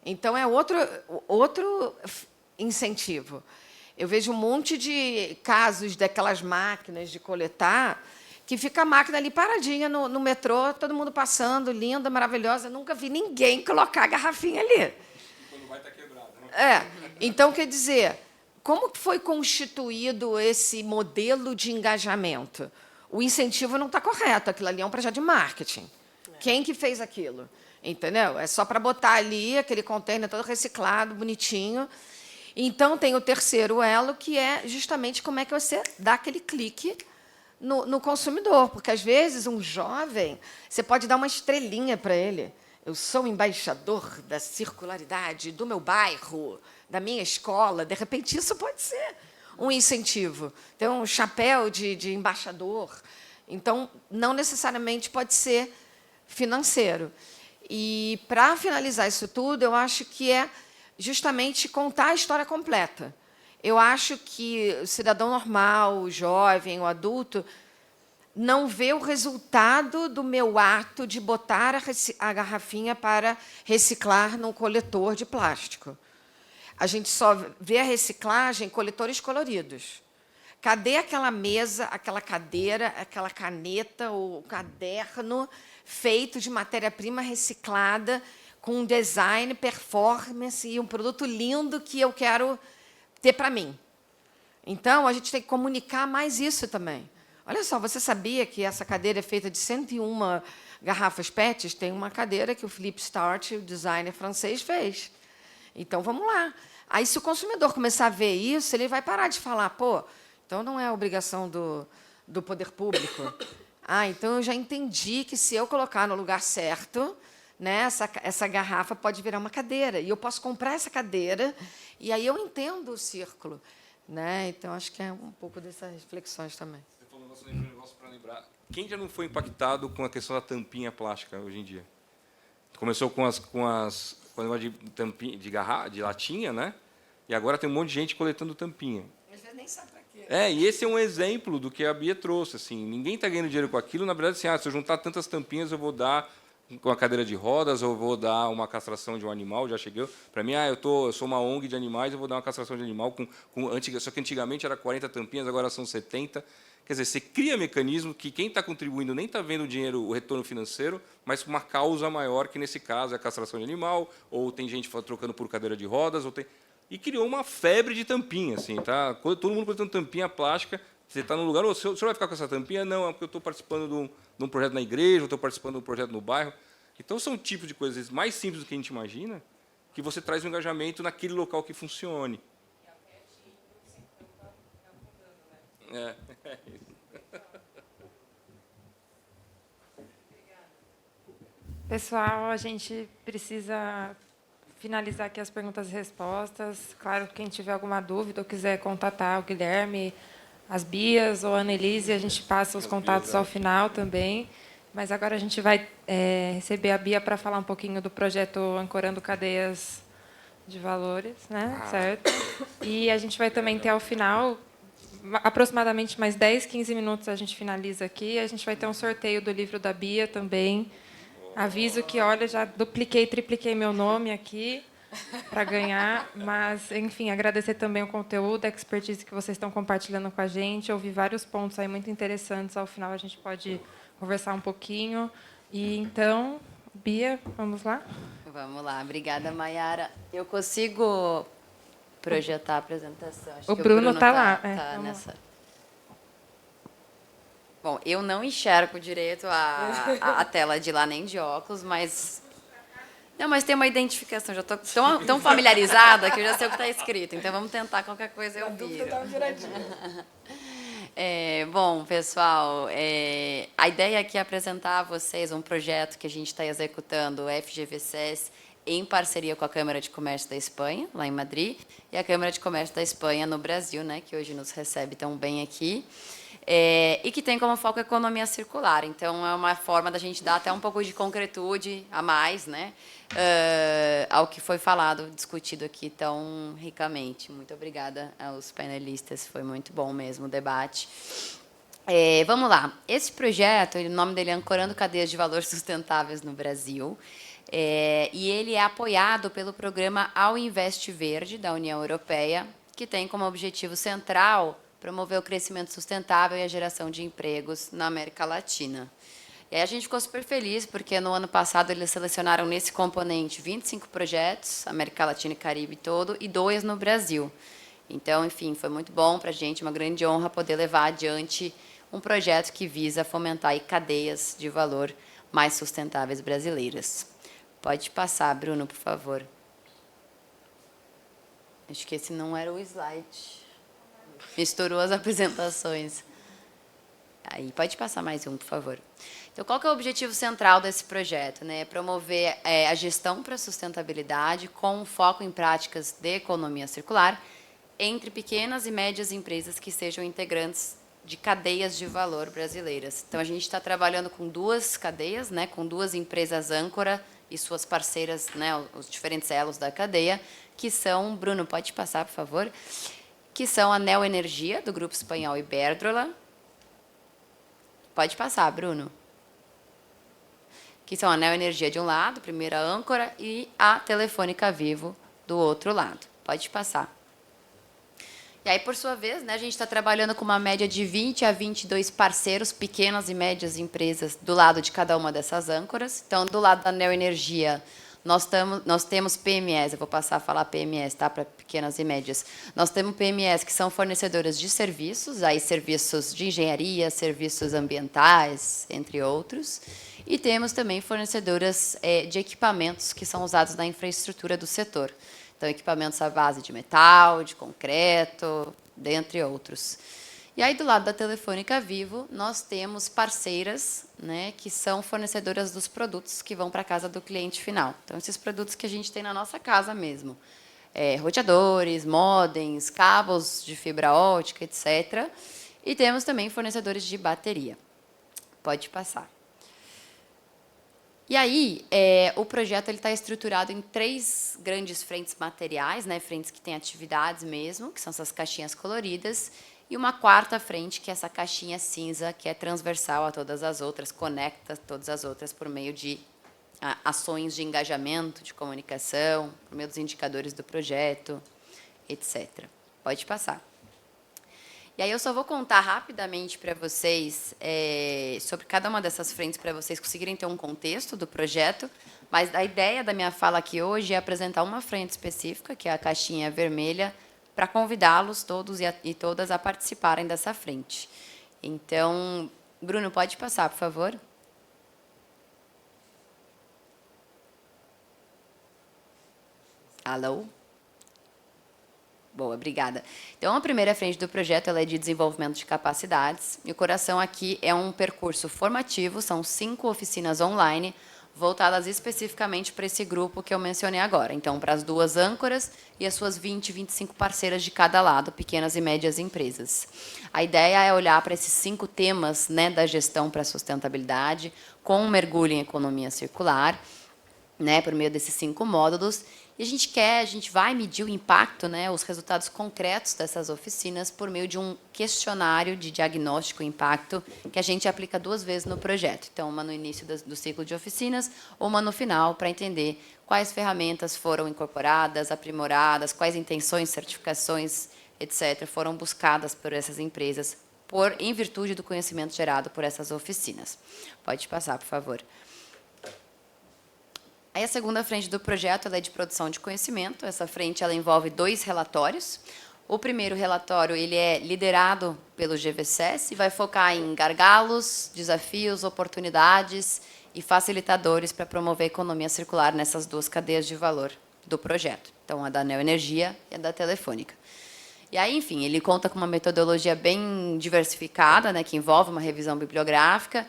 S5: Então, é outro incentivo. Eu vejo um monte de casos daquelas máquinas de coletar que fica a máquina ali paradinha no metrô, todo mundo passando, linda, maravilhosa. Nunca vi ninguém colocar a garrafinha ali.
S4: Quando vai estar quebrado, né?
S5: Então, quer dizer, como foi constituído esse modelo de engajamento? O incentivo não está correto, aquilo ali é um projeto de marketing. Quem que fez aquilo? Entendeu? É só para botar ali aquele container todo reciclado, bonitinho. Então, tem o terceiro elo, que é justamente como é que você dá aquele clique no consumidor. Porque, às vezes, um jovem, você pode dar uma estrelinha para ele. Eu sou o embaixador da circularidade do meu bairro, da minha escola. De repente, isso pode ser um incentivo. Tem um chapéu de embaixador. Então, não necessariamente pode ser financeiro. E, para finalizar isso tudo, eu acho que é justamente contar a história completa. Eu acho que o cidadão normal, o jovem, o adulto, não vê o resultado do meu ato de botar a garrafinha para reciclar num coletor de plástico. A gente só vê a reciclagem em coletores coloridos. Cadê aquela mesa, aquela cadeira, aquela caneta ou caderno feito de matéria-prima reciclada, com um design, performance e um produto lindo que eu quero ter para mim? Então, a gente tem que comunicar mais isso também. Olha só, você sabia que essa cadeira é feita de 101 garrafas PETs, tem uma cadeira que o Philippe Starch, o designer francês, fez. Então, vamos lá. Aí, se o consumidor começar a ver isso, ele vai parar de falar, pô, então não é obrigação do poder público. Ah, então eu já entendi que, se eu colocar no lugar certo, né, essa garrafa pode virar uma cadeira, e eu posso comprar essa cadeira, e aí eu entendo o círculo. Né? Então, acho que é um pouco dessas reflexões também.
S4: Você falou um negócio para lembrar. Quem já não foi impactado com a questão da tampinha plástica hoje em dia? Começou com o negócio de tampinha, de latinha, né? E agora tem um monte de gente coletando tampinha.
S5: Mas você nem sabe para quê.
S4: E esse é um exemplo do que a Bia trouxe. Assim, ninguém está ganhando dinheiro com aquilo. Na verdade, assim, se eu juntar tantas tampinhas, eu vou dar com a cadeira de rodas, ou vou dar uma castração de um animal. Já cheguei para mim, eu sou uma ONG de animais, eu vou dar uma castração de animal só que antigamente era 40 tampinhas, agora são 70. Quer dizer, você cria mecanismo que quem está contribuindo nem está vendo o dinheiro, o retorno financeiro, mas com uma causa maior, que nesse caso é a castração de animal, ou tem gente trocando por cadeira de rodas, e criou uma febre de tampinha, assim, tá? Todo mundo coletando tampinha plástica. Você está num lugar, o senhor vai ficar com essa tampinha? Não, é porque eu estou participando de um projeto na igreja, eu estou participando de um projeto no bairro. Então, são tipos de coisas mais simples do que a gente imagina, que você traz um engajamento naquele local que funcione.
S6: Pessoal, a gente precisa finalizar aqui as perguntas e respostas. Claro, quem tiver alguma dúvida ou quiser contatar o Guilherme, as Bias ou a Annelise, a gente passa os contatos ao final também. Mas agora a gente vai receber a Bia para falar um pouquinho do projeto Ancorando Cadeias de Valores, né? Certo? E a gente vai também ter, ao final, aproximadamente mais 10, 15 minutos a gente finaliza aqui. A gente vai ter um sorteio do livro da Bia também. Aviso que, olha, já dupliquei, tripliquei meu nome aqui para ganhar. Mas, enfim, agradecer também o conteúdo, a expertise que vocês estão compartilhando com a gente. Eu ouvi vários pontos aí muito interessantes. Ao final, a gente pode conversar um pouquinho. E, então, Bia, vamos lá?
S2: Vamos lá. Obrigada, Mayara. Eu consigo projetar a apresentação? Acho
S6: o
S2: que
S6: Bruno está lá.
S2: Tá nessa. Bom, eu não enxergo direito a tela de lá, nem de óculos, mas... Não, mas tem uma identificação. Já estou tão familiarizada que eu já sei o que está escrito. Então, vamos tentar qualquer coisa eu viro. Bom, pessoal, a ideia aqui é apresentar a vocês um projeto que a gente está executando, o FGV-SES, em parceria com a Câmara de Comércio da Espanha, lá em Madrid, e a Câmara de Comércio da Espanha no Brasil, né, que hoje nos recebe tão bem aqui. E que tem como foco a economia circular. Então, é uma forma da gente dar até um pouco de concretude a mais, né, ao que foi falado, discutido aqui tão ricamente. Muito obrigada aos painelistas, foi muito bom mesmo o debate. Vamos lá. Esse projeto, o nome dele é Ancorando Cadeias de Valor Sustentáveis no Brasil, e ele é apoiado pelo programa Ao Invest Verde, da União Europeia, que tem como objetivo central promover o crescimento sustentável e a geração de empregos na América Latina. E aí a gente ficou super feliz, porque no ano passado eles selecionaram nesse componente 25 projetos, América Latina e Caribe todo, e 2 no Brasil. Então, enfim, foi muito bom para a gente, uma grande honra poder levar adiante um projeto que visa fomentar aí cadeias de valor mais sustentáveis brasileiras. Pode passar, Bruno, por favor. Acho que esse não era o slide. Misturou as apresentações. Aí, pode passar mais um, por favor. Então, qual que é o objetivo central desse projeto? Né? Promover a gestão para a sustentabilidade com foco em práticas de economia circular entre pequenas e médias empresas que sejam integrantes de cadeias de valor brasileiras. Então, a gente está trabalhando com 2 cadeias, né? Com 2 empresas âncora e suas parceiras, né? Os diferentes elos da cadeia, que são... Bruno, pode passar, por favor? Que são a Neo Energia, do Grupo Espanhol Iberdrola. Pode passar, Bruno. Que são a Neo Energia de um lado, primeira âncora, e a Telefônica Vivo do outro lado. Pode passar. E aí, por sua vez, né, a gente está trabalhando com uma média de 20 a 22 parceiros, pequenas e médias empresas, do lado de cada uma dessas âncoras. Então, do lado da Neo Energia, nós temos PMEs, eu vou passar a falar PMEs, tá, para pequenas e médias. Nós temos PMEs que são fornecedoras de serviços, aí serviços de engenharia, serviços ambientais, entre outros. E temos também fornecedoras de equipamentos que são usados na infraestrutura do setor. Então, equipamentos à base de metal, de concreto, dentre outros. E aí, do lado da Telefônica Vivo, nós temos parceiras, né, que são fornecedoras dos produtos que vão para a casa do cliente final. Então, esses produtos que a gente tem na nossa casa mesmo. Roteadores, modems, cabos de fibra ótica, etc. E temos também fornecedores de bateria. Pode passar. E aí, o projeto está estruturado em 3 grandes frentes materiais, né, frentes que têm atividades mesmo, que são essas caixinhas coloridas, e uma 4ª frente, que é essa caixinha cinza, que é transversal a todas as outras, conecta todas as outras por meio de ações de engajamento, de comunicação, por meio dos indicadores do projeto, etc. Pode passar. E aí eu só vou contar rapidamente para vocês sobre cada uma dessas frentes, para vocês conseguirem ter um contexto do projeto, mas a ideia da minha fala aqui hoje é apresentar uma frente específica, que é a caixinha vermelha, para convidá-los todos e todas a participarem dessa frente. Então, Bruno, pode passar, por favor. Alô? Boa, obrigada. Então, a primeira frente do projeto ela é de desenvolvimento de capacidades. E o coração aqui é um percurso formativo, são 5 oficinas online, voltadas especificamente para esse grupo que eu mencionei agora. Então, para as 2 âncoras e as suas 20, 25 parceiras de cada lado, pequenas e médias empresas. A ideia é olhar para esses 5 temas, né, da gestão para a sustentabilidade, com um mergulho em economia circular, né, por meio desses 5 módulos. E a gente vai medir o impacto, né, os resultados concretos dessas oficinas por meio de um questionário de diagnóstico e impacto que a gente aplica 2 vezes no projeto. Então, uma no início do ciclo de oficinas, uma no final, para entender quais ferramentas foram incorporadas, aprimoradas, quais intenções, certificações, etc., foram buscadas por essas empresas em virtude do conhecimento gerado por essas oficinas. Pode passar, por favor. Aí a segunda frente do projeto ela é de produção de conhecimento. Essa frente ela envolve 2 relatórios. O primeiro relatório ele é liderado pelo GVSS e vai focar em gargalos, desafios, oportunidades e facilitadores para promover a economia circular nessas 2 cadeias de valor do projeto. Então, a da Neoenergia e a da Telefônica. E aí, enfim, ele conta com uma metodologia bem diversificada, né, que envolve uma revisão bibliográfica,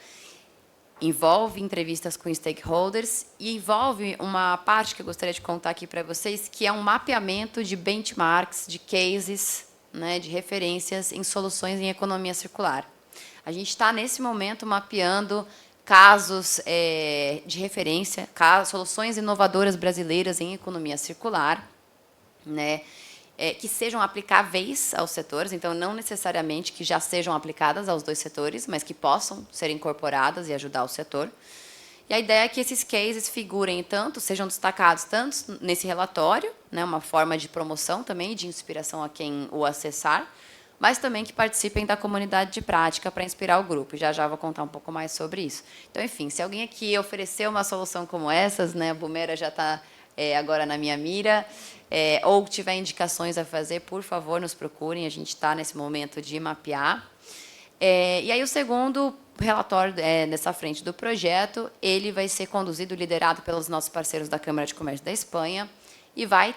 S2: envolve entrevistas com stakeholders e envolve uma parte que eu gostaria de contar aqui para vocês, que é um mapeamento de benchmarks, de cases, né, de referências em soluções em economia circular. A gente está, nesse momento, mapeando casos de referência, soluções inovadoras brasileiras em economia circular, né, que sejam aplicáveis aos setores, então não necessariamente que já sejam aplicadas aos 2 setores, mas que possam ser incorporadas e ajudar o setor. E a ideia é que esses cases figurem sejam destacados tanto nesse relatório, né, uma forma de promoção também, de inspiração a quem o acessar, mas também que participem da comunidade de prática para inspirar o grupo. Já já vou contar um pouco mais sobre isso. Então, enfim, se alguém aqui oferecer uma solução como essas, né, a Bumera já está agora na minha mira, ou tiver indicações a fazer, por favor, nos procurem. A gente está nesse momento de mapear. E aí o segundo relatório nessa frente do projeto, ele vai ser conduzido, liderado pelos nossos parceiros da Câmara de Comércio da Espanha, e vai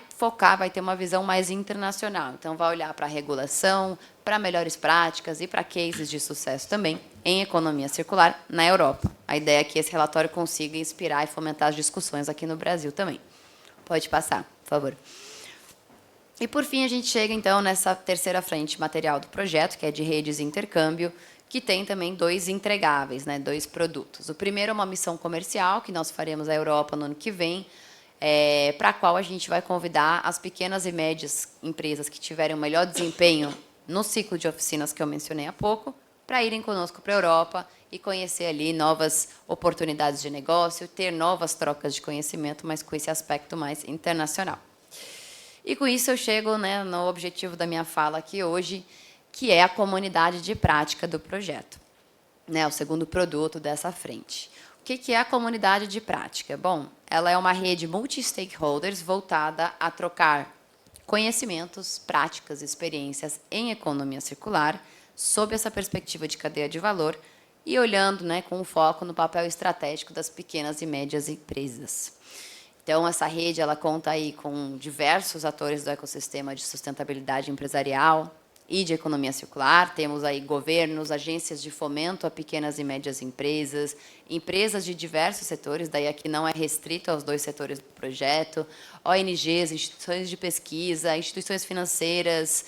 S2: ter uma visão mais internacional. Então, vai olhar para a regulação, para melhores práticas e para cases de sucesso também em economia circular na Europa. A ideia é que esse relatório consiga inspirar e fomentar as discussões aqui no Brasil também. Pode passar, por favor. E, por fim, a gente chega, então, nessa terceira frente material do projeto, que é de redes e intercâmbio, que tem também 2 entregáveis, né, 2 produtos. O primeiro é uma missão comercial, que nós faremos à Europa no ano que vem, para a qual a gente vai convidar as pequenas e médias empresas que tiverem o melhor desempenho no ciclo de oficinas que eu mencionei há pouco, para irem conosco para a Europa e conhecer ali novas oportunidades de negócio, ter novas trocas de conhecimento, mas com esse aspecto mais internacional. E com isso eu chego, né, no objetivo da minha fala aqui hoje, que é a comunidade de prática do projeto, né, o segundo produto dessa frente. O que é a comunidade de prática? Bom, ela é uma rede multi-stakeholders voltada a trocar conhecimentos, práticas, experiências em economia circular, sob essa perspectiva de cadeia de valor e olhando, né, com foco no papel estratégico das pequenas e médias empresas. Então, essa rede ela conta aí com diversos atores do ecossistema de sustentabilidade empresarial e de economia circular. Temos aí governos, agências de fomento a pequenas e médias empresas, empresas de diversos setores, daí aqui não é restrito aos 2 setores do projeto, ONGs, instituições de pesquisa, instituições financeiras,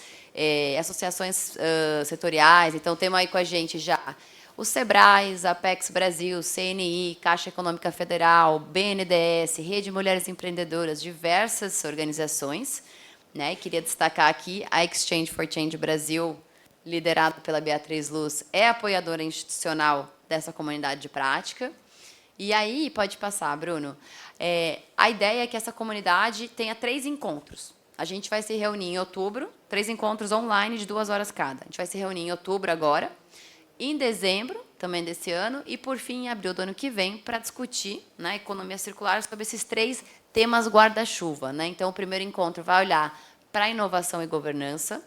S2: associações setoriais. Então, temos aí com a gente já os SEBRAES, Apex Brasil, CNI, Caixa Econômica Federal, BNDES, Rede Mulheres Empreendedoras, diversas organizações, né? E queria destacar aqui a Exchange for Change Brasil, liderada pela Beatriz Luz, é apoiadora institucional dessa comunidade de prática. E aí, pode passar, Bruno. A ideia é que essa comunidade tenha 3 encontros. A gente vai se reunir em outubro, 3 encontros online de 2 horas cada. A gente vai se reunir em outubro agora, em dezembro, também desse ano, e, por fim, em abril do ano que vem, para discutir, né, economia circular sobre esses 3 temas guarda-chuva, né? Então, o primeiro encontro vai olhar para a inovação e governança,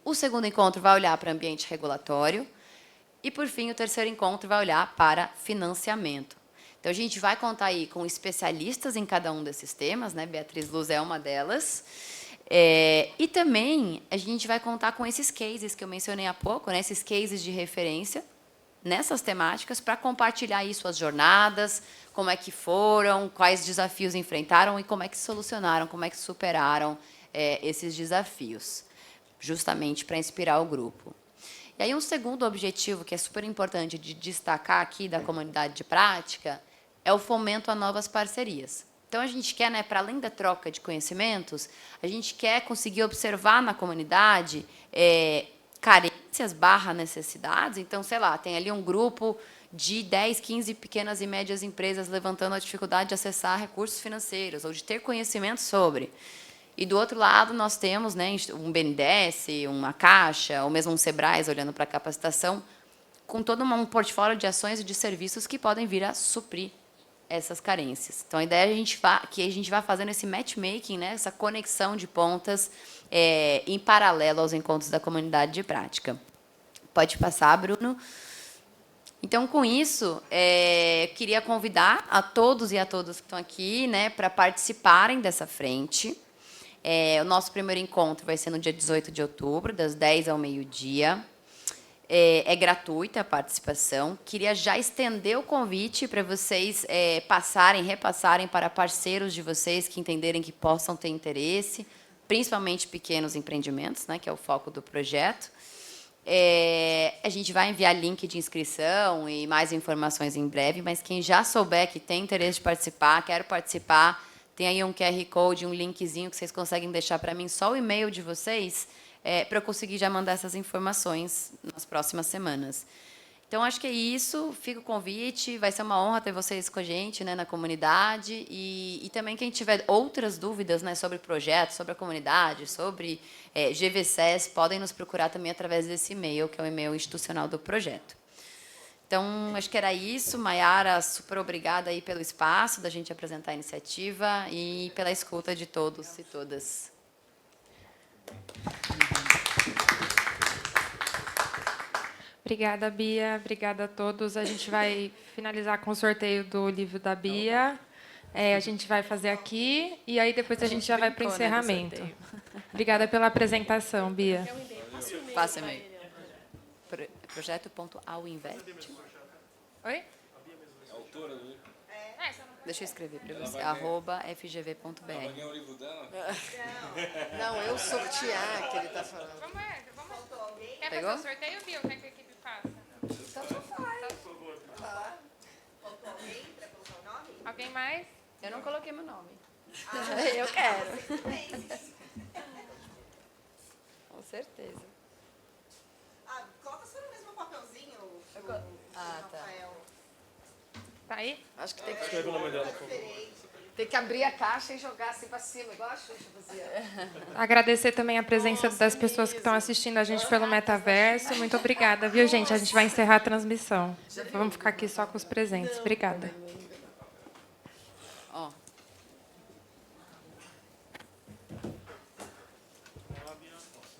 S2: o segundo encontro vai olhar para ambiente regulatório, e, por fim, o terceiro encontro vai olhar para financiamento. Então, a gente vai contar aí com especialistas em cada um desses temas, né? Beatriz Luz é uma delas. E também a gente vai contar com esses cases que eu mencionei há pouco, né, esses cases de referência nessas temáticas para compartilhar aí suas jornadas, como é que foram, quais desafios enfrentaram e como é que solucionaram, como é que superaram esses desafios, justamente para inspirar o grupo. E aí um segundo objetivo que é super importante de destacar aqui da comunidade de prática é o fomento a novas parcerias. Então, a gente quer, né, para além da troca de conhecimentos, a gente quer conseguir observar na comunidade carências / necessidades. Então, sei lá, tem ali um grupo de 10, 15 pequenas e médias empresas levantando a dificuldade de acessar recursos financeiros ou de ter conhecimento sobre. E, do outro lado, nós temos, né, um BNDES, uma Caixa, ou mesmo um SEBRAES olhando para a capacitação, com todo um portfólio de ações e de serviços que podem vir a suprir essas carências. Então, a ideia é que a gente vá fazendo esse matchmaking, né, essa conexão de pontas em paralelo aos encontros da comunidade de prática. Pode passar, Bruno. Então, com isso, eu queria convidar a todos e a todas que estão aqui, né, para participarem dessa frente. O nosso primeiro encontro vai ser no dia 18 de outubro, das 10 ao meio-dia. É gratuita a participação. Queria já estender o convite para vocês repassarem para parceiros de vocês que entenderem que possam ter interesse, principalmente pequenos empreendimentos, né, que é o foco do projeto. A gente vai enviar link de inscrição e mais informações em breve, mas quem já souber que tem interesse de participar, quero participar, tem aí um QR Code, um linkzinho que vocês conseguem deixar para mim, só o e-mail de vocês, para eu conseguir já mandar essas informações nas próximas semanas. Então, acho que é isso. Fica o convite. Vai ser uma honra ter vocês com a gente, né, na comunidade. E também, quem tiver outras dúvidas, né, sobre o projeto, sobre a comunidade, sobre GVCS, podem nos procurar também através desse e-mail, que é o e-mail institucional do projeto. Então, acho que era isso. Maiara, super obrigada aí pelo espaço da gente apresentar a iniciativa e pela escuta de todos e todas.
S6: Obrigada, Bia. Obrigada a todos. A gente vai finalizar com o sorteio do livro da Bia. A gente vai fazer aqui e aí depois a gente já vai para o encerramento. Obrigada pela apresentação, Bia.
S2: Passa e-mail. Projeto.auinvest. Oi? Deixa eu escrever para você. @fgv.br.
S5: Não, eu sortear que ele está falando.
S6: Quer fazer o sorteio, Bia, ou quer que a equipe faça?
S5: Tanto faz.
S6: Faltou alguém para colocar o nome? Alguém mais?
S2: Eu não coloquei meu nome.
S5: Eu quero.
S2: Com certeza.
S5: Coloca só no mesmo papelzinho.
S2: Tá.
S6: Tá aí?
S5: Acho que tem que escrever o nome dela, por favor. Tem que abrir a caixa e jogar assim para cima, igual a Xuxa fazia.
S6: Agradecer também a presença das pessoas que estão assistindo a gente pelo metaverso. Muito obrigada, viu, gente? A gente vai encerrar a transmissão. Vamos ficar aqui só com os presentes. Obrigada.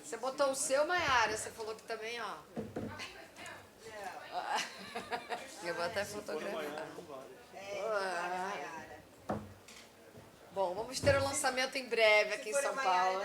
S5: Você botou o seu, Maiara, você falou que também, ó.
S2: Eu vou até fotografar.
S5: Bom, vamos ter um lançamento em breve aqui em São Paulo.